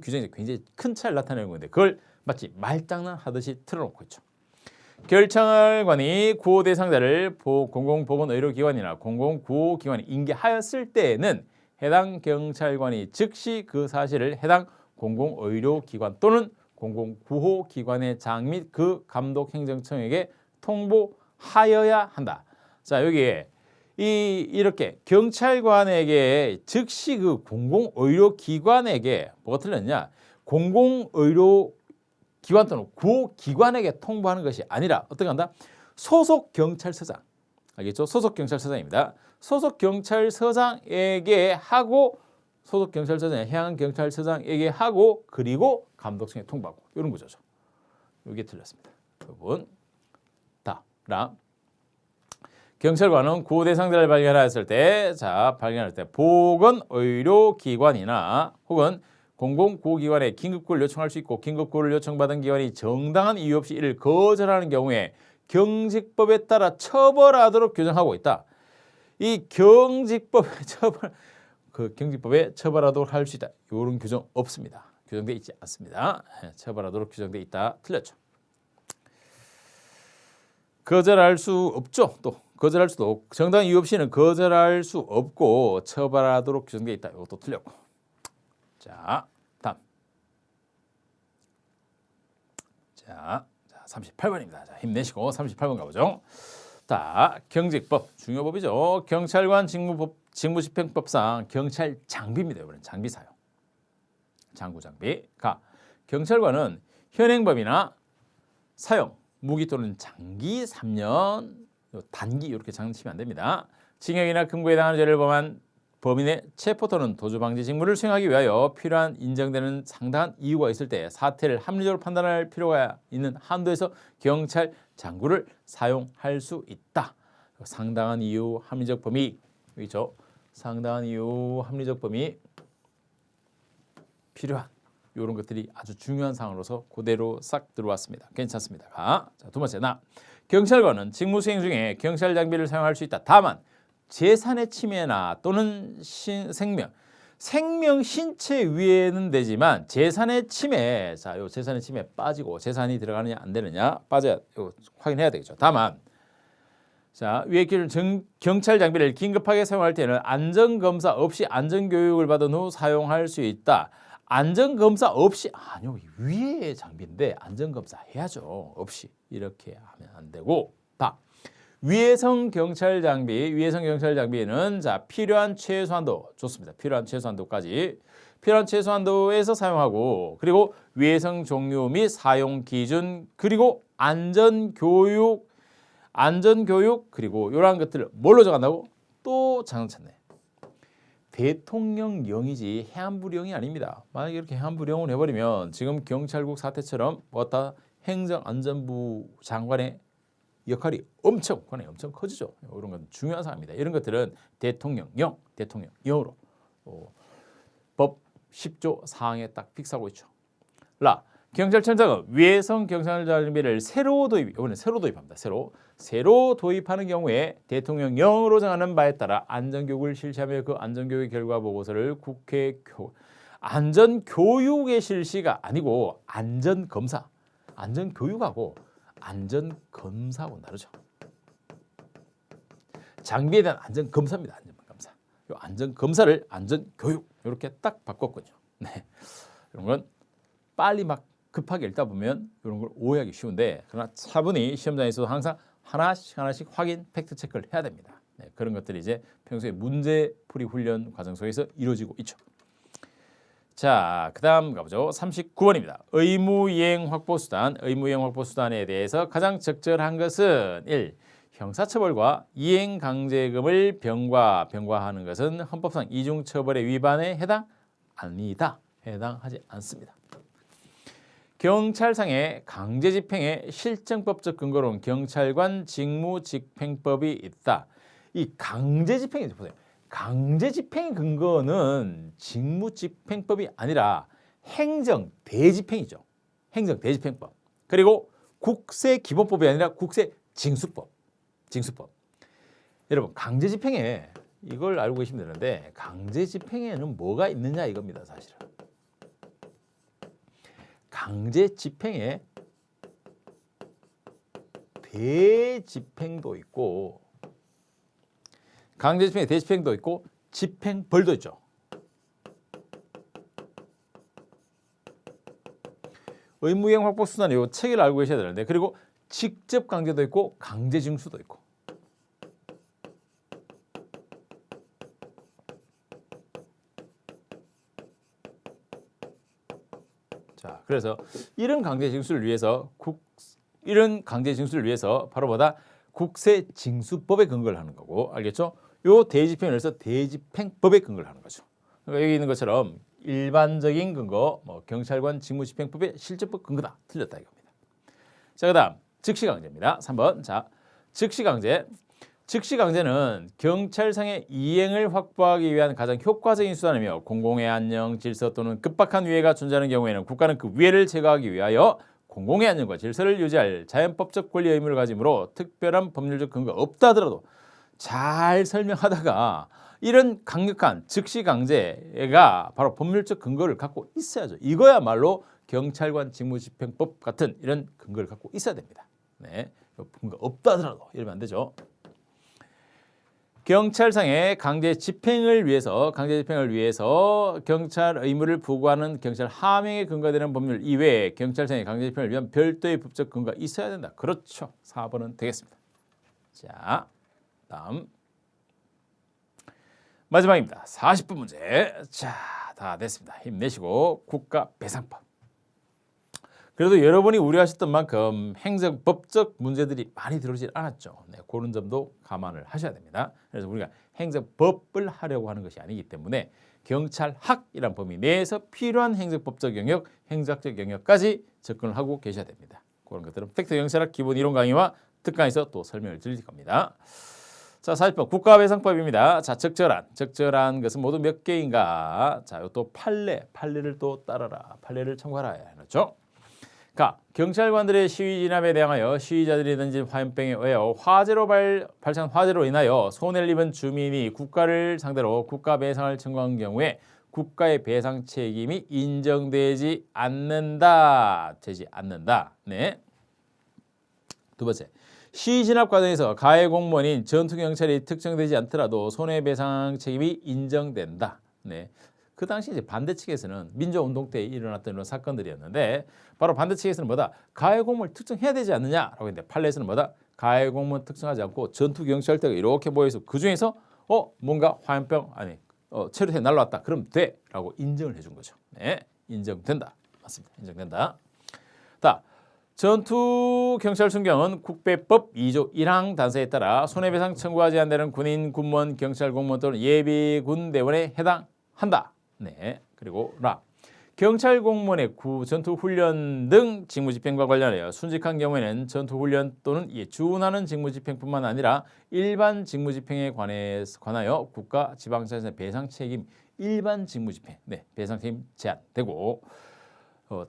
S1: 규정에서 굉장히 큰 차이를 나타내는 건데 그걸 마치 말장난 하듯이 틀어놓고 있죠. 경찰관이 구호 대상자를 공공보건의료기관이나 공공구호기관이 인계하였을 때에는 해당 경찰관이 즉시 그 사실을 해당 공공의료기관 또는 공공구호기관의 장 및 그 감독행정청에게 통보하여야 한다. 자, 여기에 이렇게 경찰관에게 즉시 그 공공의료기관에게 뭐가 틀렸냐? 공공의료기관 또는 구호기관에게 통보하는 것이 아니라 어떻게 한다? 소속경찰서장, 알겠죠? 소속경찰서장입니다. 소속경찰서장에게 하고 소속경찰서장, 해양경찰서장에게 하고 그리고 감독청에 통보하고 이런 구조죠. 이게 틀렸습니다. 여러분, 다음 경찰관은 구호 대상자를 발견할 때 보건의료기관이나 혹은 공공구호기관에 긴급구호를 요청할 수 있고 긴급구호를 요청받은 기관이 정당한 이유 없이 이를 거절하는 경우에 경직법에 따라 처벌하도록 규정하고 있다. 이 경직법에 처벌하도록 할 수 있다. 이런 규정 없습니다. 규정되어 있지 않습니다. 처벌하도록 규정되어 있다. 틀렸죠. 거절할 수 없죠. 또 거절할 수도 없고 정당한 이유 없이는 거절할 수 없고 처벌하도록 규정되어 있다. 이것도 틀렸고. 자, 다음. 자, 38번입니다. 자, 힘내시고 38번 가보죠. 자, 경직법 중요 법이죠. 경찰관 직무집행법상 경찰 장비입니다. 이번엔 장비 사용. 장구 장비. 경찰관은 현행범이나 사용 무기 또는 장기 3년, 단기 이렇게 장치면 안 됩니다. 징역이나 금고에 해당하는 죄를 범한 범인의 체포 또는 도주 방지 직무를 수행하기 위하여 필요한 인정되는 상당한 이유가 있을 때 사태를 합리적으로 판단할 필요가 있는 한도에서 경찰 장구를 사용할 수 있다. 상당한 이유, 합리적 범위, 있죠. 상당한 이유, 합리적 범위 필요한 이런 것들이 아주 중요한 사항으로서 그대로 싹 들어왔습니다. 괜찮습니다. 자, 두 번째, 경찰관은 직무 수행 중에 경찰 장비를 사용할 수 있다. 다만 재산의 침해나 또는 생명, 신체 위해는 되지만 재산의 침해, 자, 요 재산의 침해 빠지고 재산이 들어가느냐 안 되느냐 빠져야 확인해야 되겠죠. 다만, 자, 위에 기준 경찰 장비를 긴급하게 사용할 때는 안전검사 없이 안전교육을 받은 후 사용할 수 있다. 안전검사 없이 아니요 위에 장비인데 안전검사 해야죠. 없이 이렇게 하면 안 되고 위해성 경찰 장비는 자 필요한 최소한도 좋습니다. 필요한 최소한도까지 필요한 최소한도에서 사용하고 그리고 위해성 종류 및 사용 기준 그리고 안전교육 그리고 이러한 것들을 뭘로 정한다고? 또 장을 찾네. 대통령령이지 해안부령이 아닙니다. 만약에 이렇게 해안부령을 해버리면 지금 경찰국 사태처럼 뭐다 행정안전부 장관의 역할이 권한이 엄청 커지죠. 이런 건 중요한 사항입니다. 이런 것들은 대통령령으로 법 10조 사항에 딱 픽스하고 있죠. 경찰청장은 위해성 경찰장비를 이번에 새로 도입합니다. 새로 도입하는 경우에 대통령령으로 정하는 바에 따라 안전교육을 실시하며 그 안전교육 결과 보고서를 안전교육의 실시가 아니고 안전검사, 안전교육하고 안전검사하고 다르죠. 장비에 대한 안전검사입니다. 안전검사. 이 안전검사를 안전교육 이렇게 딱 바꿨군요. 네, 이런 건 빨리 막 급하게 읽다 보면 이런 걸 오해하기 쉬운데 그러나 차분히 시험장에서도 항상 하나씩 확인, 팩트 체크를 해야 됩니다. 네, 그런 것들이 이제 평소에 문제풀이 훈련 과정 속에서 이루어지고 있죠. 자, 그다음 가보죠. 39번입니다. 의무이행 확보수단. 의무이행 확보수단에 대해서 가장 적절한 것은 1. 형사처벌과 이행강제금을 병과하는 것은 헌법상 이중처벌의 위반에 해당하지 않습니다. 경찰상의 강제집행의 실정법적 근거로는 경찰관 직무집행법이 있다. 이 강제집행이 보세요. 강제집행의 근거는 직무집행법이 아니라 행정대집행이죠. 행정대집행법. 그리고 국세기본법이 아니라 국세징수법. 여러분 강제집행에 이걸 알고 계시면 되는데 강제집행에는 뭐가 있느냐 이겁니다. 사실은. 강제집행에 대집행도 있고 강제집행에 대집행도 있고 집행벌도 있죠. 의무이행 확보수단 이 체계를 알고 계셔야 되는데 그리고 직접 강제도 있고 강제징수도 있고 자, 그래서 이런 강제 징수를 위해서 바로 뭐다? 국세징수법에 근거를 하는 거고, 알겠죠? 요 대집행을 위해서 대집행법에 근거를 하는 거죠. 그러니까 여기 있는 것처럼 일반적인 근거, 경찰관 직무집행법의 실제법 근거다. 틀렸다 이겁니다. 자, 그다음 즉시강제입니다. 3번. 자, 즉시강제는 경찰상의 이행을 확보하기 위한 가장 효과적인 수단이며 공공의 안녕, 질서 또는 급박한 위해가 존재하는 경우에는 국가는 그 위해를 제거하기 위하여 공공의 안녕과 질서를 유지할 자연법적 권리 의무를 가지므로 특별한 법률적 근거가 없다 하더라도 잘 설명하다가 이런 강력한 즉시강제가 바로 법률적 근거를 갖고 있어야죠. 이거야말로 경찰관 직무집행법 같은 이런 근거를 갖고 있어야 됩니다. 네, 근거 없다 하더라도 이러면 안 되죠. 경찰상의 강제 집행을 위해서 경찰 의무를 부과하는 경찰 하명에 근거되는 법률 이외에 경찰상의 강제 집행을 위한 별도의 법적 근거가 있어야 된다. 그렇죠. 4번은 되겠습니다. 자, 다음 마지막입니다. 40분 문제. 자, 다 됐습니다. 힘내시고 국가배상법. 그래도 여러분이 우려하셨던 만큼 행정법적 문제들이 많이 들어오지 않았죠. 네, 그런 점도 감안을 하셔야 됩니다. 그래서 우리가 행정법을 하려고 하는 것이 아니기 때문에 경찰학이란 범위 내에서 필요한 행정법적 영역, 행정학적 영역까지 접근을 하고 계셔야 됩니다. 그런 것들은 팩트 경찰학 기본 이론 강의와 특강에서 또 설명을 드릴 겁니다. 자, 40번 국가배상법입니다. 자, 적절한 것은 모두 몇 개인가? 자, 또 판례를 또 따라라. 판례를 참고하라 해놨죠. 경찰관들의 시위 진압에 대하여 시위자들이 던진 화염병에 의하여 발생한 화재로 인하여 손해를 입은 주민이 국가를 상대로 국가배상을 청구한 경우에 국가의 배상 책임이 인정되지 않는다. 네. 두 번째, 시위 진압 과정에서 가해 공무원인 전투경찰이 특정되지 않더라도 손해배상 책임이 인정된다. 네. 그 당시 이제 반대 측에서는 민주운동 때 일어났던 이런 사건들이었는데 바로 반대 측에서는 뭐다? 가해 공무원을 특정해야 되지 않느냐라고 했는데 판례에서는 뭐다? 가해 공무원 특정하지 않고 전투 경찰대가 이렇게 보여서 그 중에서 뭔가 화염병 체류탄이 날라왔다. 그럼 돼라고 인정을 해준 거죠. 네, 인정된다. 맞습니다. 인정된다. 전투 경찰 순경은 국배법 2조 1항 단서에 따라 손해배상 청구하지 않는 군인, 군무원, 경찰 공무원 또는 예비 군대원에 해당한다. 네. 그리고 라. 경찰 공무원의 전투 훈련 등 직무 집행과 관련하여 순직한 경우에는 전투 훈련 또는 이에 준하는 직무 집행뿐만 아니라 일반 직무 집행에 관하여 국가 지방자치단체 배상 책임 일반 직무 집행, 네, 배상 책임 제한되고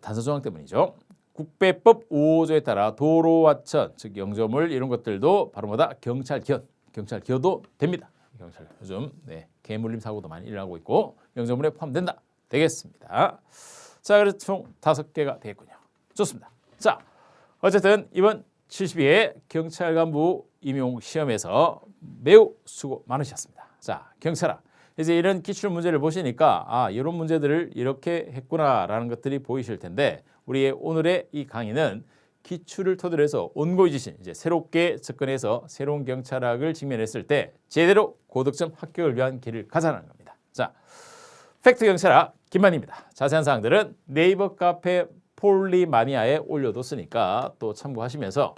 S1: 단서 조항 때문이죠. 국배법 5조에 따라 도로와천, 즉 영조물 이런 것들도 바로 뭐다? 경찰 기여도 됩니다. 경찰 요즘 네, 개물림 사고도 많이 일어나고 있고 영조물에 포함된다. 되겠습니다. 자, 그래서 총 5개가 되겠군요. 좋습니다. 자, 어쨌든 이번 72회 경찰 간부 임용 시험에서 매우 수고 많으셨습니다. 자, 경찰아, 이제 이런 기출 문제를 보시니까 이런 문제들을 이렇게 했구나라는 것들이 보이실 텐데 우리의 오늘의 이 강의는 기출을 토대로 해서 온고의 지신, 이제 새롭게 접근해서 새로운 경찰학을 직면했을 때 제대로 고득점 합격을 위한 길을 가자는 겁니다. 자, 팩트 경찰학 김만희입니다. 자세한 사항들은 네이버 카페 폴리마니아에 올려뒀으니까 또 참고하시면서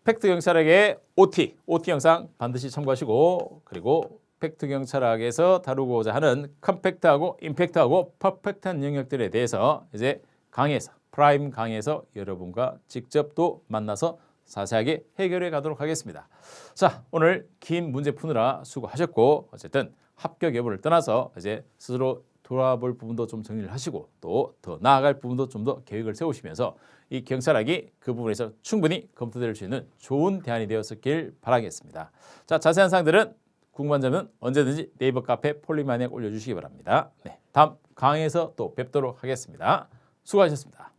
S1: 팩트 경찰학의 OT 영상 반드시 참고하시고 그리고 팩트 경찰학에서 다루고자 하는 컴팩트하고 임팩트하고 퍼펙트한 영역들에 대해서 이제 강의에서 프라임 강의에서 여러분과 직접 또 만나서 자세하게 해결해 가도록 하겠습니다. 자, 오늘 긴 문제 푸느라 수고하셨고 어쨌든 합격 여부를 떠나서 이제 스스로 돌아볼 부분도 좀 정리를 하시고 또 더 나아갈 부분도 좀 더 계획을 세우시면서 이 경찰학이 그 부분에서 충분히 검토될 수 있는 좋은 대안이 되었길 바라겠습니다. 자, 자세한 사항들은 궁금한 점은 언제든지 네이버 카페 폴리마니아에 올려주시기 바랍니다. 네, 다음 강의에서 또 뵙도록 하겠습니다. 수고하셨습니다.